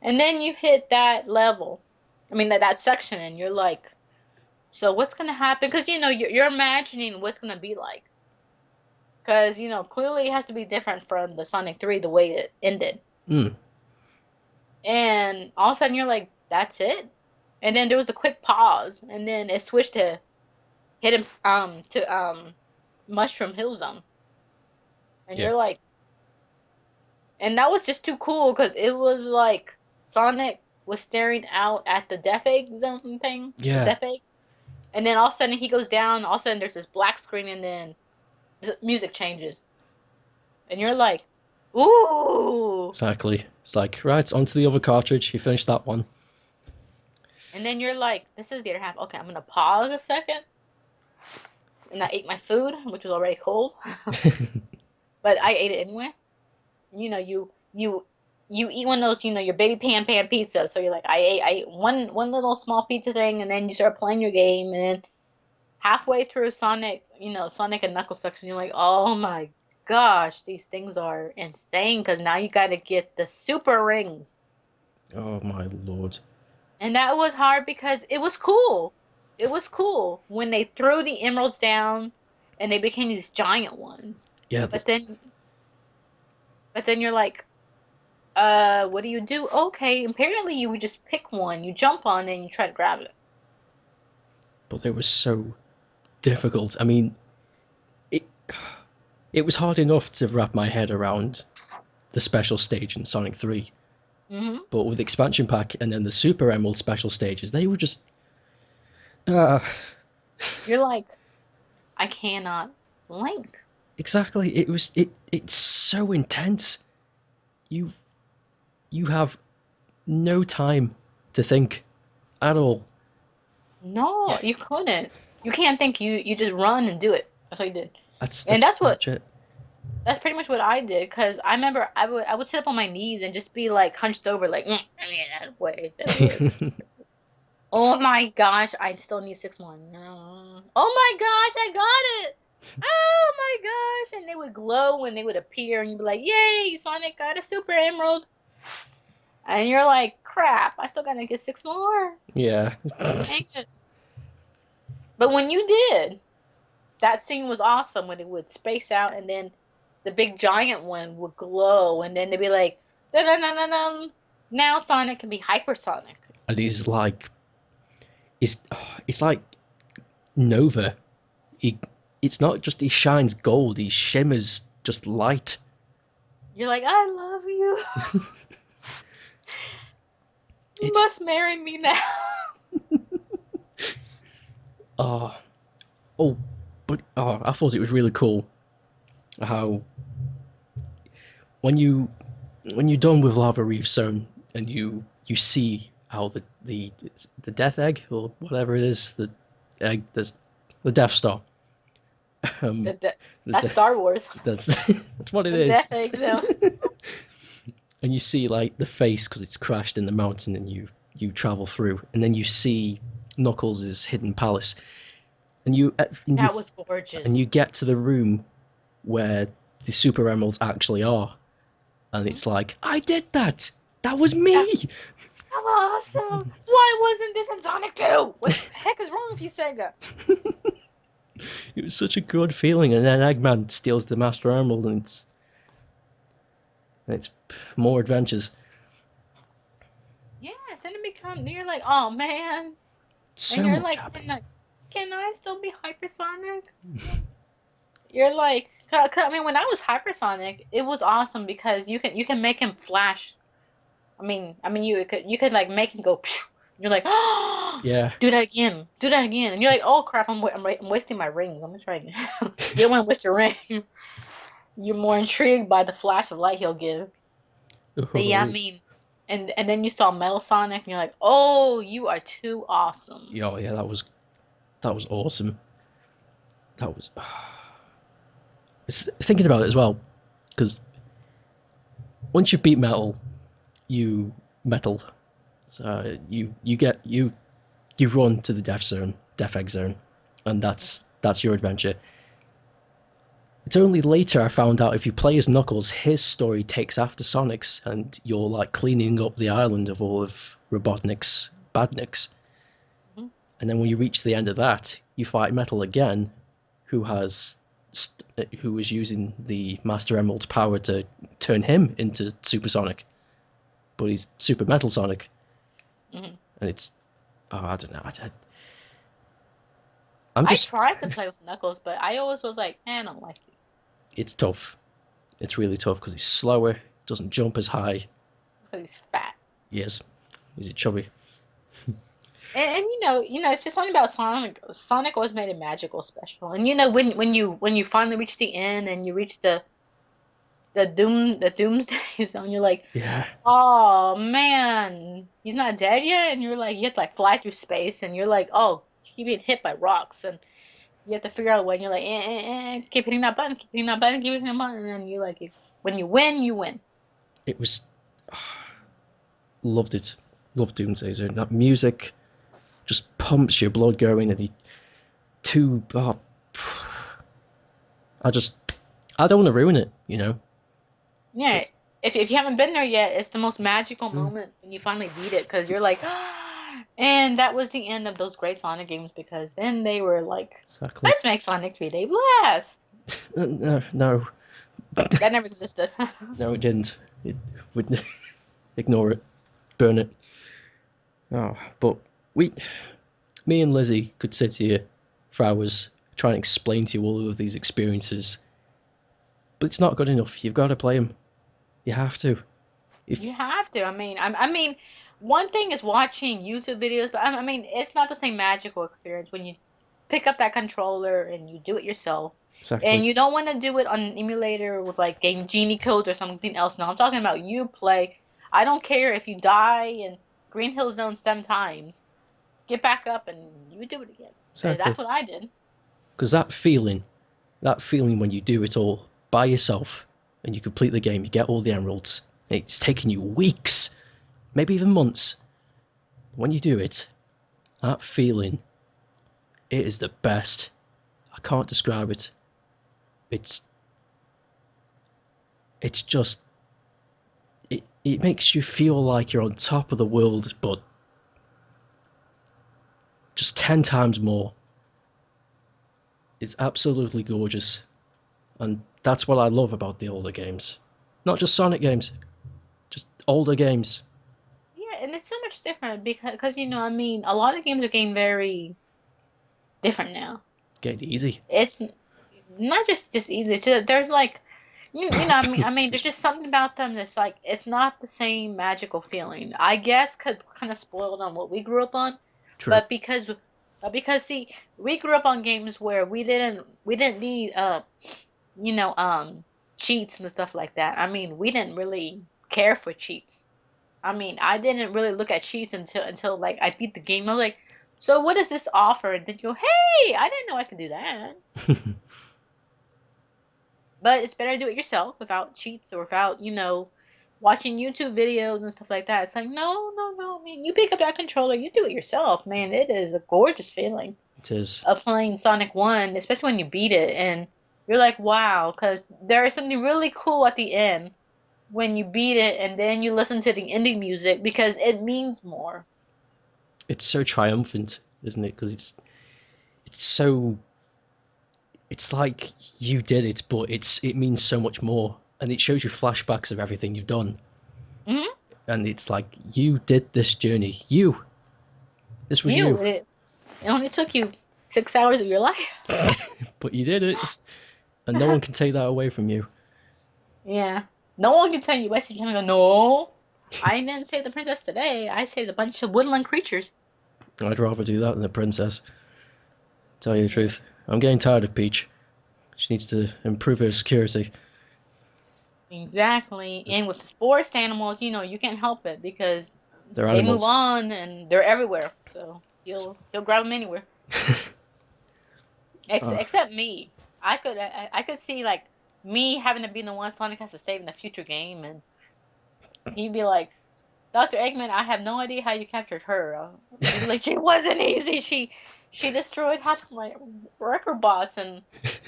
And then you hit that level. I mean that section and you're like, so what's gonna happen? Because you're imagining what's gonna be like. Because clearly it has to be different from the Sonic 3 the way it ended. Mm, And all of a sudden you're like, that's it? And then there was a quick pause, and then it switched to hidden to Mushroom Hill Zone. And yeah, you're like, and that was just too cool because it was like Sonic was staring out at the Death Egg Zone thing, the yeah. Death Egg, and then all of a sudden he goes down, all of a sudden there's this black screen, and then the music changes. And you're like, ooh. Exactly. It's like right onto the other cartridge. You finished that one. And then you're like, this is the other half. Okay, I'm gonna pause a second. And I ate my food, which was already cold, but I ate it anyway. You know, you eat one of those, your baby pan pizza. So you're like, I ate one little small pizza thing, and then you start playing your game, and then halfway through Sonic and Knuckles section, you're like, oh my gosh, these things are insane because now you got to get the super rings. Oh my lord. And that was hard because it was cool. It was cool when they threw the emeralds down and they became these giant ones. Yeah, But then you're like, what do you do? Okay, apparently you would just pick one, you jump on it and you try to grab it. but they were so difficult. I mean, it it was hard enough to wrap my head around the special stage in Sonic 3, hmm but with the expansion pack and then the Super Emerald special stages, they were just uh, You're like, I cannot blink. exactly. It's so intense. You you have no time to think at all. No, you couldn't. You can't think. You just run and do it. That's what you did. And That's that's pretty what much it. that's pretty much what I did because I remember I would sit up on my knees and just be like hunched over like where is it? Where is it? Oh my gosh, I still need six more. No. Oh my gosh, I got it! Oh my gosh! And they would glow when they would appear, and you'd be like, "Yay, Sonic got a Super Emerald!" And you're like, "Crap, I still gotta get six more." Yeah. Dang it! But when you did, that scene was awesome when it would space out, and then the big giant one would glow, and then they'd be like, "Da da da da da." Now Sonic can be hypersonic. And he's like, it's it's like Nova. He, it's not just he shines gold; he shimmers just light. You're like, "I love you. You It's must marry me now." oh oh, but I thought it was really cool how when you when you're done with Lava Reef Zone and you see how the Death Egg or whatever it is, the egg, the Death Star, Um, The, the, the that's de- Star Wars. that's that's what it The is. death egg zone. And you see like the face because it's crashed in the mountain, and you travel through, and then you see Knuckles' hidden palace, and That was and you gorgeous. get to the room where the super emeralds actually are, and Mhm. it's like, I did that. That was me. That, that was awesome. Why wasn't this in Sonic 2? What the heck is wrong with you, Sega? It was such a good feeling, and then Eggman steals the Master Emerald, and it's more adventures. Yes, and it become you're like, oh man, and So you're much like, happens. can I still be hypersonic? You're like, 'cause, I mean, when I was hypersonic, it was awesome because you can make him flash. I mean, you could like make him go. Psh! You're like, oh, Yeah, do that again, and you're like, oh crap, I'm wasting my rings. I'm gonna try again. You don't want to waste your ring. You're more intrigued by the flash of light he'll give. But yeah, I oh, mean, and then you saw Metal Sonic, and you're like, oh, you are too awesome. yeah, yeah. That was awesome. That was thinking about it as well, because once you beat metal, you metal. So you run to the death egg zone, and that's your adventure. It's only later I found out if you play as Knuckles, his story takes after Sonic's, and you're like cleaning up the island of all of Robotnik's badniks. Mhm. And then when you reach the end of that, you fight Metal again, who who was using the Master Emerald's power to turn him into Supersonic, but he's Super Metal Sonic, Mhm. and it's I don't know. I'm I just tried to play with Knuckles, but I always was like, I don't like you. it's tough. It's really tough because he's slower, doesn't jump as high. Because he's fat. He is. Is it chubby? And it's just something about Sonic. Sonic always made it magical, special. And you know, when you finally reach the end and you reach the Doomsday Zone, you're like, Yeah. oh man, he's not dead yet. And you're like, you have to like fly through space, and you're like, oh, keep being hit by rocks, and you have to figure out a way. And you're like, keep hitting that button, keep hitting that button, keep hitting that button, and then you like, when you win, you win. It was loved it. Loved Doomsday Zone. That music just pumps your blood going, and the two. Oh, I just I don't want to ruin it, Yeah, because if you haven't been there yet, it's the most magical mm, moment when you finally beat it because you're like, and that was the end of those great Sonic games because then they were like, exactly. let's make Sonic 3D Blast. No, no, That never existed. no, it didn't. It would ignore it, burn it. Oh, but we, me and Lizzie could sit here for hours trying to explain to you all of these experiences, but it's not good enough. You've got to play them. You have to. You If have to. I mean, one thing is watching YouTube videos, but I mean, it's not the same magical experience when you pick up that controller and you do it yourself. And exactly, you don't want to do it on an emulator with like Game Genie codes or something else. No, I'm talking about you play. I don't care if you die in Green Hill Zone 7 times. Get back up and you do it again. That's exactly, what I did. because that feeling when you do it all by yourself and you complete the game, you get all the emeralds. It's taken you weeks, maybe even months. When you do it, that feeling, it is the best. I can't describe it. It's it's just it makes you feel like you're on top of the world, but just 10 times more. It's absolutely gorgeous, and that's what I love about the older games. Not just Sonic games, just older games. Yeah, and it's so much different because I mean, a lot of games are getting very different now. Get easy. It's not just easy. It's just, there's like I mean, there's Excuse me. just something about them that's like it's not the same magical feeling. I guess could kind of spoiled on what we grew up on, True. but because see, we grew up on games where we didn't need cheats and stuff like that. I mean, we didn't really care for cheats. I mean, I didn't really look at cheats until like I beat the game. I was like, so what does this offer? And then you go, hey, I didn't know I could do that. But it's better to do it yourself without cheats or without, watching YouTube videos and stuff like that. It's like, no, no, no, man. You pick up that controller, you do it yourself, man. It is a gorgeous feeling It is. of playing Sonic 1, especially when you beat it and you're like, wow, because there is something really cool at the end when you beat it and then you listen to the ending music because it means more. It's so triumphant, isn't it? Because it's so it's like you did it, but it means so much more, and it shows you flashbacks of everything you've done, Hmm. and it's like you did this journey. This was You, you, it only took you 6 hours of your life. but you did it, and no one can take that away from you. Yeah. No one can tell you West. You can't go, no. I didn't save the princess today. I saved a bunch of woodland creatures. I'd rather do that than a princess. Tell you the Yeah. truth, I'm getting tired of Peach. She needs to improve her security. Exactly. And with the forest animals, you can't help it because They're they move animals. on and they're everywhere. So he'll grab them anywhere. Oh, Except me. I could see like me having to be the one Sonic has to save in the future game, and he'd be like, Dr. Eggman, I have no idea how you captured her. He'd be like, she wasn't easy. She destroyed half of my record bots, and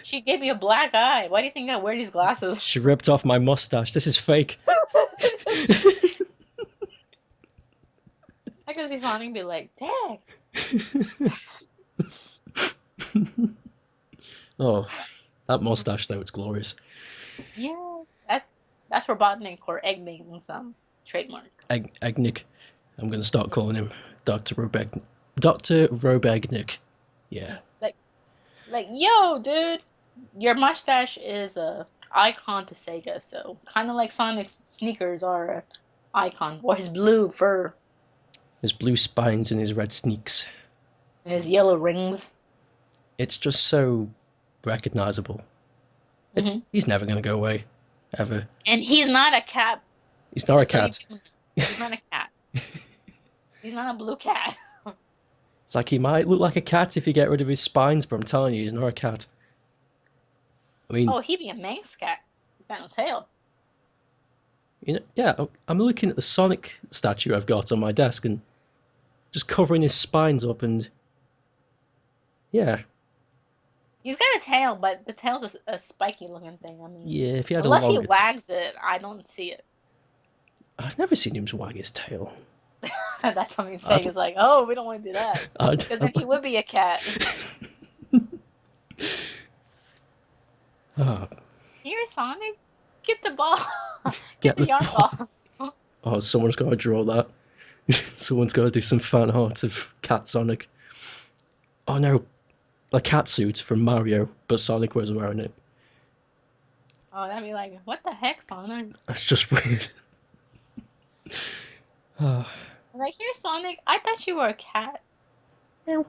she gave me a black eye. Why do you think I wear these glasses? she ripped off my mustache. This is fake. I could see Sonic be like, dang. Oh, that mustache though, it's glorious. Yeah, that's Robotnik or Eggman's trademark. Agnic. I'm gonna start calling him Doctor Robeg. Doctor Robegnik. Yeah. Like yo, dude, your mustache is a icon to Sega, so kind of like Sonic's sneakers are a icon, or his blue fur His blue spines and his red sneaks. and his yellow rings. It's just so recognizable. Hmm. He's never gonna go away, ever. And he's not a cat, He's not a just so you cat. people know. He's not a cat. He's not a blue cat. It's like he might look like a cat if you get rid of his spines, but I'm telling you, he's not a cat. I mean, Oh, he'd be a Manx cat. He's got no tail. yeah. I'm looking at the Sonic statue I've got on my desk and just covering his spines up, and yeah, He's got a tail, but the tail's a spiky looking thing. I mean, yeah. If he had a unless he longer, wags it, I don't see it. I've never seen him wag his tail. That's what he's I'd, saying. It's like, oh, we don't want to do that. Because then I'd he would be a cat. oh, Here, Sonic, get the ball. Get get the the yarn ball. ball. Oh, someone's got to draw that. Someone's got to do some fan art of Cat Sonic. Oh no, a cat suit from Mario, but Sonic was wearing it. Oh, that'd be like, what the heck, Sonic? That's just weird. Oh, I'm like, here, Sonic, I thought you were a cat. meow.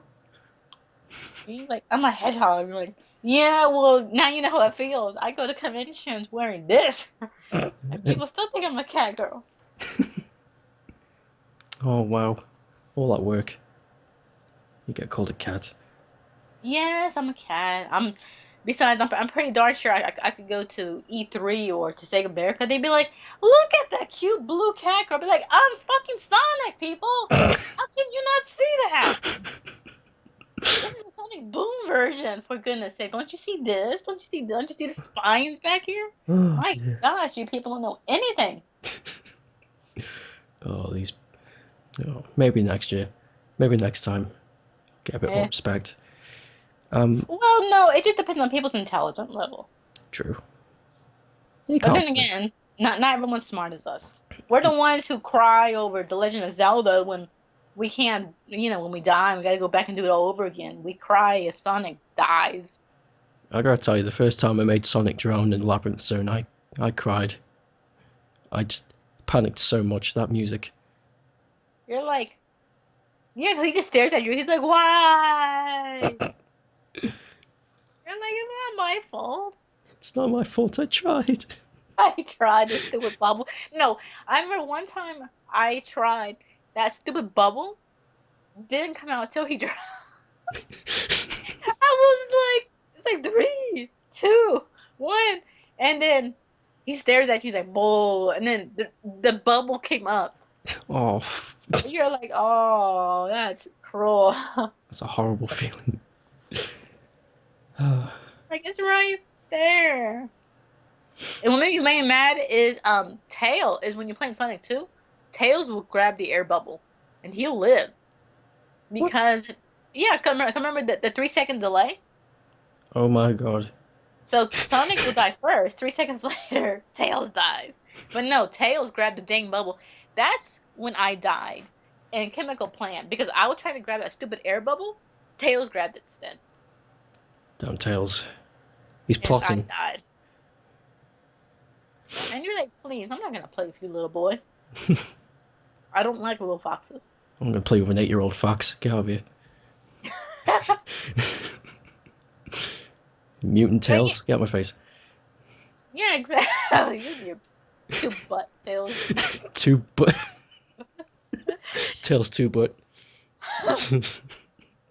He's like, I'm a hedgehog. I'm like, yeah, well, now you know how it feels. I go to conventions wearing this, and people still think I'm a cat girl. Oh wow, all that work. You get called a cat. Yes, I'm a cat. Besides, I'm pretty darn sure I could go to E3 or to Sega America. They'd be like, look at that cute blue cat girl. I'd be like, I'm fucking Sonic, people. How can you not see that? This is the Sonic Boom version, for goodness sake. Don't you see this? Don't you see the spines back here? Oh My dear. gosh, you people don't know anything. Oh these. Oh, maybe next year. Maybe next time. Get a bit more Eh. respect. Um, Well, no, it just depends on people's intelligence level. true. You But can't. then again, not everyone's smart as us. We're the ones who cry over The Legend of Zelda when we can't, when we die and we gotta go back and do it all over again. We cry if Sonic dies. I gotta tell you, the first time I made Sonic drown in Labyrinth Zone, I cried. I just panicked so much. That music. You're like, yeah, he just stares at you. He's like, why? You're like, it's not my fault. It's not my fault. I tried. I tried this stupid bubble. No, I remember one time I tried that stupid bubble. Didn't come out until he drowned. I was like, it's like three, two, one. And then he stares at you, he's like, "Bull," and then the bubble came up. Oh, You're like, "Oh, that's cruel." that's a horrible feeling. Like it's right there. And what makes me mad is Tail is when you're playing Sonic 2, Tails will grab the air bubble and he'll live What? because yeah, come remember the 3 second delay? Oh my god. So Sonic will die first, 3 seconds later, Tails dies. But no, Tails grabbed the dang bubble. That's when I died in Chemical Plant because I was trying to grab that stupid air bubble. Tails grabbed it instead. Damn Tails. He's And I plotting. died. And you're like, please, I'm not gonna play with you, little boy. I don't like little foxes. I'm gonna play with an 8-year-old fox. Get out of here. Mutant But yeah, Tails. Get out of my face. yeah, exactly. You're your two butt tails. Two but Tails two but.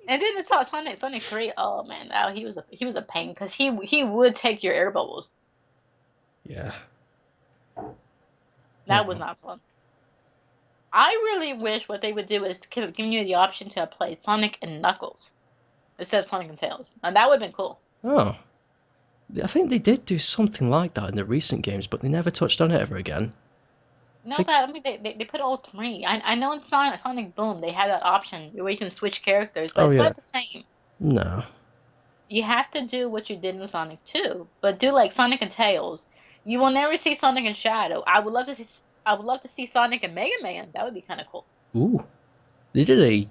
And then it's Sonic 3. Oh man, oh, he was a pain because he would take your air bubbles. Yeah. That was not fun. I really wish what they would do is to give you the option to play Sonic and Knuckles instead of Sonic and Tails. And that would have been cool. Oh. I think they did do something like that in the recent games, but they never touched on it ever again. I No, think. that I mean they put all three. I know in Sonic Boom they had that option where you can switch characters, but Oh it's yeah. not the same. No. You have to do what you did in Sonic 2, but do like Sonic and Tails. You will never see Sonic and Shadow. I would love to see Sonic and Mega Man. That would be kind of cool. Ooh. They did a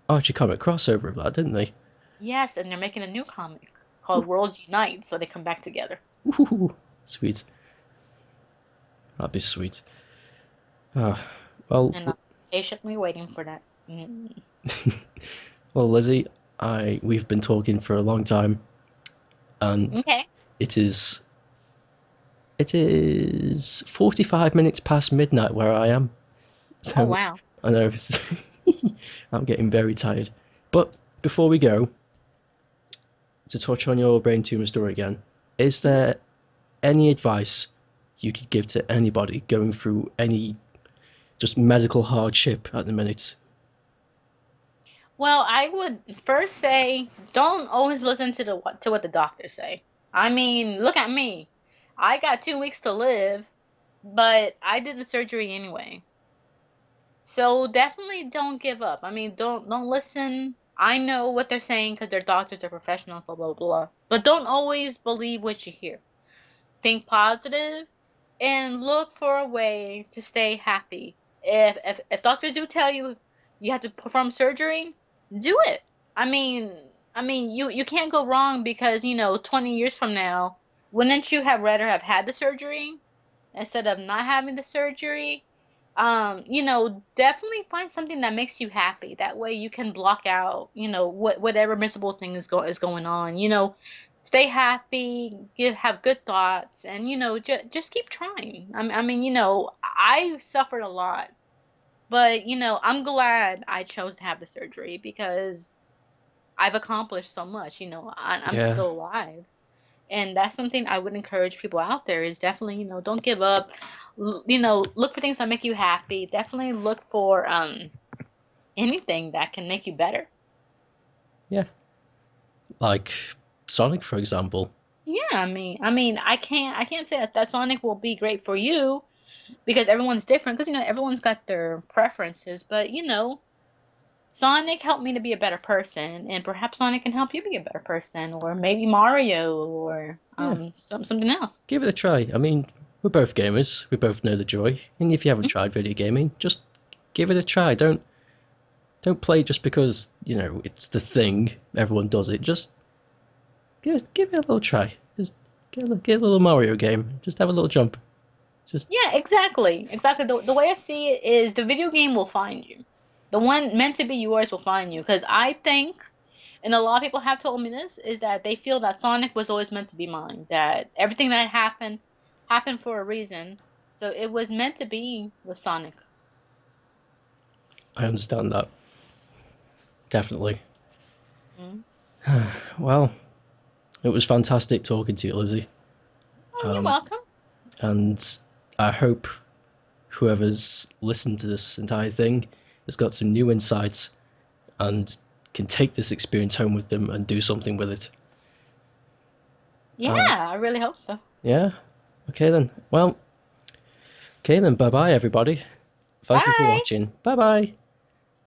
Archie comic crossover of that, didn't they? Yes, and they're making a new comic called Worlds Unite, so they come back together. Ooh. Sweet. That'd be sweet. Ah. Well. And I'm patiently waiting for that. Mm. Well, Lizzie, we've been talking for a long time, and Okay. it is it is 45 minutes past midnight where I am. Oh So wow. I know I'm getting very tired. But before we go, to touch on your brain tumor story again, is Mhm. there any advice you could give to anybody going through any just medical hardship at the minute? Well, I would first say don't always listen to what the doctors say. I mean, look at me. I got 2 weeks to live, but I did the surgery anyway. So definitely don't give up. I mean, don't listen. I know what they're saying because they're doctors, they're professionals, blah blah blah. But don't always believe what you hear. Think positive and look for a way to stay happy. If doctors do tell you you have to perform surgery, do it. I mean you can't go wrong because 20 years from now, wouldn't you have rather have had the surgery instead of not having the surgery? Definitely find something that makes you happy. That way you can block out, whatever miserable thing is going on. Stay happy, have good thoughts, and just keep trying. I mean, I suffered a lot, but I'm glad I chose to have the surgery because I've accomplished so much. I'm Yeah, still alive, and that's something I would encourage people out there is definitely don't give up. Look for things that make you happy. Definitely look for anything that can make you better. yeah. Like Sonic, for example. Yeah, I mean, I can't say that Sonic will be great for you because everyone's different because everyone's got their preferences, but Sonic helped me to be a better person, and perhaps Sonic can help you be a better person, or maybe Mario, or Yeah, something else. give it a try. I mean, we're both gamers. We both know the joy. And if you haven't Mhm. tried video gaming, just give it a try. Don't play just because it's the thing. Everyone does it. Just give it a little try. Just get a little Mario game. Just have a little jump. Yeah, Just exactly, exactly. The way I see it is the video game will find you. The one meant to be yours will find you, because I think, and a lot of people have told me this, is that they feel that Sonic was always meant to be mine. That everything that happened for a reason. So it was meant to be with Sonic. I understand that definitely. Mm. Well, it was fantastic talking to you, Lizzie. Oh, you're welcome. And I hope whoever's listened to this entire thing has got some new insights and can take this experience home with them and do something with it. Yeah, I really hope so. Yeah. Okay then. Well, okay then. Bye bye, everybody. Thank you for Bye. watching. Bye bye.